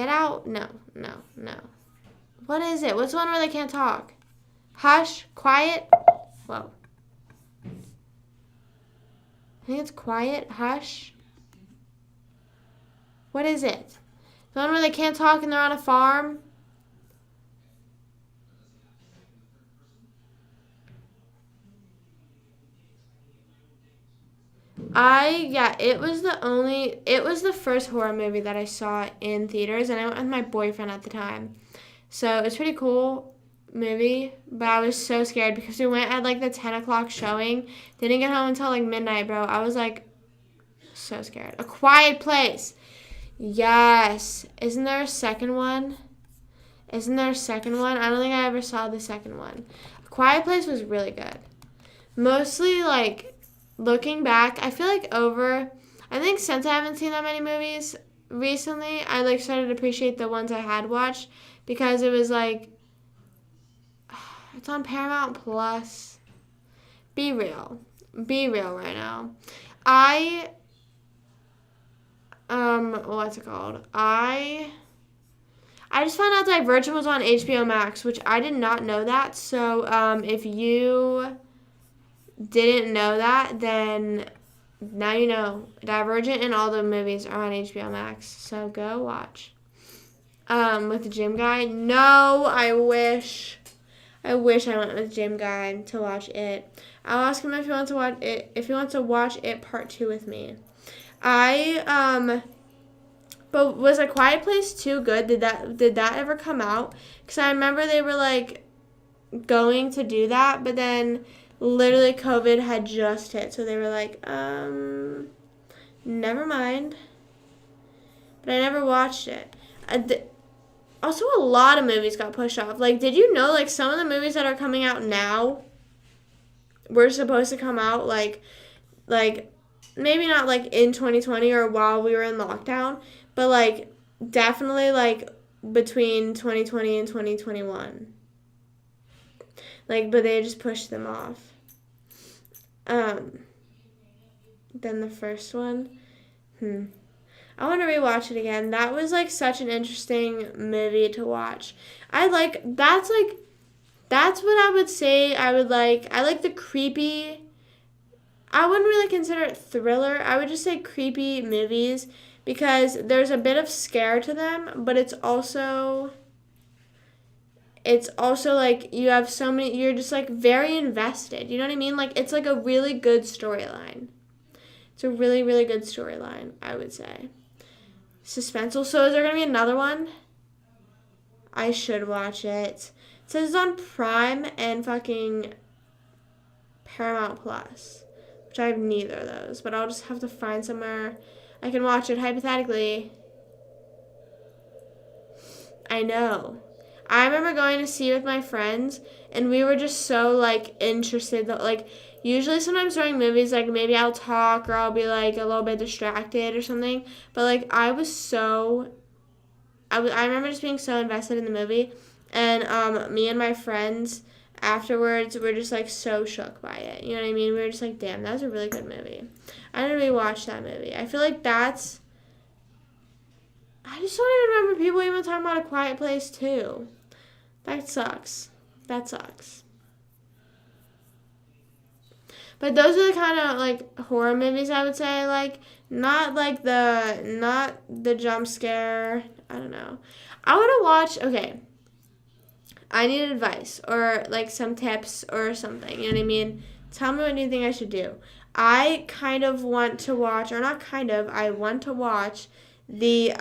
What is it? What's the one where they can't talk? Hush? Quiet? Whoa. I think it's Quiet? Hush? What is it? The one where they can't talk and they're on a farm? It was the first horror movie that I saw in theaters, and I went with my boyfriend at the time. So it was pretty cool movie, but I was so scared because we went at like the 10 o'clock showing. Didn't get home until like midnight, bro. I was like so scared. A Quiet Place. Yes. Isn't there a second one? I don't think I ever saw the second one. A Quiet Place was really good. Mostly like looking back, I feel like I think since I haven't seen that many movies recently, I like started to appreciate the ones I had watched. Because it was like, it's on Paramount Plus. Be real right now. What's it called? I just found out Divergent was on HBO Max, which I did not know that. So, if you didn't know that, then now you know. Divergent and all the movies are on HBO Max. So go watch. With the gym guy. No, I wish I went with the gym guy to watch it. I'll ask him if he wants to watch it. If he wants to watch it part 2 with me. But was A Quiet Place 2 good? Did that ever come out? Because I remember they were like going to do that, but then literally COVID had just hit, so they were like, never mind. But I never watched it. Also, a lot of movies got pushed off. Like, did you know, like, some of the movies that are coming out now were supposed to come out, like, maybe not, like, in 2020 or while we were in lockdown, but, like, definitely, like, between 2020 and 2021. Like, but they just pushed them off. Then the first one, I want to rewatch it again. That was, like, such an interesting movie to watch. That's what I would say I would like. I like the creepy, I wouldn't really consider it thriller. I would just say creepy movies because there's a bit of scare to them, but it's also like you're just, like, very invested. You know what I mean? Like, it's, like, a really good storyline. It's a really, really good storyline, I would say. Suspenseful. So is there going to be another one? I should watch it. It says it's on Prime and fucking Paramount Plus, which I have neither of those, but I'll just have to find somewhere I can watch it hypothetically. I know. I remember going to see it with my friends, and we were just so, like, interested. Like, usually sometimes during movies, like, maybe I'll talk or I'll be, like, a little bit distracted or something. But, like, I remember just being so invested in the movie. And me and my friends afterwards were just, like, so shook by it. You know what I mean? We were just like, damn, that was a really good movie. I need to rewatch that movie. I feel like I just don't even remember people even talking about A Quiet Place 2. That sucks. But those are the kind of like horror movies I would say, like not the jump scare. I don't know. I want to watch. Okay, I need advice or like some tips or something. You know what I mean? Tell me what you think I should do. I kind of want to watch, or not kind of. I want to watch the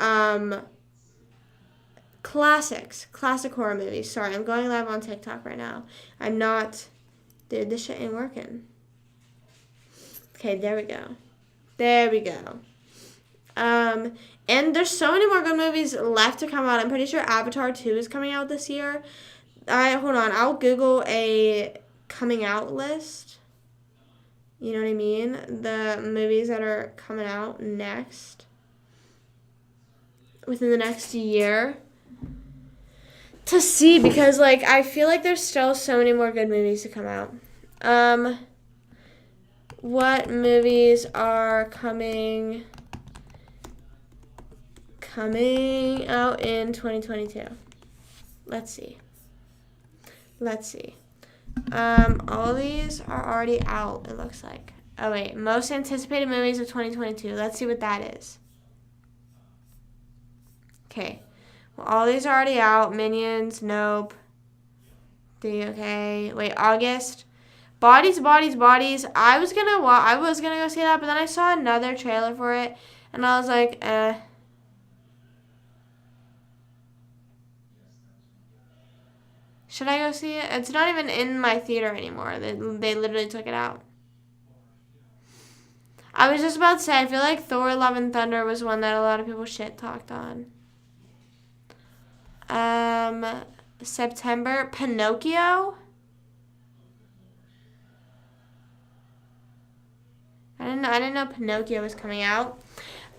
classic horror movies. Sorry, I'm going live on TikTok right now. I'm not. Dude, this shit ain't working. Okay, there we go. There we go. And there's so many more good movies left to come out. I'm pretty sure Avatar 2 is coming out this year. Hold on. I'll Google a coming out list. You know what I mean? The movies that are coming out next. Within the next year. To see, because, like, I feel like there's still so many more good movies to come out. What movies are coming out in 2022? Let's see. All of these are already out, it looks like. Oh, wait. Most anticipated movies of 2022. Let's see what that is. Okay. Well, all these are already out. Minions, nope. Okay. Wait, August. Bodies. I was gonna go see that, but then I saw another trailer for it, and I was like, eh. Should I go see it? It's not even in my theater anymore. They literally took it out. I was just about to say, I feel like Thor: Love and Thunder was one that a lot of people shit talked on. September, Pinocchio. I didn't know Pinocchio was coming out.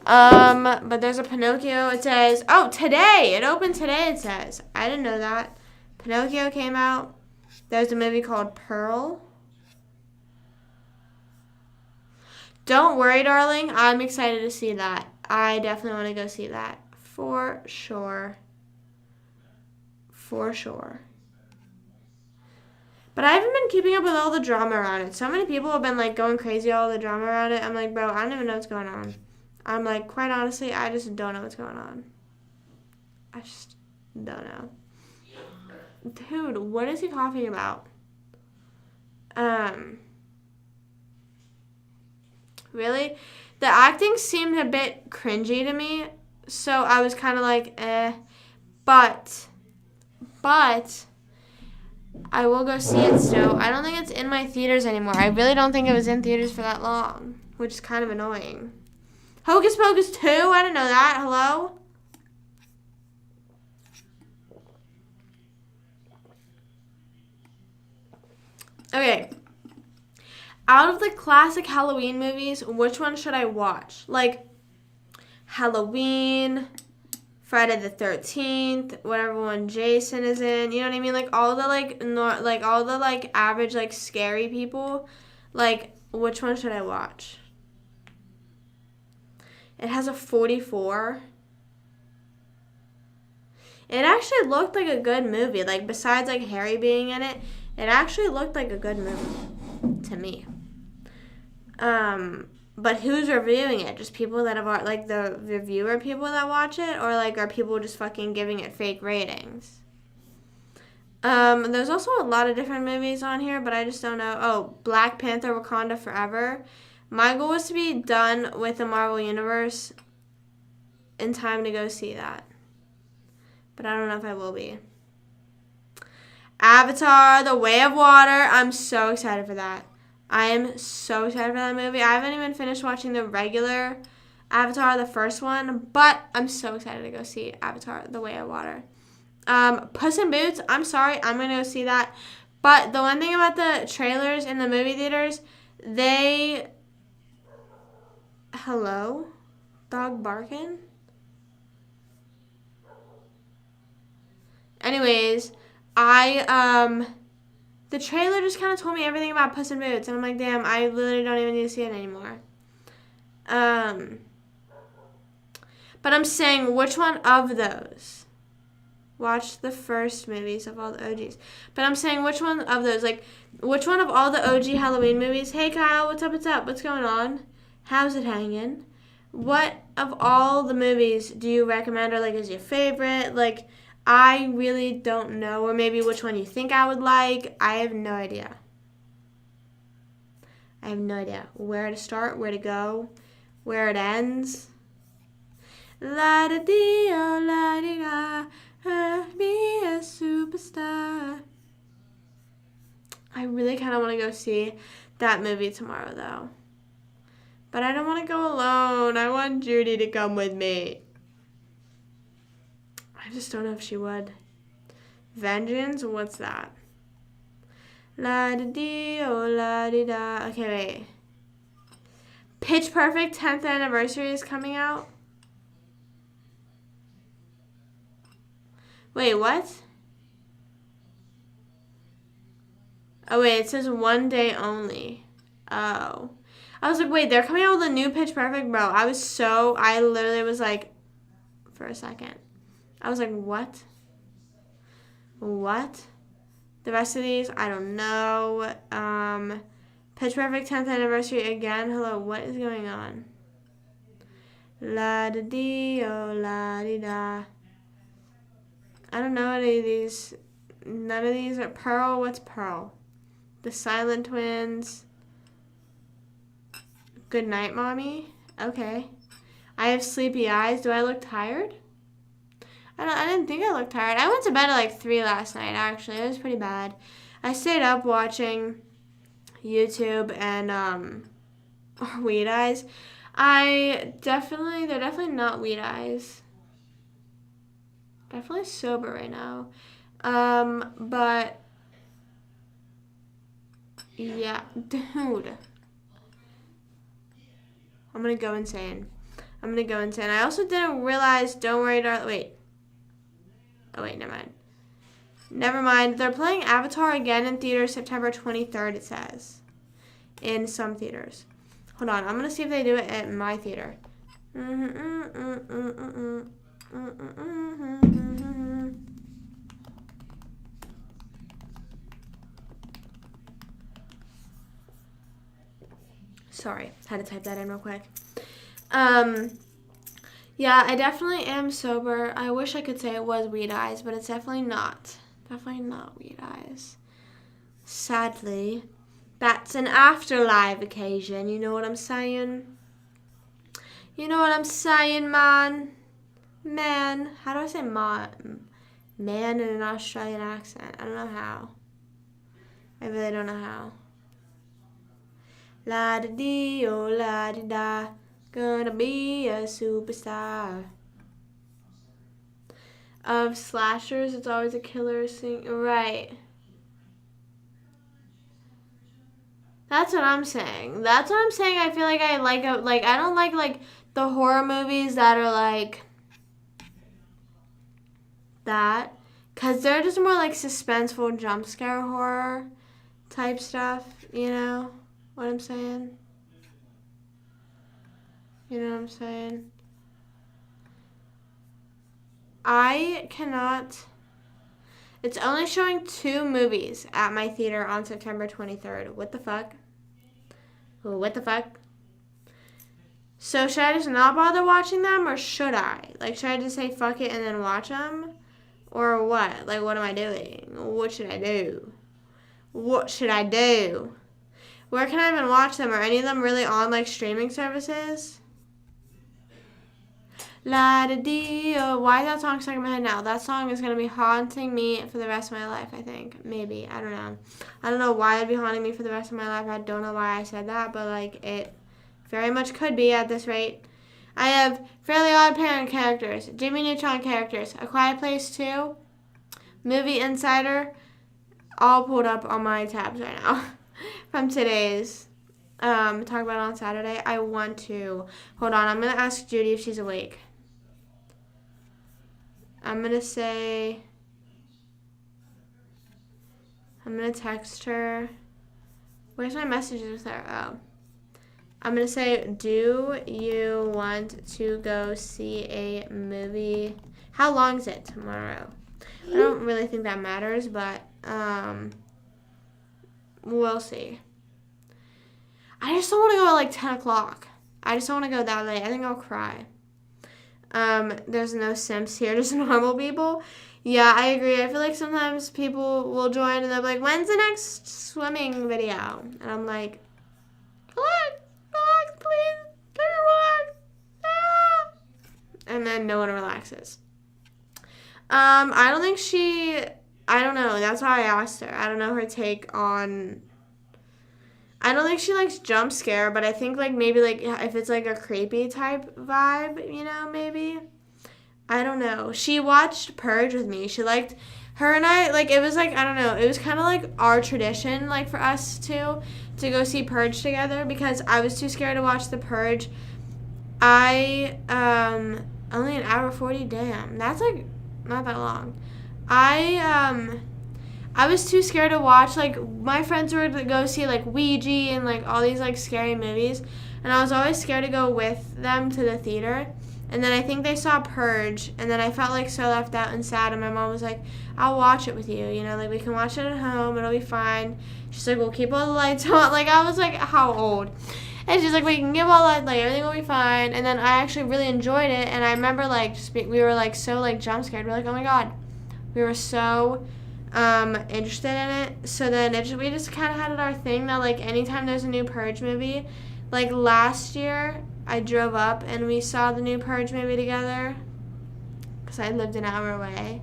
But there's a Pinocchio. It says, oh, today. It opened today, it says. I didn't know that. Pinocchio came out. There's a movie called Pearl. Don't worry, darling. I'm excited to see that. I definitely want to go see that. For sure. But I haven't been keeping up with all the drama around it. So many people have been, like, going crazy all the drama around it. I'm like, bro, I don't even know what's going on. I'm like, quite honestly, I just don't know what's going on. I just don't know. Dude, what is he coughing about? Really? The acting seemed a bit cringy to me. So I was kind of like, eh. But I will go see it still. I don't think it's in my theaters anymore. I really don't think it was in theaters for that long, which is kind of annoying. Hocus Pocus 2? I didn't know that. Hello? Okay. Out of the classic Halloween movies, which one should I watch? Like, Halloween, Friday the 13th, whatever one Jason is in, you know what I mean? Like, all the, average, like, scary people. Like, which one should I watch? It has a 44. It actually looked like a good movie. Like, besides, like, Harry being in it, it actually looked like a good movie to me. But who's reviewing it? Just people that have, like, the reviewer people that watch it? Or, like, are people just fucking giving it fake ratings? There's also a lot of different movies on here, but I just don't know. Oh, Black Panther Wakanda Forever. My goal is to be done with the Marvel Universe in time to go see that. But I don't know if I will be. Avatar, The Way of Water. I'm so excited for that. I am so excited for that movie. I haven't even finished watching the regular Avatar, the first one, but I'm so excited to go see Avatar, The Way of Water. Puss in Boots, I'm sorry, I'm going to go see that. But the one thing about the trailers in the movie theaters, Hello? Dog barking? Anyways, the trailer just kind of told me everything about Puss in Boots, and I'm like, damn, I literally don't even need to see it anymore. But I'm saying, which one of those? Watch the first movies of all the OGs. But I'm saying which one of those, like, which one of all the OG Halloween movies? Hey, Kyle, what's up, what's up? What's going on? How's it hanging? What of all the movies do you recommend or, like, is your favorite? Like, I really don't know. Or maybe which one you think I would like. I have no idea. I have no idea where to start, where to go, where it ends. La da dee oh la di da, be a superstar. I really kind of want to go see that movie tomorrow, though. But I don't want to go alone. I want Judy to come with me. I just don't know if she would. Vengeance? What's that? La da dee oh la di da. Okay, wait. Pitch Perfect 10th anniversary is coming out. Wait, what? Oh, wait, it says one day only. Oh. I was like, wait, they're coming out with a new Pitch Perfect? Bro, I literally was like, for a second. I was like, what? What? The rest of these, I don't know. Pitch Perfect 10th anniversary again. Hello, what is going on? La da dee oh la di da. I don't know any of these. None of these are Pearl. What's Pearl? The Silent Twins. Good night, Mommy. Okay. I have sleepy eyes. Do I look tired? I didn't think I looked tired. I went to bed at like 3 last night, actually. It was pretty bad. I stayed up watching YouTube and Weed Eyes. They're definitely not Weed Eyes. Definitely sober right now. But yeah, dude. I'm gonna go insane. I also didn't realize, don't worry, darling. Wait. Oh, wait, never mind. They're playing Avatar again in theaters September 23rd, it says. In some theaters. Hold on, I'm gonna see if they do it at my theater. Sorry, had to type that in real quick. Yeah, I definitely am sober. I wish I could say it was Weed Eyes, but it's definitely not. Definitely not Weed Eyes. Sadly. That's an afterlife occasion, you know what I'm saying? You know what I'm saying, man? Man. How do I say man? Man in an Australian accent. I don't know how. I really don't know how. La da dee oh la di da, gonna be a superstar. Of slashers, it's always a killer scene. Right. That's what I'm saying. I feel like I I don't like the horror movies that are like that, cause they're just more like suspenseful jump scare horror type stuff. You know what I'm saying? You know what I'm saying? I cannot. It's only showing 2 movies at my theater on September 23rd. What the fuck? What the fuck? So should I just not bother watching them, or should I? Like, should I just say fuck it and then watch them? Or what? Like, what am I doing? What should I do? What should I do? Where can I even watch them? Are any of them really on, like, streaming services? La da dee oh. Why is that song stuck in my head now? That song is going to be haunting me for the rest of my life, I think. Maybe. I don't know. I don't know why it'd be haunting me for the rest of my life. I don't know why I said that, but, like, it very much could be at this rate. I have Fairly Odd Parent characters, Jimmy Neutron characters, A Quiet Place 2, Movie Insider, all pulled up on my tabs right now from today's talk about it on Saturday. I want to. Hold on. I'm going to ask Judy if she's awake. I'm going to text her. Where's my messages with her? Oh. I'm going to say, do you want to go see a movie? How long is it tomorrow? I don't really think that matters, but we'll see. I just don't want to go at like 10 o'clock. I just don't want to go that late. I think I'll cry. There's no simps here, just normal people. Yeah, I agree. I feel like sometimes people will join and they'll be like, when's the next swimming video? And I'm like, relax, please. Can you relax? Ah. And then no one relaxes. I don't know. That's why I asked her. I don't know her take on... I don't think she likes jump scare, but I think like maybe like if it's like a creepy type vibe, you know, maybe. I don't know. She watched Purge with me. She liked her and I, like it was like, I don't know, it was kind of like our tradition, like for us to go see Purge together because I was too scared to watch The Purge. Only an hour 40, damn. That's like not that long. I was too scared to watch, like, my friends were to go see, like, Ouija and, like, all these, like, scary movies, and I was always scared to go with them to the theater, and then I think they saw Purge, and then I felt, like, so left out and sad, and my mom was like, I'll watch it with you, you know, like, we can watch it at home, it'll be fine. She's like, we'll keep all the lights on, like, I was like, how old? And she's like, we can give all that, like, everything will be fine, and then I actually really enjoyed it, and I remember, like, we were, like, so, like, jump scared, we were like, oh my god, we were so... interested in it. So then we just kind of had it our thing that like anytime there's a new Purge movie, like last year I drove up and we saw the new Purge movie together because I lived an hour away.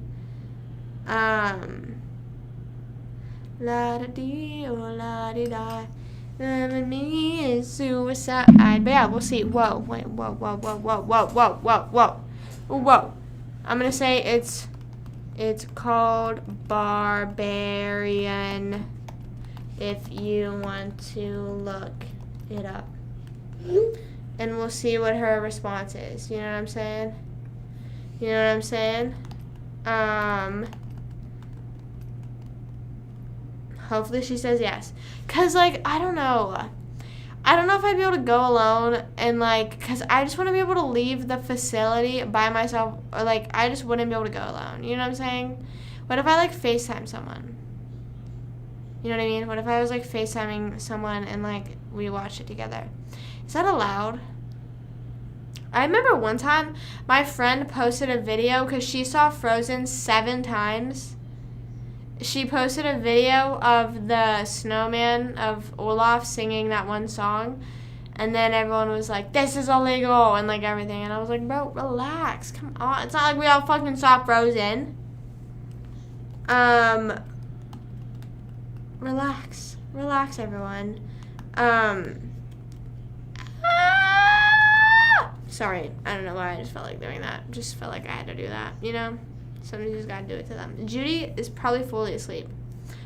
La da dee oh la dee da, loving me is suicide. But yeah, we'll see. Whoa, wait, whoa. I'm gonna say it's called Barbarian if you want to look it up. And we'll see what her response is. You know what I'm saying? Hopefully she says yes. Because, like, I don't know if I'd be able to go alone and, like, because I just want to be able to leave the facility by myself, or, like, I just wouldn't be able to go alone. You know what I'm saying? What if I, like, FaceTime someone? You know what I mean? What if I was, like, FaceTiming someone and, like, we watched it together? Is that allowed? I remember one time my friend posted a video because she saw Frozen 7 times. She posted a video of the snowman of Olaf singing that one song, and then everyone was like, this is illegal, and like everything, and I was like, bro, relax, come on, it's not like we all fucking saw Frozen. Relax everyone. Sorry, I don't know why I just felt like doing that, just felt like I had to do that, you know? Somebody just got to do it to them. Judy is probably fully asleep.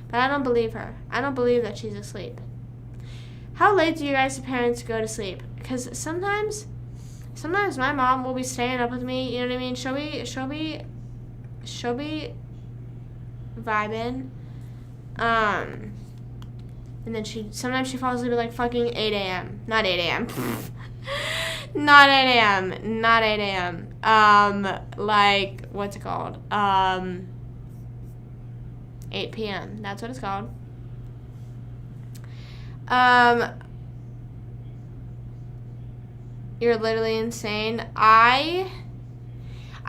But I don't believe her. I don't believe that she's asleep. How late do you guys' parents go to sleep? Because sometimes my mom will be staying up with me. You know what I mean? She'll be vibing. And then sometimes she falls asleep at like fucking 8 a.m. Not 8 a.m. Not 8 a.m. Like, what's it called? 8 p.m. That's what it's called. You're literally insane. I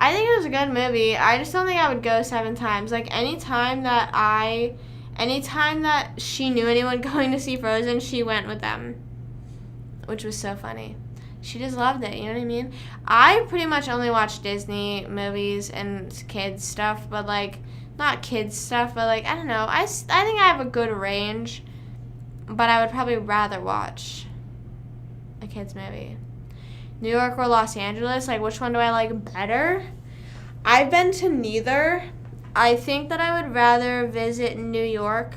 think it was a good movie. I just don't think I would go 7 times. Like, anytime that she knew anyone going to see Frozen, she went with them, which was so funny. She just loved it, you know what I mean? I pretty much only watch Disney movies and kids stuff, but, like, not kids stuff, but, like, I don't know. I think I have a good range, but I would probably rather watch a kids movie. New York or Los Angeles? Like, which one do I like better? I've been to neither. I think that I would rather visit New York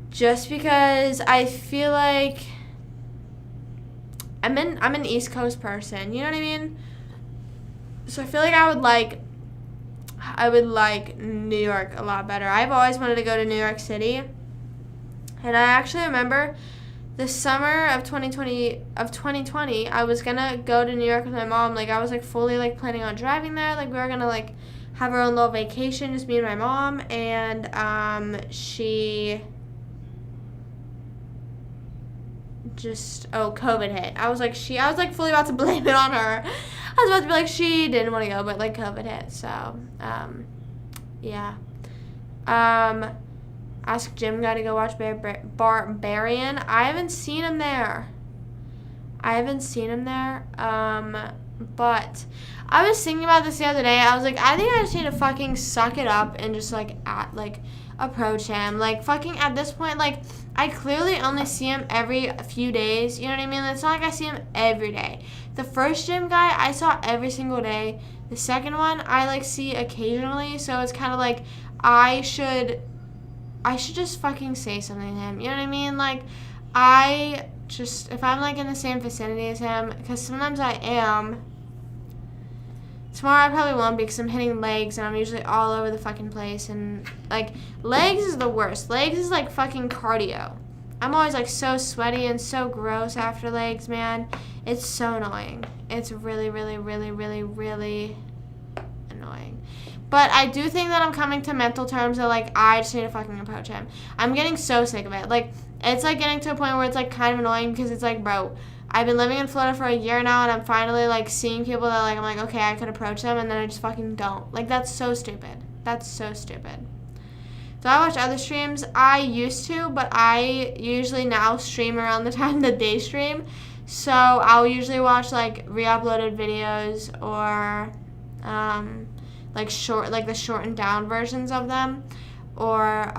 just because I feel like I'm an East Coast person, you know what I mean? So I feel like I would like New York a lot better. I've always wanted to go to New York City. And I actually remember the summer of 2020, I was going to go to New York with my mom. Like, I was, like, fully, like, planning on driving there. Like, we were going to, like, have her own little vacation, just me and my mom, and she just COVID hit. I was like fully about to blame it on her. I was about to be like, she didn't want to go, but like COVID hit. So yeah. Ask Jim guy to go watch Barbarian. I haven't seen him there. But I was thinking about this the other day. I was like, I think I just need to fucking suck it up and just approach him. Like fucking at this point, like I clearly only see him every few days. You know what I mean? It's not like I see him every day. The first gym guy I saw every single day. The second one I like see occasionally. So it's kind of like I should just fucking say something to him. You know what I mean? Like if I'm like in the same vicinity as him, because sometimes I am. Tomorrow I probably won't be because I'm hitting legs and I'm usually all over the fucking place. And like legs is the worst. Legs is like fucking cardio. I'm always like so sweaty and so gross after legs, man. It's so annoying. It's really, really, really, really, really annoying. But I do think that I'm coming to mental terms that like I just need to fucking approach him. I'm getting so sick of it. Like it's like getting to a point where it's like kind of annoying because it's like, bro, I've been living in Florida for a year now and I'm finally like seeing people that like I'm like, okay, I could approach them, and then I just fucking don't. Like that's so stupid. Do I watch other streams? I used to, but I usually now stream around the time that they stream. So I'll usually watch like re-uploaded videos or like the shortened down versions of them, or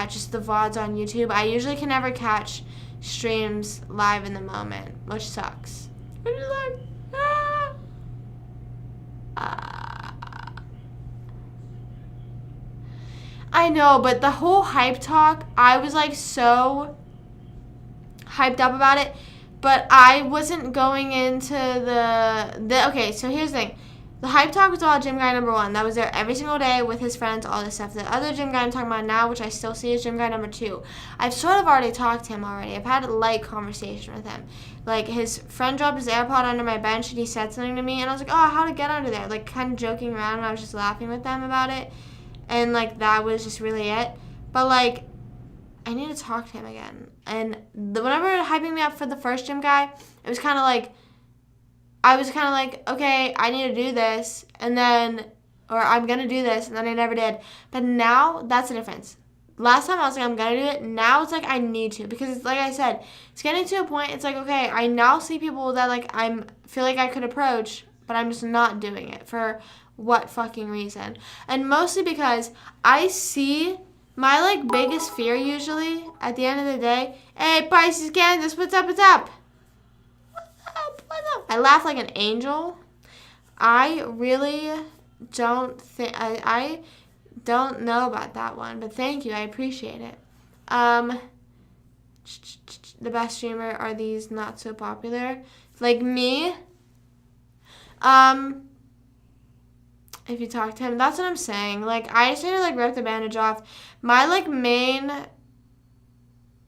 just the VODs on YouTube. I usually can never catch streams live in the moment, which sucks. I'm just like, I know, but the whole hype talk, I was like so hyped up about it, but I wasn't going into the okay, so here's the thing. The hype talk was all gym guy number 1. That was there every single day with his friends, all this stuff. The other gym guy I'm talking about now, which I still see, is gym guy number 2. I've sort of already talked to him already. I've had a light conversation with him. Like, his friend dropped his AirPod under my bench, and he said something to me, and I was like, oh, how'd it get under there? Like, kind of joking around, and I was just laughing with them about it. And, like, that was just really it. But, like, I need to talk to him again. And whenever hyping me up for the first gym guy, it was kind of like, I was kind of like, okay, I need to do this, and then, or I'm going to do this, and then I never did. But now, that's the difference. Last time I was like, I'm going to do it. Now it's like, I need to. Because, it's like I said, it's getting to a point, it's like, okay, I now see people that, like, I feel like I could approach, but I'm just not doing it. For what fucking reason? And mostly because I see my, like, biggest fear usually, at the end of the day, hey, Pisces, Kansas, what's up, what's up? I laugh like an angel. I really don't think I don't know about that one, but thank you. I appreciate it. The best streamer are these not so popular, like me. If you talk to him, that's what I'm saying. Like I just need to like rip the bandage off.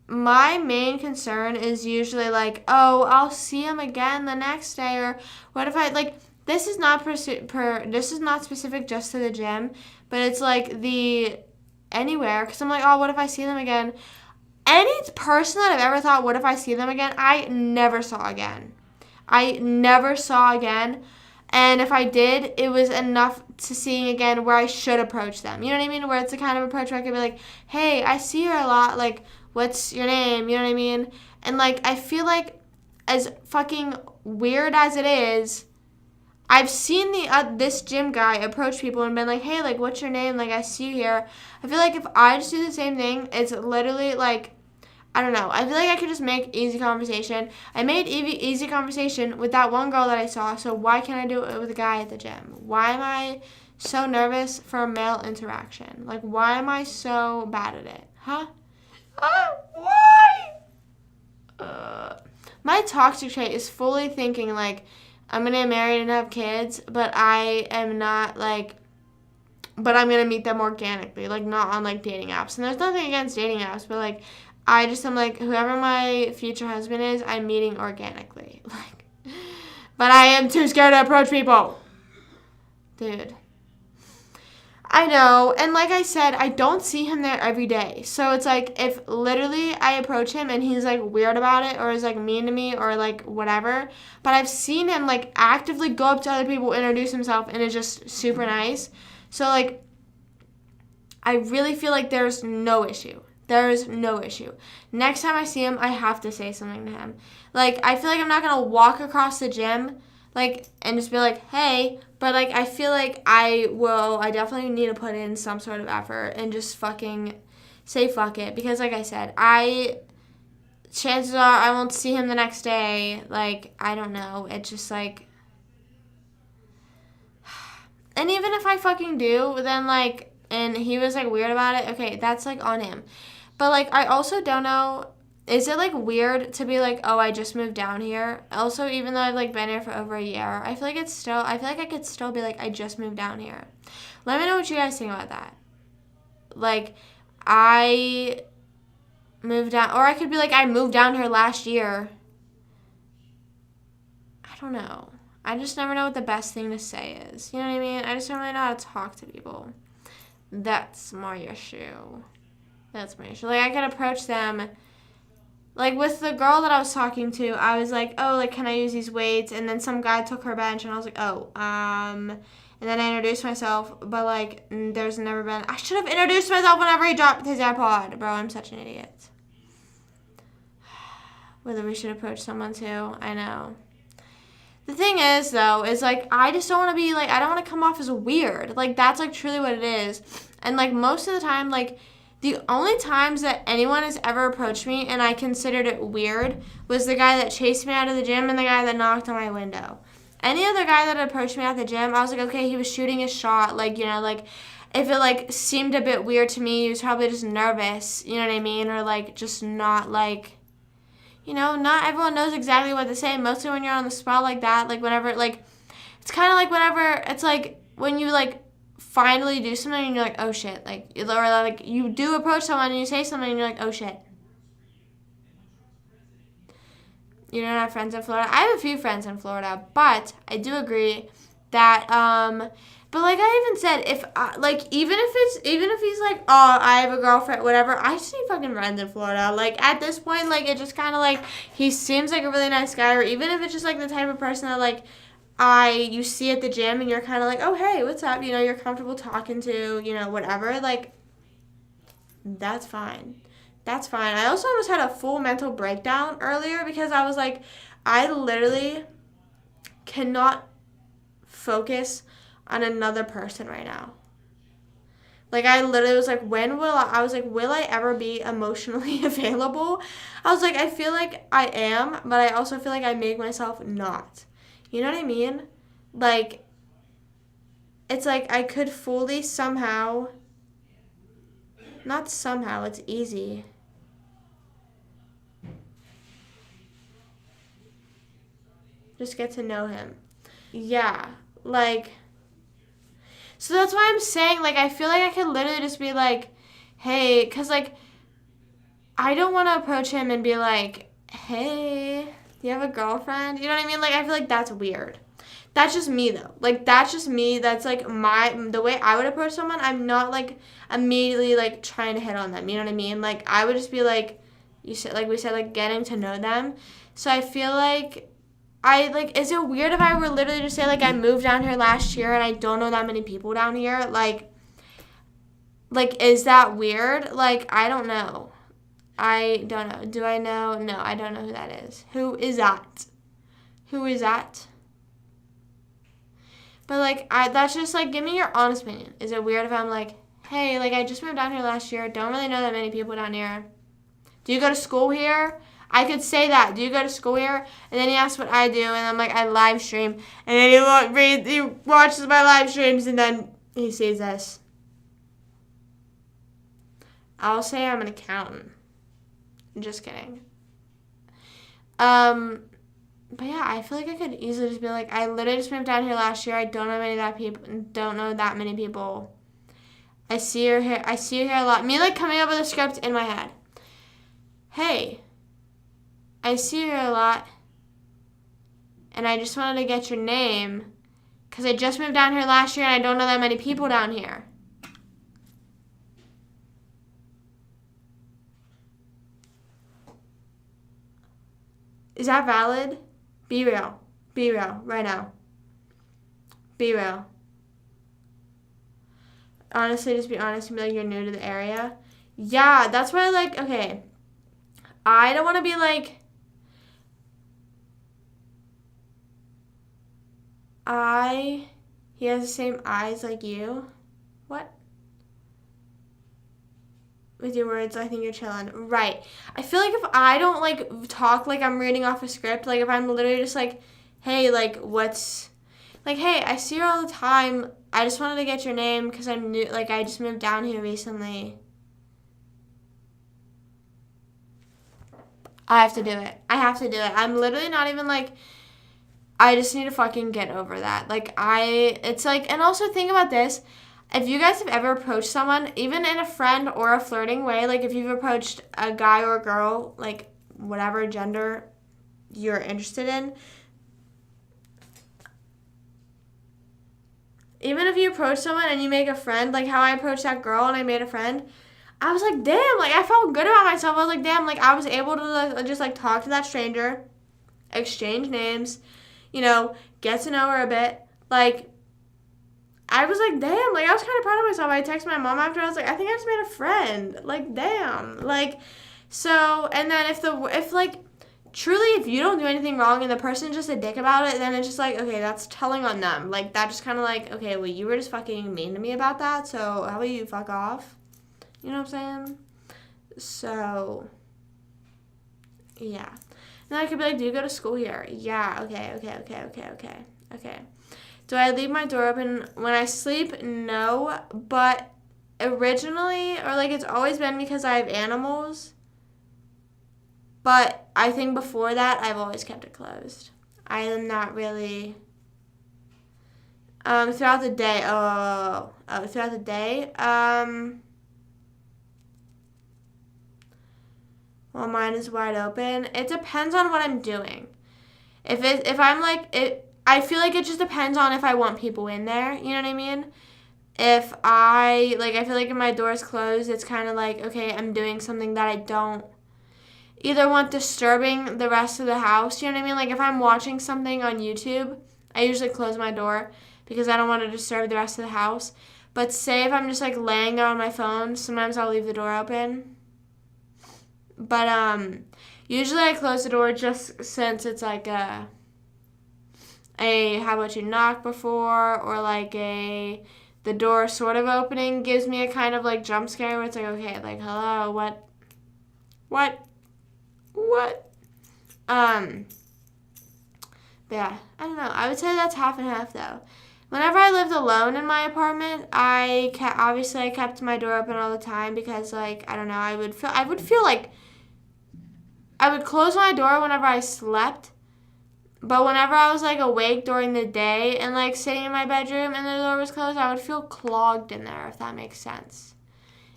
My main concern is usually like, oh, I'll see him again the next day, or what if I like this is not specific just to the gym, but it's like the anywhere, because I'm like, oh, what if I see them again? Any person that I've ever thought, what if I see them again, I never saw again. And if I did, it was enough to seeing again where I should approach them. You know what I mean? Where it's the kind of approach where I could be like, hey, I see her a lot, like, what's your name? You know what I mean? And, like, I feel like as fucking weird as it is, I've seen this gym guy approach people and been like, hey, like, what's your name? Like, I see you here. I feel like if I just do the same thing, it's literally, like, I don't know. I feel like I could just make easy conversation. I made easy conversation with that one girl that I saw, so why can't I do it with a guy at the gym? Why am I so nervous for a male interaction? Like, why am I so bad at it? Huh? Why? My toxic trait is fully thinking, like, I'm going to get married and have kids, but I am not, like, but I'm going to meet them organically, like, not on, like, dating apps. And there's nothing against dating apps, but, like, I'm like, whoever my future husband is, I'm meeting organically. Like, but I am too scared to approach people. Dude. I know, and like I said, I don't see him there every day. So it's like if literally I approach him and he's like weird about it or is like mean to me or like whatever, but I've seen him like actively go up to other people, introduce himself, and is just super nice. So like I really feel like there's no issue. There is no issue. Next time I see him, I have to say something to him. Like I feel like I'm not going to walk across the gym like and just be like, "Hey," but like I feel like I definitely need to put in some sort of effort and just fucking say fuck it because like I said, chances are I won't see him the next day. Like I don't know. It's just like and even if I fucking do, then like and he was like weird about it, okay, that's like on him. But like I also don't know, is it like weird to be like, oh, I just moved down here? Also, even though I've like been here for over a year, I feel like I could still be like, I just moved down here. Let me know what you guys think about that. Like, I moved down, or I could be like, I moved down here last year. I don't know. I just never know what the best thing to say is. You know what I mean? I just don't really know how to talk to people. That's my issue. That's my issue. Like, I could approach them. Like, with the girl that I was talking to, I was like, oh, like, can I use these weights? And then some guy took her bench, and I was like, oh, and then I introduced myself, but, like, there's never been, I should have introduced myself whenever he dropped his iPod. Bro, I'm such an idiot. Whether we should approach someone, too, I know. The thing is, though, is, like, I just don't want to be, like, I don't want to come off as weird. Like, that's, like, truly what it is. And, like, most of the time, like, the only times that anyone has ever approached me and I considered it weird was the guy that chased me out of the gym and the guy that knocked on my window. Any other guy that approached me at the gym, I was like, okay, he was shooting his shot. Like, you know, like, if it, like, seemed a bit weird to me, he was probably just nervous, you know what I mean? Or, like, just not, like, you know, not everyone knows exactly what to say. Mostly when you're on the spot like that, like, whenever, like, it's kind of like whenever, it's like when you, like, finally do something and you're like, oh shit, like, or like you do approach someone and you say something and you're like, oh shit. You don't have friends in Florida? I have a few friends in Florida, but I do agree that, but like I even said, if, like, even if he's like, oh, I have a girlfriend, whatever, I see fucking friends in Florida. Like, at this point, like, it just kind of like, he seems like a really nice guy, or even if it's just like the type of person that, like, you see at the gym and you're kind of like, oh, hey, what's up? You know, you're comfortable talking to, you know, whatever. Like, that's fine. That's fine. I also almost had a full mental breakdown earlier because I was like, I literally cannot focus on another person right now. Like, I literally was like, will I ever be emotionally available? I was like, I feel like I am, but I also feel like I make myself not. You know what I mean? Like, it's like I could fully somehow, not somehow, it's easy. Just get to know him. Yeah, like, so that's why I'm saying, like, I feel like I could literally just be like, hey, because, like, I don't want to approach him and be like, hey, do you have a girlfriend? You know what I mean? Like, I feel like that's weird. That's just me, though. Like, that's just me. That's, like, the way I would approach someone. I'm not, like, immediately, like, trying to hit on them. You know what I mean? Like, I would just be, like, we said, like, getting to know them. So I feel like is it weird if I were literally to say, like, I moved down here last year and I don't know that many people down here? Like, is that weird? Like, I don't know. I don't know. Do I know? No, I don't know who that is. Who is that? Who is that? But, like, that's just, like, give me your honest opinion. Is it weird if I'm like, hey, like, I just moved down here last year. Don't really know that many people down here. Do you go to school here? I could say that. Do you go to school here? And then he asks what I do, and I'm like, I live stream. And then he watches my live streams, and then he sees this. I'll say I'm an accountant. Just kidding. But yeah, I feel like I could easily just be like, I literally just moved down here last year. I don't know that many people. I see you here a lot. Me, like, coming up with a script in my head. Hey, I see you here a lot, and I just wanted to get your name, Because I just moved down here last year and I don't know that many people down here. Is that valid? Be real. Be real right now. Be real. Honestly, just be honest and be like, you're new to the area. Yeah, that's why, like, okay. I don't want to be like, he has the same eyes like you. What? With your words, I think you're chilling. Right. I feel like if I don't, like, talk like I'm reading off a script, like, if I'm literally just like, hey, like, what's, like, hey, I see you all the time. I just wanted to get your name because I'm new, like, I just moved down here recently. I have to do it. I have to do it. I'm literally not even, like, I just need to fucking get over that. Like, it's like, and also think about this. If you guys have ever approached someone, even in a friend or a flirting way, like if you've approached a guy or a girl, like whatever gender you're interested in, even if you approach someone and you make a friend, like how I approached that girl and I made a friend, I was like, damn, like I felt good about myself. I was like, damn, like I was able to just like talk to that stranger, exchange names, you know, get to know her a bit, like. I was like, damn, like, I was kind of proud of myself. I texted my mom after, I was like, I think I just made a friend. Like, damn. Like, so, and then if like, truly, if you don't do anything wrong and the person's just a dick about it, then it's just like, okay, that's telling on them. Like, that just kind of like, okay, well, you were just fucking mean to me about that, so how about you fuck off? You know what I'm saying? So, yeah. Then I could be like, do you go to school here? Yeah, okay. Do I leave my door open when I sleep? No, but originally, or like it's always been because I have animals. But I think before that, I've always kept it closed. I am not really. Throughout the day. Throughout the day. Well, mine is wide open. It depends on what I'm doing. If I'm like it. I feel like it just depends on if I want people in there. You know what I mean? If I feel like if my door's closed, it's kind of like, okay, I'm doing something that I don't either want disturbing the rest of the house. You know what I mean? Like if I'm watching something on YouTube, I usually close my door because I don't want to disturb the rest of the house. But say if I'm just like laying there on my phone, sometimes I'll leave the door open. But usually I close the door just since it's like a how about you knock before, or like the door sort of opening gives me a kind of like jump scare where it's like, okay, like hello, what but yeah, I don't know, I would say that's half and half though. Whenever I lived alone in my apartment, I kept my door open all the time because like I don't know, I would feel like I would close my door whenever I slept. But whenever I was, like, awake during the day and, like, sitting in my bedroom and the door was closed, I would feel clogged in there, if that makes sense.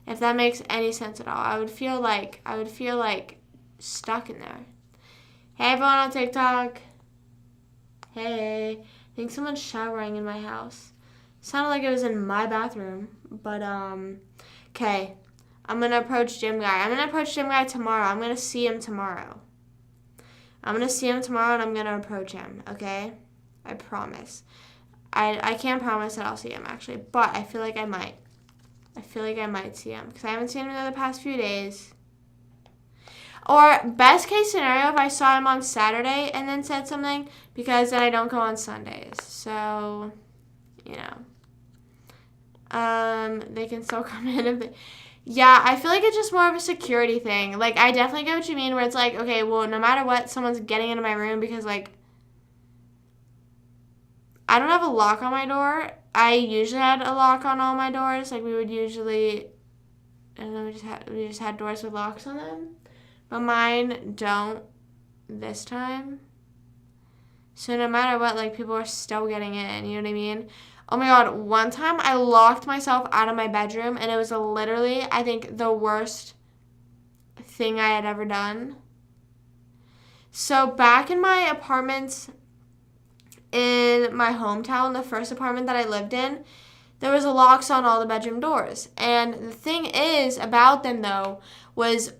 If that makes any sense at all. I would feel like stuck in there. Hey, everyone on TikTok. Hey. I think someone's showering in my house. Sounded like it was in my bathroom. But, okay. I'm going to approach Gym Guy. I'm going to approach Gym Guy tomorrow. I'm going to see him tomorrow. I'm going to see him tomorrow and I'm going to approach him, okay? I promise. I can't promise that I'll see him, actually, but I feel like I might. I feel like I might see him because I haven't seen him in the past few days. Or best case scenario, if I saw him on Saturday and then said something, because then I don't go on Sundays. So, you know. They can still come in if they... Yeah, I feel like it's just more of a security thing. Like, I definitely get what you mean, where it's like, okay, well, no matter what, someone's getting into my room because, like, I don't have a lock on my door. I usually had a lock on all my doors. Like, we would usually, I don't know, we just had doors with locks on them. But mine don't this time. So no matter what, like, people are still getting in, you know what I mean? Oh my God, one time I locked myself out of my bedroom and it was literally, I think, the worst thing I had ever done. So back in my apartments in my hometown, the first apartment that I lived in, there was locks on all the bedroom doors. And the thing is about them, though, was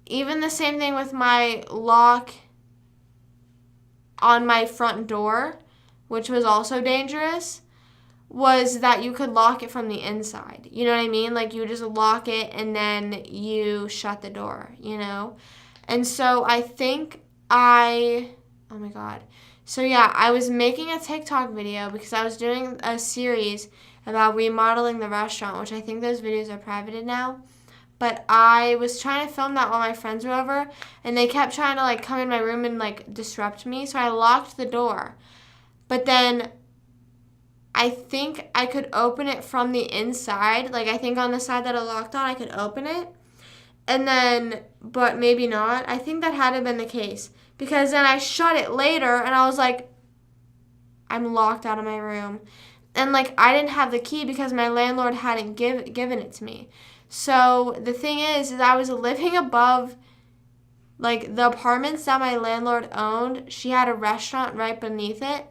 even the same thing with my lock on my front door, which was also dangerous, was that you could lock it from the inside. You know what I mean? Like, you just lock it and then you shut the door, you know? And so I think oh my God. So yeah, I was making a TikTok video because I was doing a series about remodeling the restaurant, which I think those videos are privated now. But I was trying to film that while my friends were over, and they kept trying to, like, come in my room and, like, disrupt me. So I locked the door. But then I think I could open it from the inside. Like, I think on the side that I locked on, I could open it. And then, but maybe not. I think that had to have been the case. Because then I shut it later, and I was like, I'm locked out of my room. And, like, I didn't have the key because my landlord hadn't given it to me. So the thing is I was living above, like, the apartments that my landlord owned. She had a restaurant right beneath it.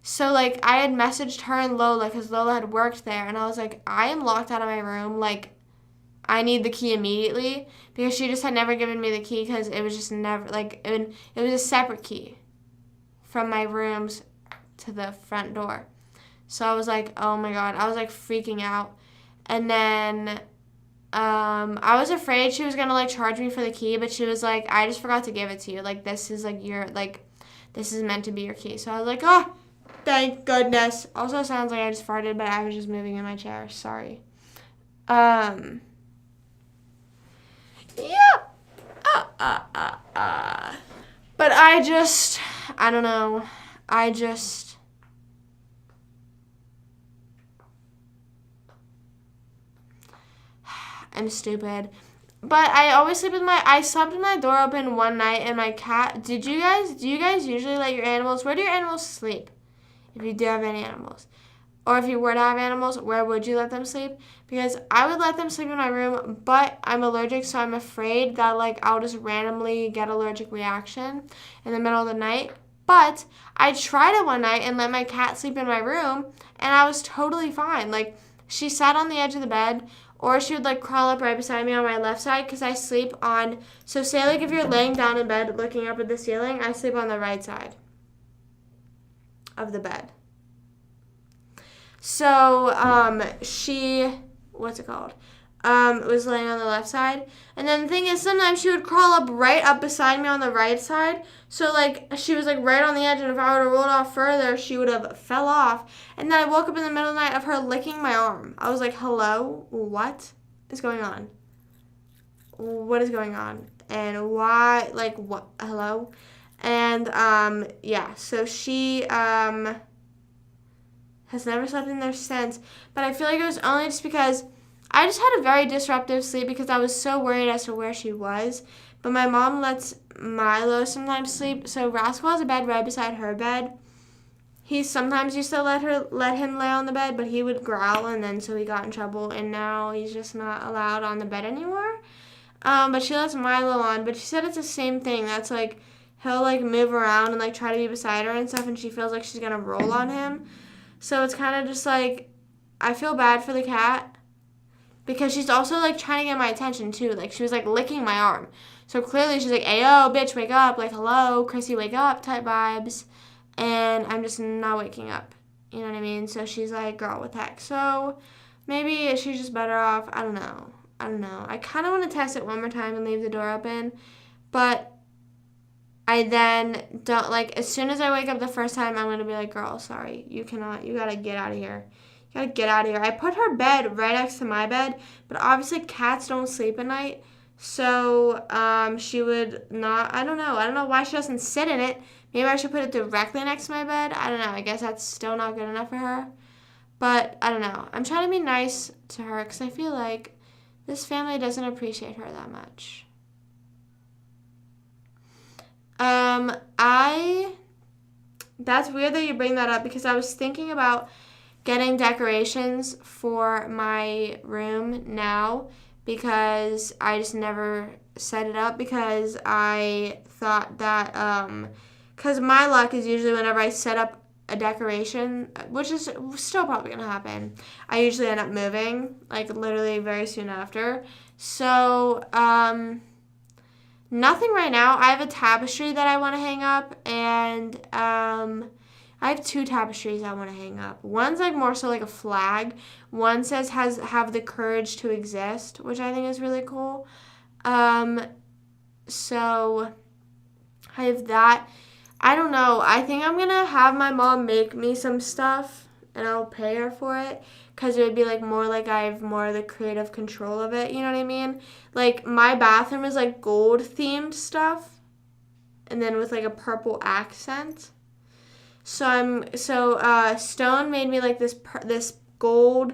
So, like, I had messaged her and Lola because Lola had worked there. And I was like, I am locked out of my room. Like, I need the key immediately. Because she just had never given me the key because it was just never, like, it was a separate key from my rooms to the front door. So I was like, oh my God. I was, like, freaking out. And then I was afraid she was going to, like, charge me for the key, but she was like, I just forgot to give it to you. Like, this is, like, this is meant to be your key. So I was like, oh, thank goodness. Also sounds like I just farted, but I was just moving in my chair. Sorry. Yeah. But I don't know. I'm stupid. But I always sleep with I slept with my door open one night, and my cat, do you guys usually let your animals, where do your animals sleep? If you do have any animals. Or if you were to have animals, where would you let them sleep? Because I would let them sleep in my room, but I'm allergic, so I'm afraid that, like, I'll just randomly get allergic reaction in the middle of the night. But I tried it one night and let my cat sleep in my room, and I was totally fine. Like, she sat on the edge of the bed, or she would, like, crawl up right beside me on my left side, because I sleep on, so say, like, if you're laying down in bed looking up at the ceiling, I sleep on the right side of the bed. So, she, was laying on the left side. And then the thing is, sometimes she would crawl up right up beside me on the right side. So, like, she was, like, right on the edge, and if I would have rolled off further, she would have fell off. And then I woke up in the middle of the night of her licking my arm. I was like, hello? What is going on? What is going on? And why, like, what? Hello? And, yeah, so she, has never slept in there since. But I feel like it was only just because I just had a very disruptive sleep because I was so worried as to where she was. But my mom lets Milo sometimes sleep. So Rascal has a bed right beside her bed. He sometimes used to let him lay on the bed, but he would growl, and then so he got in trouble, and now he's just not allowed on the bed anymore. But she lets Milo on. But she said it's the same thing. That's like he'll, like, move around and, like, try to be beside her and stuff, and she feels like she's gonna roll on him. So it's kind of just, like, I feel bad for the cat because she's also, like, trying to get my attention, too. Like, she was, like, licking my arm. So clearly she's like, ayo, bitch, wake up. Like, hello, Chrissy, wake up type vibes. And I'm just not waking up. You know what I mean? So she's like, girl, what the heck? So maybe she's just better off. I don't know. I kind of want to test it one more time and leave the door open. But I then don't, like, as soon as I wake up the first time, I'm going to be like, girl, sorry, you got to get out of here. You got to get out of here. I put her bed right next to my bed, but obviously cats don't sleep at night. So, she would not, I don't know why she doesn't sit in it. Maybe I should put it directly next to my bed. I don't know. I guess that's still not good enough for her. But, I don't know. I'm trying to be nice to her because I feel like this family doesn't appreciate her that much. That's weird that you bring that up because I was thinking about getting decorations for my room now because I just never set it up because I thought that, because my luck is usually whenever I set up a decoration, which is still probably gonna happen. I usually end up moving, like literally very soon after. So, nothing right now. I have a tapestry that I want to hang up, and I have 2 tapestries I want to hang up. One's like more so like a flag. One says have the courage to exist, which I think is really cool. So I have that. I don't know. I think I'm gonna have my mom make me some stuff, and I'll pay her for it, because it would be like more like I have more of the creative control of it. You know what I mean? Like my bathroom is like gold themed stuff, and then with like a purple accent. So Stone made me like this gold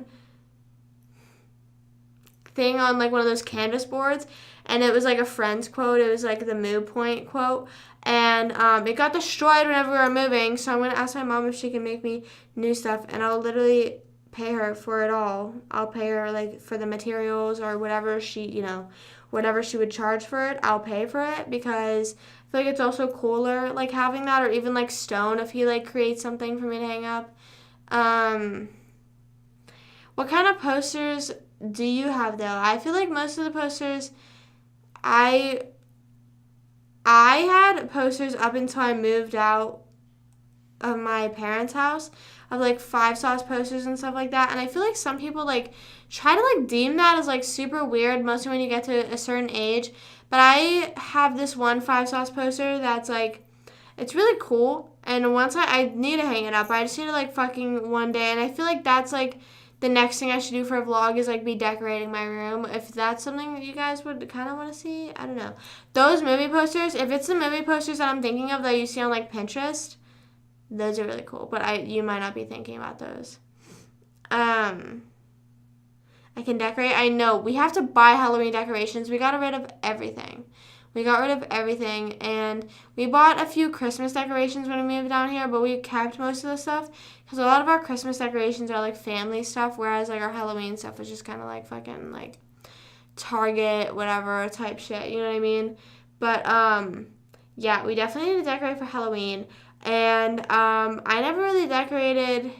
thing on like one of those canvas boards, and it was like a friend's quote. It was like the Moo Point quote, and it got destroyed whenever we were moving. So I'm gonna ask my mom if she can make me new stuff, and I'll literally pay her for it all. I'll pay her like for the materials or whatever whatever she would charge for it. I'll pay for it, because I feel like it's also cooler like having that, or even like Stone if he like creates something for me to hang up. What kind of posters do you have though? I feel like most of the posters, I had posters up until I moved out of my parents' house of like 5-sauce posters and stuff like that. And I feel like some people like try to like deem that as like super weird, mostly when you get to a certain age. But I have this one 5-sauce poster that's like, it's really cool. And once I need to hang it up, I just need to like fucking one day. And I feel like that's like the next thing I should do for a vlog is like be decorating my room. If that's something that you guys would kind of want to see, I don't know. Those movie posters, if it's the movie posters that I'm thinking of that you see on like Pinterest, those are really cool. But you might not be thinking about those. I can decorate. I know we have to buy Halloween decorations. We got rid of everything. And we bought a few Christmas decorations when we moved down here, but we kept most of the stuff because a lot of our Christmas decorations are like family stuff, whereas like our Halloween stuff was just kind of like fucking like Target whatever type shit, you know what I mean? But yeah, we definitely need to decorate for Halloween, and I never really decorated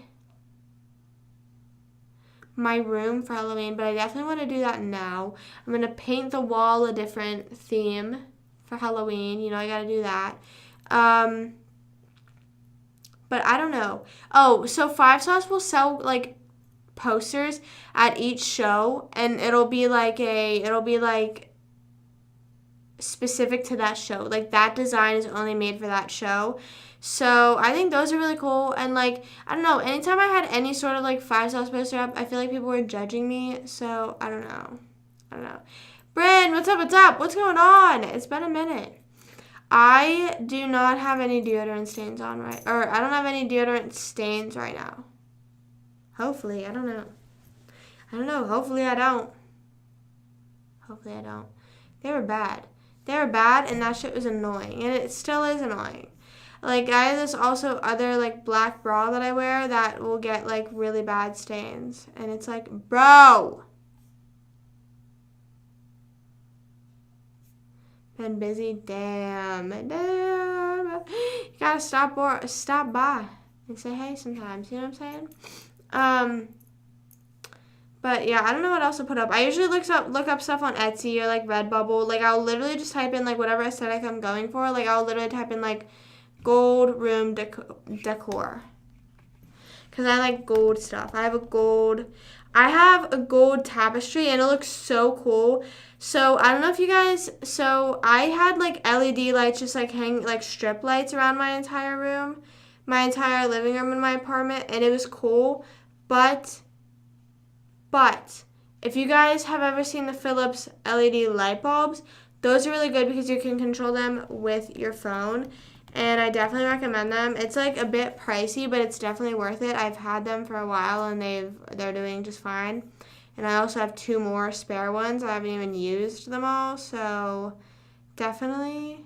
my room for Halloween, but I definitely want to do that now. I'm going to paint the wall a different theme for Halloween. You know, I got to do that. But I don't know. Oh, so 5-sauce will sell like posters at each show, and it'll be like specific to that show. Like that design is only made for that show. So I think those are really cool. And like, I don't know, anytime I had any sort of like 5-sauce poster up, I feel like people were judging me. So I don't know. Bryn, what's up? What's going on? It's been a minute. I do not have any deodorant stains on or I don't have any deodorant stains right now. Hopefully, I don't know. Hopefully I don't. They were bad, and that shit was annoying, and it still is annoying. Like, I have this also other, like, black bra that I wear that will get, like, really bad stains. And it's like, bro! Been busy? Damn. You gotta stop by and say hey sometimes. You know what I'm saying? But, yeah, I don't know what else to put up. I usually look up stuff on Etsy or, like, Redbubble. Like, I'll literally just type in, like, whatever aesthetic I'm going for. Like, I'll literally type in, like, gold room decor, because I like gold stuff. I have a gold tapestry, and it looks so cool. So I don't know if you guys, so I had like LED lights just like hang like strip lights around my entire living room in my apartment, and it was cool. But if you guys have ever seen the Philips LED light bulbs, those are really good because you can control them with your phone. And I definitely recommend them. It's like a bit pricey, but it's definitely worth it. I've had them for a while, and they're doing just fine. And I also have 2 more spare ones. I haven't even used them all, so definitely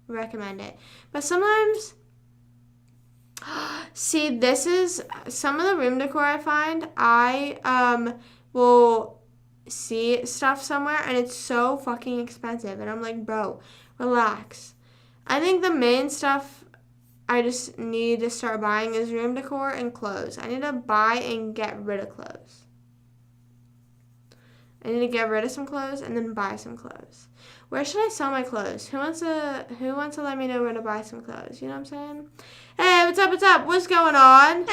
recommend it. But sometimes, see, this is some of the room decor I find. I will see stuff somewhere, and it's so fucking expensive. And I'm like, bro, relax. I think the main stuff I just need to start buying is room decor and clothes. I need to buy and get rid of clothes. I need to get rid of some clothes and then buy some clothes. Where should I sell my clothes? Who wants to let me know where to buy some clothes? You know what I'm saying? Hey, what's up? What's up? What's going on?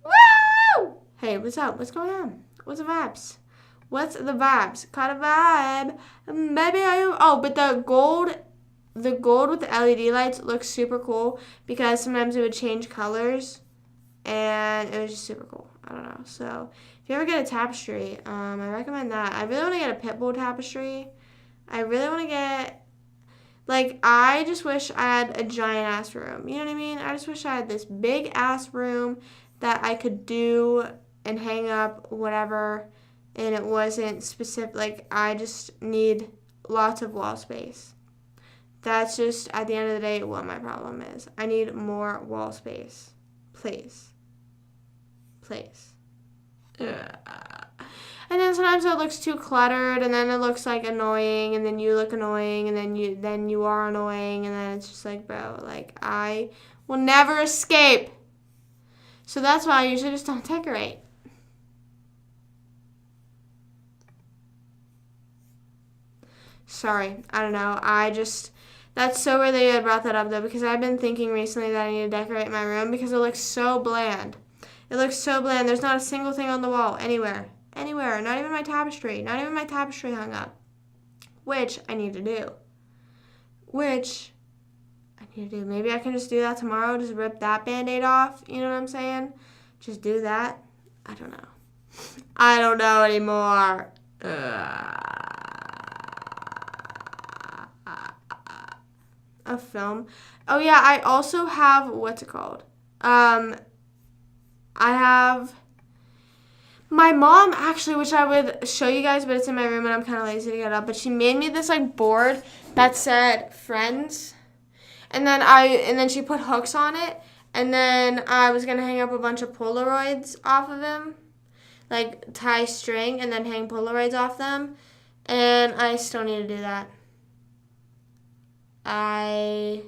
Woo! Hey, what's up? What's going on? What's the vibes? What's the vibes? Caught a vibe. Maybe but the gold with the LED lights looks super cool because sometimes it would change colors and it was just super cool. I don't know. So if you ever get a tapestry, I recommend that. I really want to get a pit bull tapestry. I really want to get, like, I just wish I had a giant ass room. You know what I mean? I just wish I had this big ass room that I could do and hang up whatever, and it wasn't specific. Like, I just need lots of wall space. That's just, at the end of the day, what my problem is. I need more wall space. Please. Please. And then sometimes it looks too cluttered, and then it looks like annoying, and then you look annoying, and then you are annoying, and then it's just like, bro, like, I will never escape. So that's why I usually just don't decorate. Sorry, I don't know. That's so weird that you had brought that up, though, because I've been thinking recently that I need to decorate my room because it looks so bland. It looks so bland. There's not a single thing on the wall anywhere. Anywhere. Not even my tapestry. Not even my tapestry hung up. Which I need to do. Maybe I can just do that tomorrow. Just rip that Band-Aid off. You know what I'm saying? Just do that. I don't know. I don't know anymore. A film. Oh, yeah. I also have, what's it called? I have my mom, actually, which I would show you guys, but it's in my room and I'm kind of lazy to get up. But she made me this like board that said Friends, and then she put hooks on it, and then I was gonna hang up a bunch of Polaroids off of them, like tie string and then hang Polaroids off them, and I still need to do that. I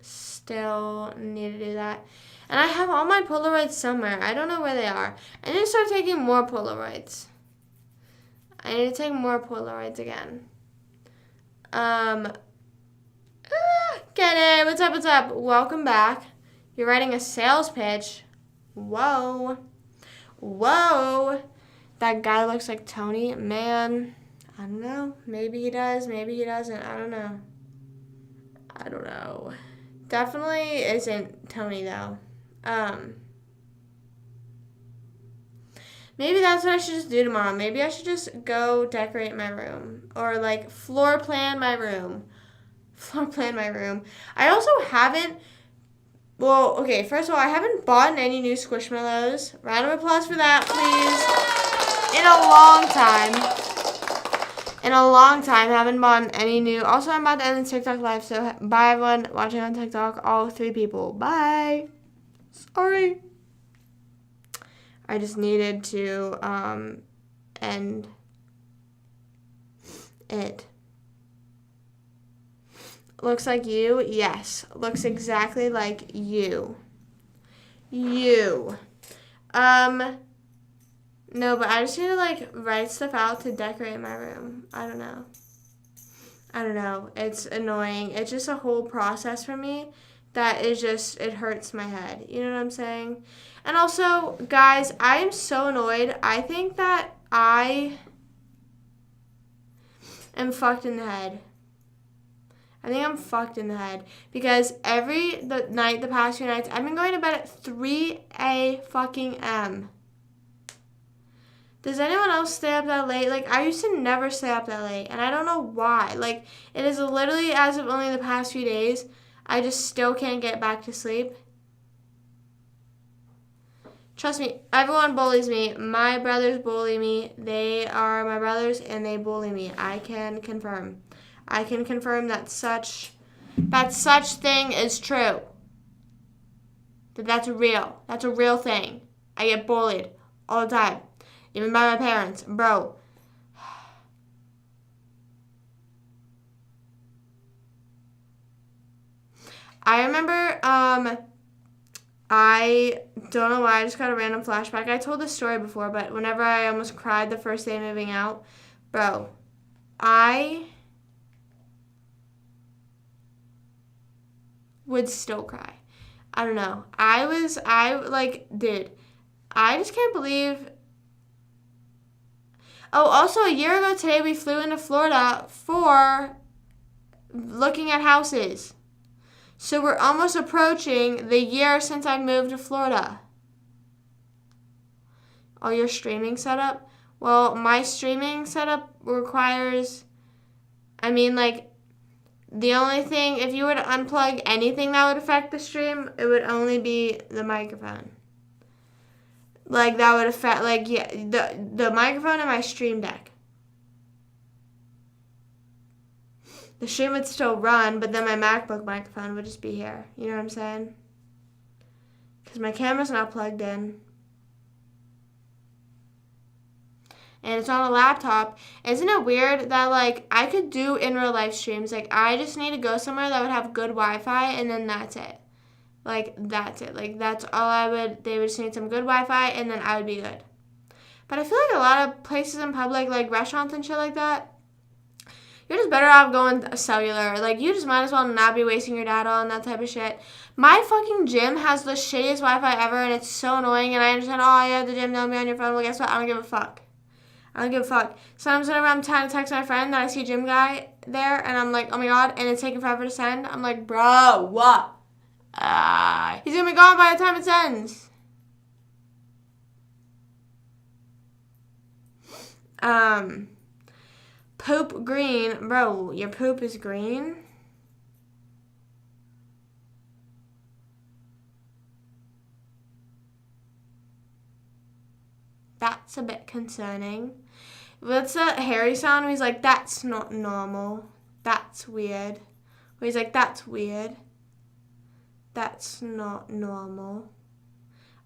still need to do that. And I have all my Polaroids somewhere. I don't know where they are. I need to start taking more Polaroids. I need to take more Polaroids again. Kenny, what's up, what's up? Welcome back. You're writing a sales pitch. Whoa. Whoa. That guy looks like Tony. Man, I don't know. Maybe he does, maybe he doesn't. I don't know. Definitely isn't Tony, though. Maybe that's what I should just do tomorrow. Maybe I should just go decorate my room. Or, like, floor plan my room. I also haven't... Well, okay, first of all, I haven't bought any new Squishmallows. Round of applause for that, please. In a long time, haven't bought any new. Also, I'm about to end the TikTok live, so bye, everyone watching on TikTok. All 3 people. Bye. Sorry. I just needed to end it. Looks like you? Yes. Looks exactly like you. No, but I just need to, like, write stuff out to decorate my room. I don't know. It's annoying. It's just a whole process for me that is just, it hurts my head. You know what I'm saying? And also, guys, I am so annoyed. I think that I am fucked in the head. I think I'm fucked in the head because the past few nights, I've been going to bed at 3 a.m. Does anyone else stay up that late? Like, I used to never stay up that late, and I don't know why. Like, it is literally as of only the past few days, I just still can't get back to sleep. Trust me, everyone bullies me. My brothers bully me. They are my brothers, and they bully me. I can confirm. That such thing is true. That's real. That's a real thing. I get bullied all the time. Even by my parents. Bro. I remember, I don't know why, I just got a random flashback. I told this story before, but whenever I almost cried the first day moving out, bro, I would still cry. I don't know. Dude, I just can't believe. Oh, also a year ago today we flew into Florida for looking at houses. So we're almost approaching the year since I moved to Florida. Oh, your streaming setup? Well, my streaming setup requires, the only thing, if you were to unplug anything that would affect the stream, it would only be the microphone. Like, that would affect, the microphone and my stream deck. The stream would still run, but then my MacBook microphone would just be here. You know what I'm saying? Because my camera's not plugged in. And it's on a laptop. Isn't it weird that, I could do in real life streams? I just need to go somewhere that would have good Wi-Fi, and then that's it. That's it. That's all they would just need some good Wi-Fi, and then I would be good. But I feel like a lot of places in public, restaurants and shit like that, you're just better off going cellular. You just might as well not be wasting your data on that type of shit. My fucking gym has the shittiest Wi-Fi ever, and it's so annoying, and I understand, yeah, the gym, don't be on your phone. Well, guess what? I don't give a fuck. Sometimes whenever I'm trying to text my friend that I see gym guy there, and I'm like, oh my god, and it's taking forever to send, I'm like, bro, what? He's gonna be gone by the time it sends. Poop green. Bro, your poop is green? That's a bit concerning. What's that Harry sound? He's like, that's not normal. That's weird. Or he's like, that's weird. That's not normal.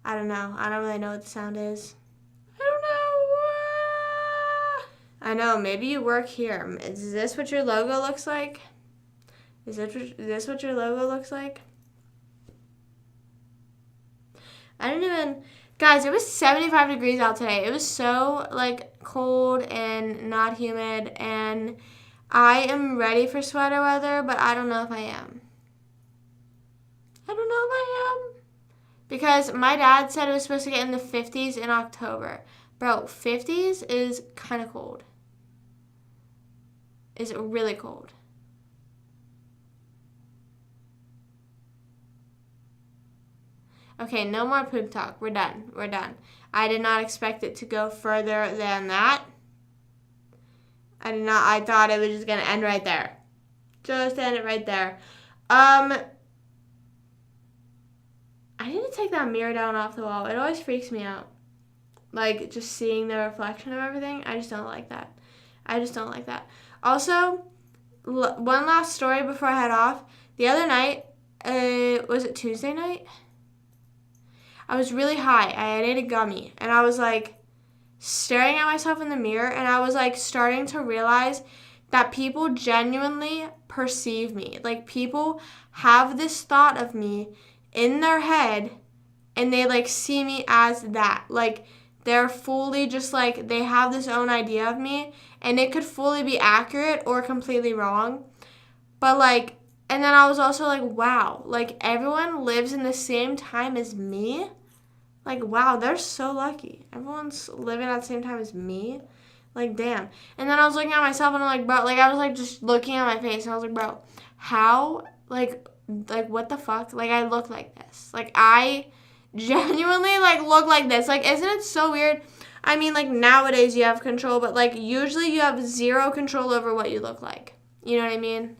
I don't know. I don't really know what the sound is. I don't know. I know. Maybe you work here. Is this what your logo looks like? Is this what your logo looks like? I didn't even... Guys, it was 75 degrees out today. It was so, cold and not humid. And I am ready for sweater weather, but I don't know if I am. Because my dad said it was supposed to get in the 50s in October. Bro, 50s is kind of cold. Is really cold. Okay, no more poop talk. We're done. I did not expect it to go further than that. I thought it was just going to end right there. Just end it right there. I need to take that mirror down off the wall. It always freaks me out. Just seeing the reflection of everything. I just don't like that. Also, one last story before I head off. The other night, was it Tuesday night? I was really high. I had ate a gummy. And I was, staring at myself in the mirror. And I was, starting to realize that people genuinely perceive me. People have this thought of me in their head, and they see me as that. They're fully just they have this own idea of me, and it could fully be accurate or completely wrong. But and then I was also wow, everyone lives in the same time as me. Wow, they're so lucky. Everyone's living at the same time as me. Damn. And then I was looking at myself, and I'm bro, I was just looking at my face, and I was bro, how what the fuck? I look like this. I genuinely, look like this. Isn't it so weird? I mean, nowadays you have control, but, usually you have zero control over what you look like. You know what I mean?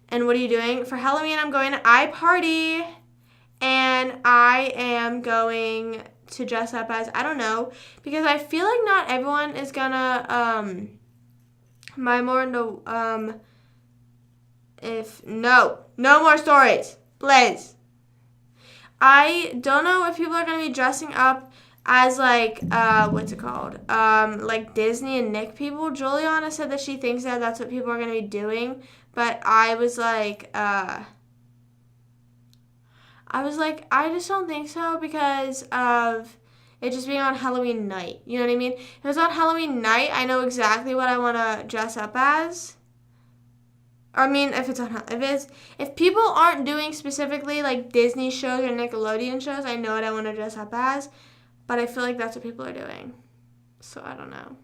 And what are you doing? For Halloween, I'm going to iParty, and I am going to dress up as, I don't know, because I feel like not everyone is gonna, no more stories, please. I don't know if people are going to be dressing up as like what's it called? Like Disney and Nick people. Juliana said that she thinks that that's what people are gonna be doing, but I was like, I just don't think so because of it just being on Halloween night. You know what I mean? If it's on Halloween night, I know exactly what I want to dress up as. Or, I mean, if people aren't doing specifically like Disney shows or Nickelodeon shows, I know what I want to dress up as. But I feel like that's what people are doing. So I don't know.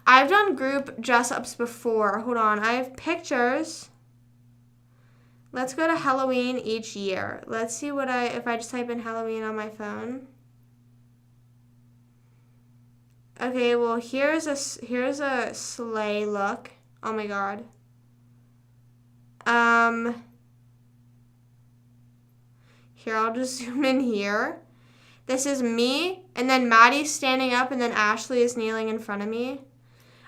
I've done group dress ups before. Hold on, I have pictures. Let's go to Halloween each year. Let's see if I just type in Halloween on my phone. Okay, well here's a sleigh look. Oh my god. Here, I'll just zoom in here. This is me, and then Maddie's standing up, and then Ashley is kneeling in front of me.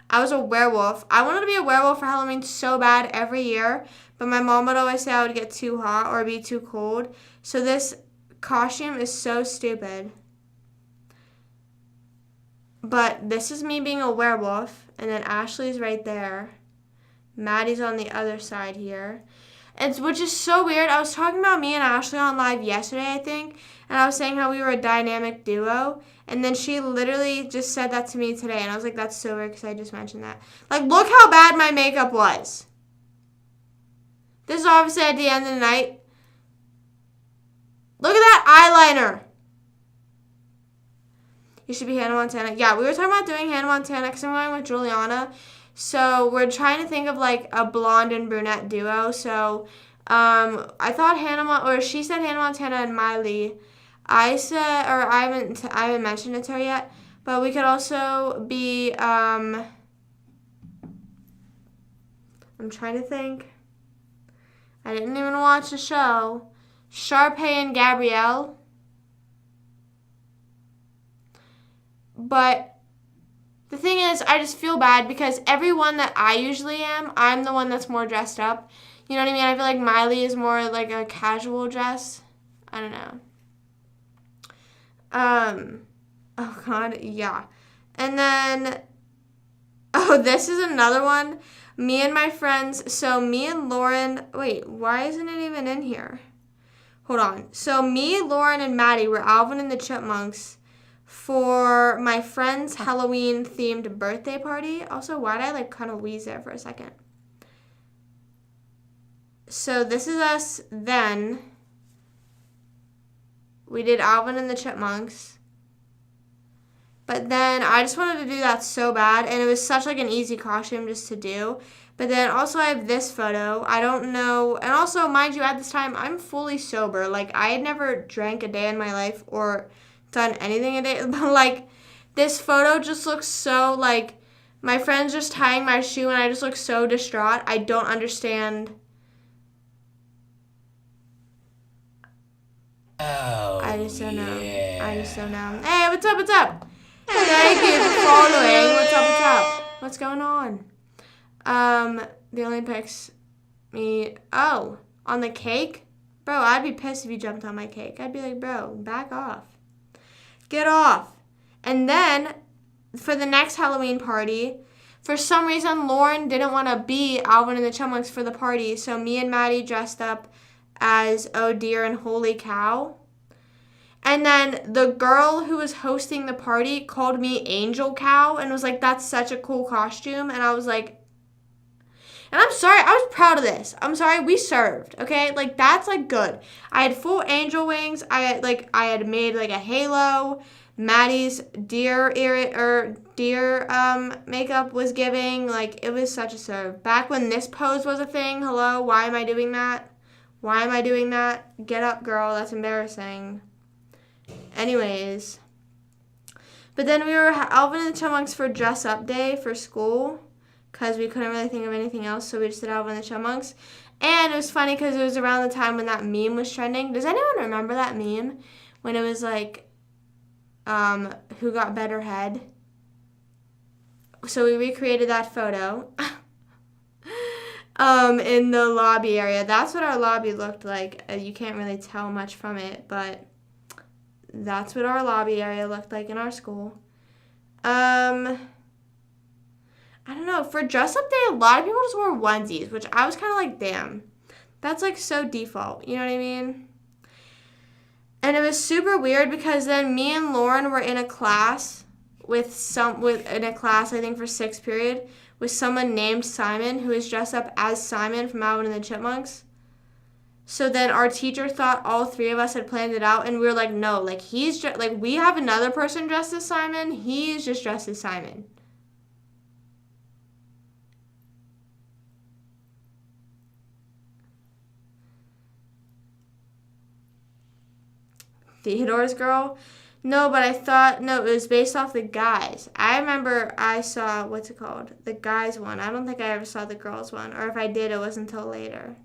I was a werewolf. I wanted to be a werewolf for Halloween so bad every year, but my mom would always say I would get too hot or be too cold. So this costume is so stupid. But this is me being a werewolf, and then Ashley's right there. Maddie's on the other side here. Which is so weird. I was talking about me and Ashley on live yesterday, I think, and I was saying how we were a dynamic duo, and then she literally just said that to me today, and I was like, that's so weird because I just mentioned that. Like, look how bad my makeup was. This is obviously at the end of the night. Look at that eyeliner. You should be Hannah Montana. Yeah, we were talking about doing Hannah Montana because I'm going with Juliana. So we're trying to think of like a blonde and brunette duo. So I thought she said Hannah Montana and Miley. I haven't mentioned it to her yet. But we could also be I'm trying to think. I didn't even watch the show. Sharpay and Gabrielle. But the thing is, I just feel bad because everyone that I usually am, I'm the one that's more dressed up. You know what I mean? I feel like Miley is more like a casual dress. I don't know. Oh god, yeah. And then, this is another one. Me and my friends, so me and Lauren, wait, why isn't it even in here? Hold on. So me, Lauren, and Maddie were Alvin and the Chipmunks for my friend's Halloween-themed birthday party. Also, why did I like kind of wheeze there for a second? So this is us then. We did Alvin and the Chipmunks. But then I just wanted to do that so bad, and it was such like an easy costume just to do. But then also I have this photo. I don't know. And also, mind you, at this time, I'm fully sober. Like, I had never drank a day in my life or done anything a day. But, like, this photo just looks so, like, my friend's just tying my shoe, and I just look so distraught. I don't understand. Oh, I just don't know. yeah. I just don't know. Hey, what's up, what's up? Thank you for following. What's up, what's up? What's going on? The Olympics, on the cake? Bro, I'd be pissed if you jumped on my cake. I'd be like, bro, back off. Get off. And then, for the next Halloween party, for some reason, Lauren didn't want to be Alvin and the Chipmunks for the party, so me and Maddie dressed up as Oh Dear and Holy Cow. And then the girl who was hosting the party called me Angel Cow and was like, that's such a cool costume. And I was like, and I'm sorry, I was proud of this. I'm sorry, we served, okay? Like, that's, like, good. I had full angel wings. I had made, like, a halo. Maddie's deer makeup was giving. Like, it was such a serve. Back when this pose was a thing, hello, why am I doing that? Why am I doing that? Get up, girl, that's embarrassing. Anyways. But then we were Alvin and the Chipmunks for dress up day for school. Because we couldn't really think of anything else, so we just did Alvin and the Chipmunks. And it was funny because it was around the time when that meme was trending. Does anyone remember that meme? When it was like, who got better head? So we recreated that photo. in the lobby area. That's what our lobby looked like. You can't really tell much from it, but that's what our lobby area looked like in our school. I don't know. For dress up day, a lot of people just wore onesies, which I was kind of like, damn. That's like so default. You know what I mean? And it was super weird because then me and Lauren were in a class I think for 6th period with someone named Simon who was dressed up as Simon from Alvin and the Chipmunks. So then our teacher thought all 3 of us had planned it out, and we were like, no, like we have another person dressed as Simon. He's just dressed as Simon. Theodore's girl? No, but it was based off the guys. I remember I saw, the guys one. I don't think I ever saw the girls one. Or if I did, it wasn't until later.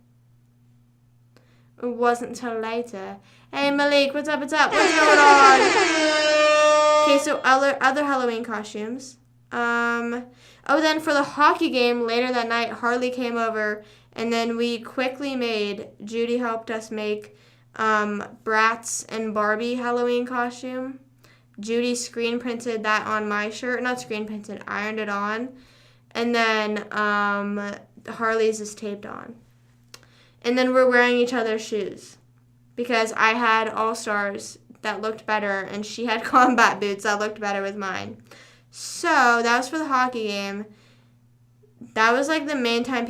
It wasn't until later. Hey, Malik, what's up? What's going on? Okay, so other Halloween costumes. Then for the hockey game later that night, Harley came over, and then Judy helped us make Bratz and Barbie Halloween costume. Judy screen printed that on my shirt. Not screen printed, ironed it on. And then Harley's is taped on. And then we're wearing each other's shoes. Because I had All-Stars that looked better, and she had combat boots that looked better with mine. So that was for the hockey game. That was like the main time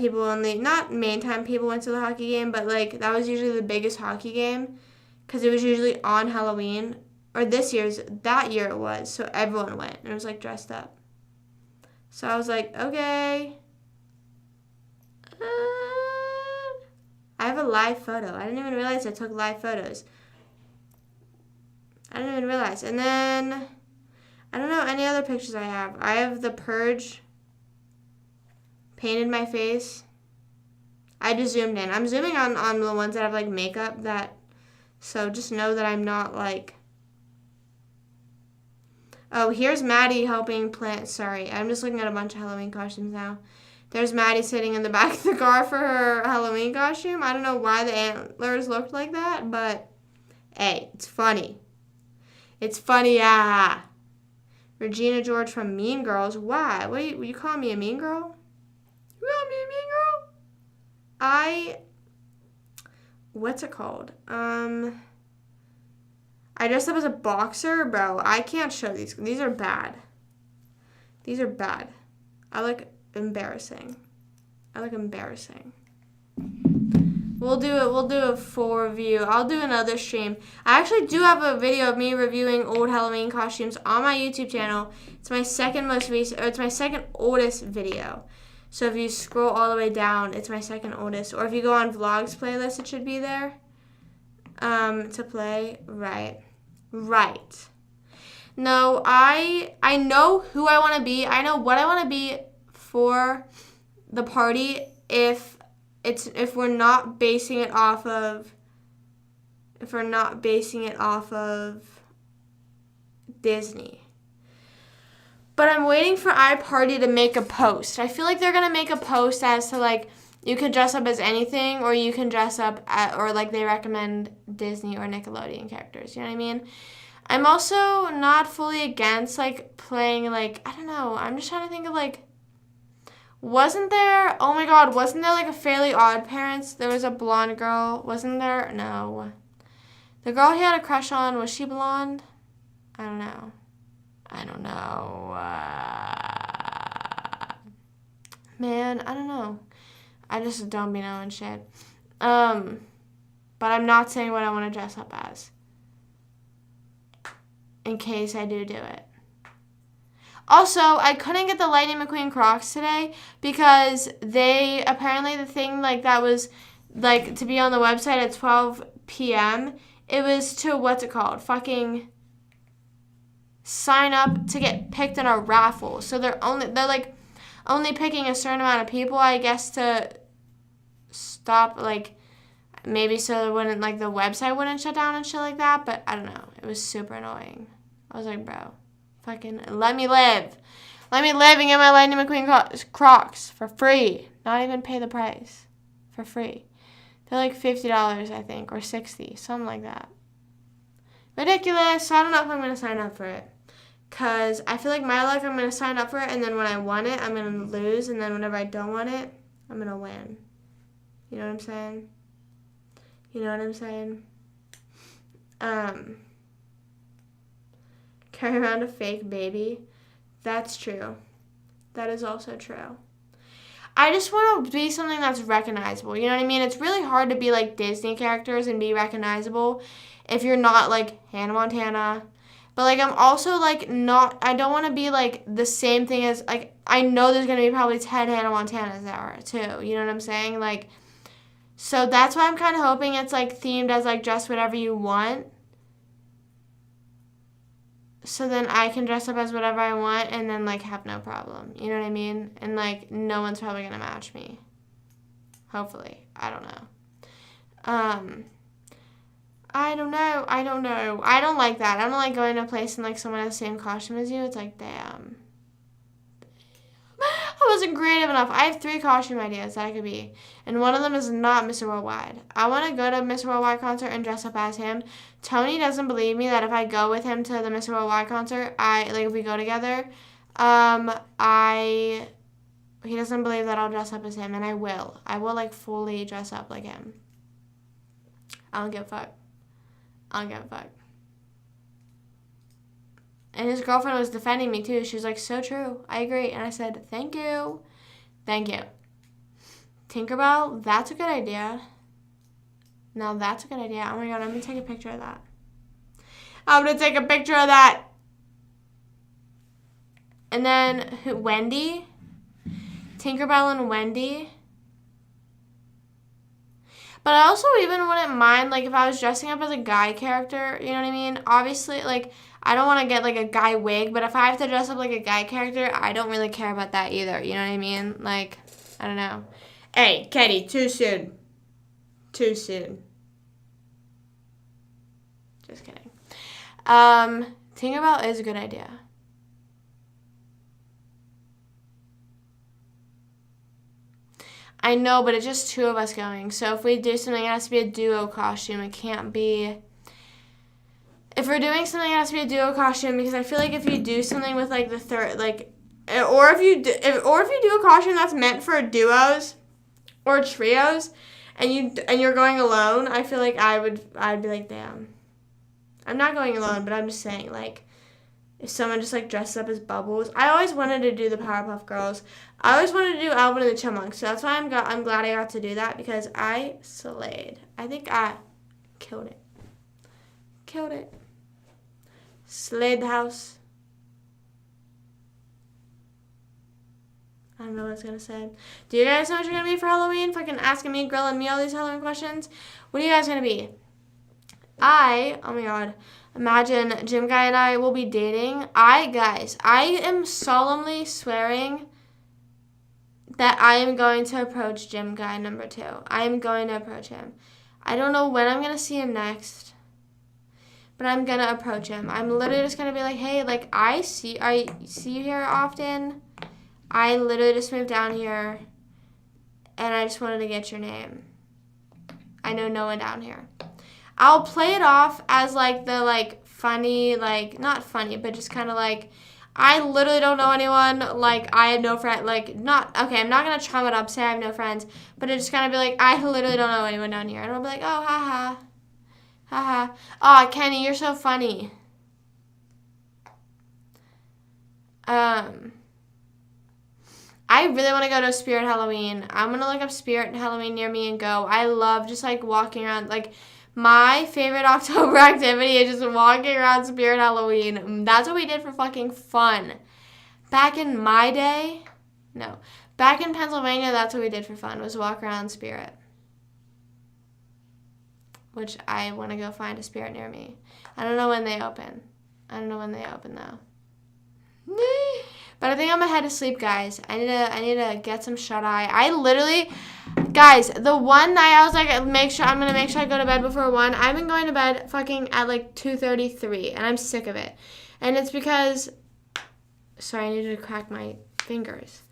not main time people went to the hockey game, but like that was usually the biggest hockey game because it was usually on Halloween, or that year it was, so everyone went and it was like dressed up. So I was like, okay. I have a live photo. I didn't even realize I took live photos. I didn't even realize. And then, I don't know any other pictures I have. I have the Purge. Painted my face. I just zoomed in. I'm zooming on the ones that have like makeup so just know that I'm not like. Oh, here's Maddie helping plant. Sorry, I'm just looking at a bunch of Halloween costumes now. There's Maddie sitting in the back of the car for her Halloween costume. I don't know why the antlers looked like that, but hey, it's funny. It's funny, ah. Regina George from Mean Girls. Why? Wait, you call me a mean girl? You call me a mean girl? What's it called? I dressed up as a boxer, bro. I can't show these. These are bad. These are bad. I look embarrassing. We'll do a full review. I'll do another stream. I actually do have a video of me reviewing old Halloween costumes on my YouTube channel. It's my second oldest video. So if you scroll all the way down, it's my second oldest. Or if you go on vlogs playlist, it should be there. To play. Right. No, I know who I want to be. I know what I want to be for the party if we're not basing it off of Disney. But I'm waiting for iParty to make a post. I feel like they're going to make a post as to, like, you can dress up as anything, or you can dress up or, like, they recommend Disney or Nickelodeon characters. You know what I mean? I'm also not fully against, like, playing, like, I don't know. I'm just trying to think of, like, wasn't there, like, a Fairly Odd Parents? There was a blonde girl. Wasn't there? No. The girl he had a crush on, was she blonde? I don't know. Man, I don't know. I just don't be knowing shit. But I'm not saying what I want to dress up as. In case I do it. Also, I couldn't get the Lightning McQueen Crocs today because apparently the thing like that was like to be on the website at 12 p.m. It was to fucking sign up to get picked in a raffle. So they're only picking a certain amount of people, I guess, to stop, like, maybe so it wouldn't, like, the website wouldn't shut down and shit like that, but I don't know. It was super annoying. I was like, bro, fucking let me live. Let me live and get my Lightning McQueen Crocs for free. Not even pay the price for free. They're like $50, I think, or $60, something like that. Ridiculous. So I don't know if I'm going to sign up for it. Because I feel like my life, I'm going to sign up for it, and then when I want it, I'm going to lose, and then whenever I don't want it, I'm going to win. You know what I'm saying? You know what I'm saying? Carry around a fake baby. That's true. That is also true. I just want to be something that's recognizable. You know what I mean? It's really hard to be like Disney characters and be recognizable if you're not like Hannah Montana. But like I'm also like not, I don't want to be like the same thing as like, I know there's going to be probably 10 Hannah Montanas there too. You know what I'm saying? Like, so that's why I'm kind of hoping it's like themed as like dress whatever you want. So then I can dress up as whatever I want and then, like, have no problem. You know what I mean? And, like, no one's probably going to match me. Hopefully. I don't know. I don't know. I don't like that. I don't like going to a place and, like, someone has the same costume as you. It's like, damn. I wasn't creative enough. I have 3 costume ideas that I could be. And one of them is not Mr. Worldwide. I want to go to a Mr. Worldwide concert and dress up as him. Tony doesn't believe me that if I go with him to the Mr. Worldwide concert, if we go together, he doesn't believe that I'll dress up as him, and I will. I will, like, fully dress up like him. I don't give a fuck. And his girlfriend was defending me, too. She was like, so true. I agree. And I said, thank you. Thank you. Tinkerbell, that's a good idea. No, that's a good idea. Oh, my God. I'm going to take a picture of that. And then Wendy. Tinkerbell and Wendy. But I also even wouldn't mind, like, if I was dressing up as a guy character, you know what I mean? Obviously, like, I don't want to get, like, a guy wig, but if I have to dress up like a guy character, I don't really care about that either, you know what I mean? Like, I don't know. Hey, Katie, too soon. Just kidding. Tinkerbell is a good idea. I know, but it's just 2 of us going. So if we do something, it has to be a duo costume. It can't be... If we're doing something, it has to be a duo costume because I feel like if you do something with, like, the third... Like, or if you do a costume that's meant for duos or trios and you're going alone, I feel like I'd be like, damn. I'm not going alone, but I'm just saying, like... If someone just, like, dresses up as Bubbles. I always wanted to do the Powerpuff Girls. I always wanted to do Alvin and the Chipmunks. So that's why I'm glad I got to do that because I slayed. I think I killed it. Slayed the house. I don't know what I was going to say. Do you guys know what you're going to be for Halloween? Fucking asking me, grilling me all these Halloween questions. What are you guys going to be? Oh my God. Imagine Jim Guy and I will be dating. I am solemnly swearing that I am going to approach Jim Guy number 2. I am going to approach him. I don't know when I'm going to see him next, but I'm going to approach him. I'm literally just going to be like, hey, like, I see you here often. I literally just moved down here, and I just wanted to get your name. I know no one down here. I'll play it off as, like, the, like, funny, like, not funny, but just kind of, like, I literally don't know anyone, like, I have no friend, like, not, okay, I'm not going to chum it up, say I have no friends, but it just kind of be like, I literally don't know anyone down here, and I'll be like, oh, haha, oh, Kenny, you're so funny. I really want to go to a Spirit Halloween. I'm going to look up Spirit Halloween near me and go. I love just, like, walking around, like, my favorite October activity is just walking around Spirit Halloween. That's what we did for fucking fun. Back in my day, no. Back in Pennsylvania, that's what we did for fun, was walk around Spirit. Which I want to go find a Spirit near me. I don't know when they open. Though. But I think I'm gonna head to sleep, guys. I need to get some shut-eye. I literally... Guys, the one night I was like, I'm going to make sure I go to bed before 1. I've been going to bed fucking at like 2:33, and I'm sick of it. And it's because, sorry, I needed to crack my fingers.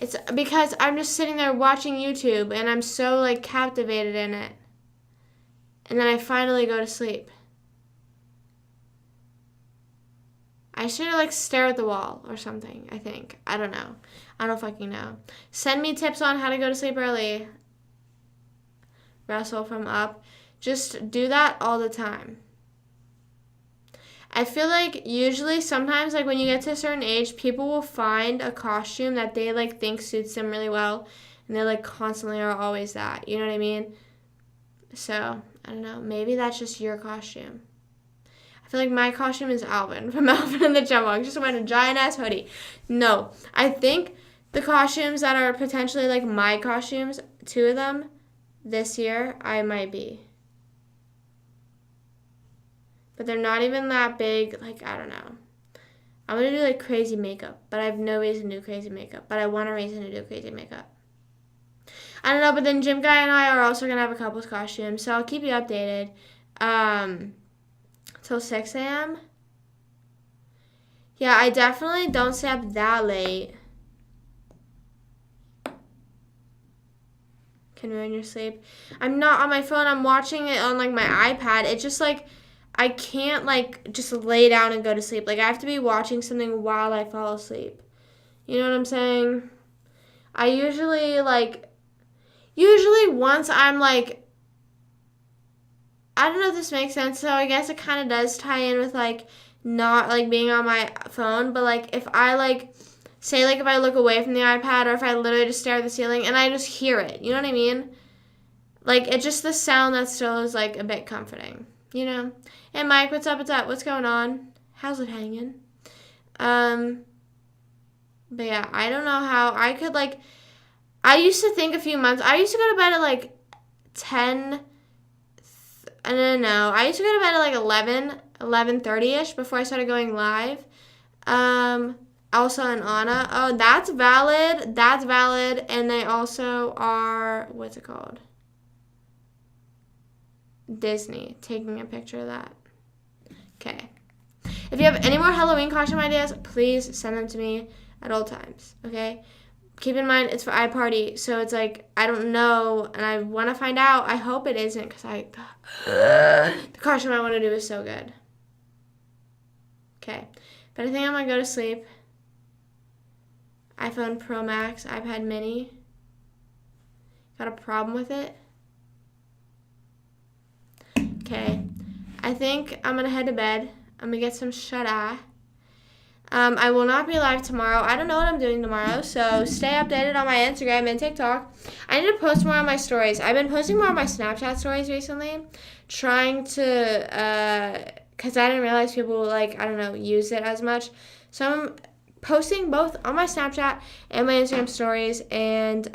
It's because I'm just sitting there watching YouTube and I'm so like captivated in it. And then I finally go to sleep. I should like stare at the wall or something, I think. I don't know. I don't fucking know. Send me tips on how to go to sleep early. Russell from Up. Just do that all the time. I feel like usually sometimes like when you get to a certain age, people will find a costume that they like think suits them really well. And they like constantly are always that. You know what I mean? So, I don't know. Maybe that's just your costume. I feel like my costume is Alvin from Alvin and the Chipmunks. Just wearing a giant ass hoodie. No. I think the costumes that are potentially like my costumes, 2 of them this year, I might be. But they're not even that big. Like, I don't know. I'm going to do like crazy makeup. But I have no reason to do crazy makeup. But I want a reason to do crazy makeup. I don't know, but then Jim Guy and I are also going to have a couple's costume. So I'll keep you updated. Till 6 a.m. Yeah, I definitely don't stay up that late. Can ruin your sleep. I'm not on my phone. I'm watching it on like my iPad. It's just like I can't like just lay down and go to sleep. Like I have to be watching something while I fall asleep. You know what I'm saying? I usually once I'm like, I don't know if this makes sense. So I guess it kind of does tie in with like not like being on my phone. But like if I like say like if I look away from the iPad or if I literally just stare at the ceiling and I just hear it. You know what I mean? Like it's just the sound that still is like a bit comforting. You know? Hey Mike, what's up? What's up? What's going on? How's it hanging? But yeah, I don't know how I could like. I used to think a few months. I used to go to bed at like 10. I don't know. I used to go to bed at like 11:30ish before I started going live. Elsa and Anna. Oh, that's valid. That's valid. And they also are, what's it called? Disney. Taking a picture of that. Okay. If you have any more Halloween costume ideas, please send them to me at all times. Okay? Keep in mind, it's for iParty, so it's like, I don't know, and I want to find out. I hope it isn't, because the costume I want to do is so good. Okay. But I think I'm going to go to sleep. iPhone Pro Max, iPad Mini. Got a problem with it? Okay. I think I'm going to head to bed. I'm going to get some shut-eye. I will not be live tomorrow. I don't know what I'm doing tomorrow, so stay updated on my Instagram and TikTok. I need to post more on my stories. I've been posting more on my Snapchat stories recently, trying to, because I didn't realize people, like, I don't know, use it as much. So I'm posting both on my Snapchat and my Instagram stories, and,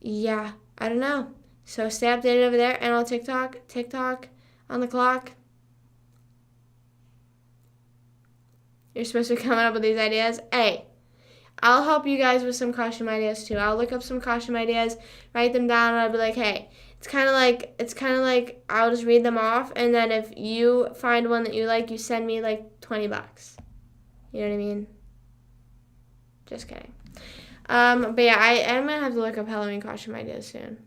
yeah, I don't know. So stay updated over there and on TikTok on the clock. You're supposed to be coming up with these ideas. Hey, I'll help you guys with some costume ideas too. I'll look up some costume ideas, write them down, and I'll be like, hey, it's kind of like I'll just read them off, and then if you find one that you like, you send me like $20. You know what I mean? Just kidding. But yeah, I am gonna have to look up Halloween costume ideas soon.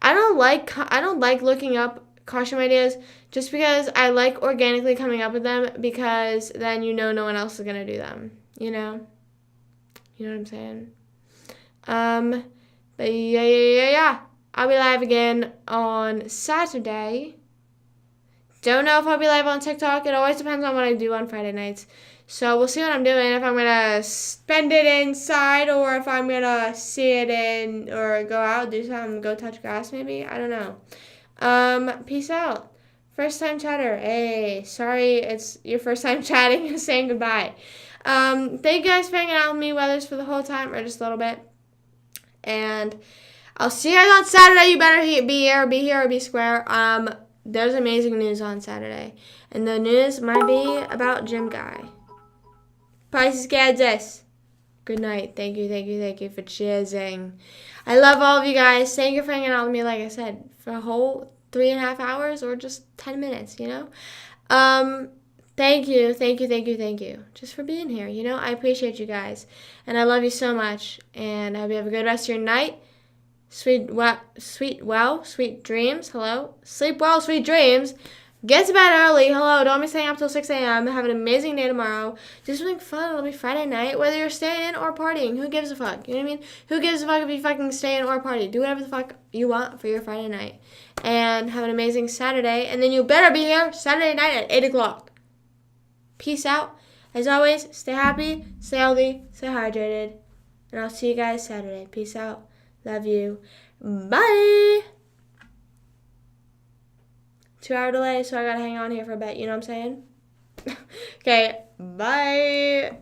I don't like looking up costume ideas just because I like organically coming up with them, because then no one else is going to do them, you know what I'm saying? But yeah. I'll be live again on Saturday. Don't know if I'll be live on TikTok. It always depends on what I do on Friday nights. So we'll see what I'm doing, if I'm going to spend it inside or if I'm going to see it in or go out, do something, go touch grass maybe. I don't know. Peace out. First time chatter. Hey, sorry it's your first time chatting and saying goodbye. Thank you guys for hanging out with me, whether it's for the whole time or just a little bit. And I'll see you guys on Saturday. You better be here or be square. There's amazing news on Saturday. And the news might be about Gym Guy. Pisces Kansas. Good night. Thank you for cheersing. I love all of you guys. Thank you for hanging out with me, like I said, for a whole 3.5 hours or just 10 minutes, Thank you, thank you, thank you, thank you. Just for being here. You know, I appreciate you guys. And I love you so much. And I hope you have a good rest of your night. Sweet dreams. Hello. Sleep well, sweet dreams. Get to bed early. Hello. Don't be staying up till 6 a.m. Have an amazing day tomorrow. Do something fun. It'll be Friday night. Whether you're staying in or partying. Who gives a fuck? You know what I mean? Who gives a fuck if you fucking stay in or party? Do whatever the fuck you want for your Friday night. And have an amazing Saturday. And then you better be here Saturday night at 8 o'clock. Peace out. As always, stay happy, stay healthy, stay hydrated. And I'll see you guys Saturday. Peace out. Love you. Bye. 2-hour delay, so I gotta hang on here for a bit. You know what I'm saying? Okay, bye.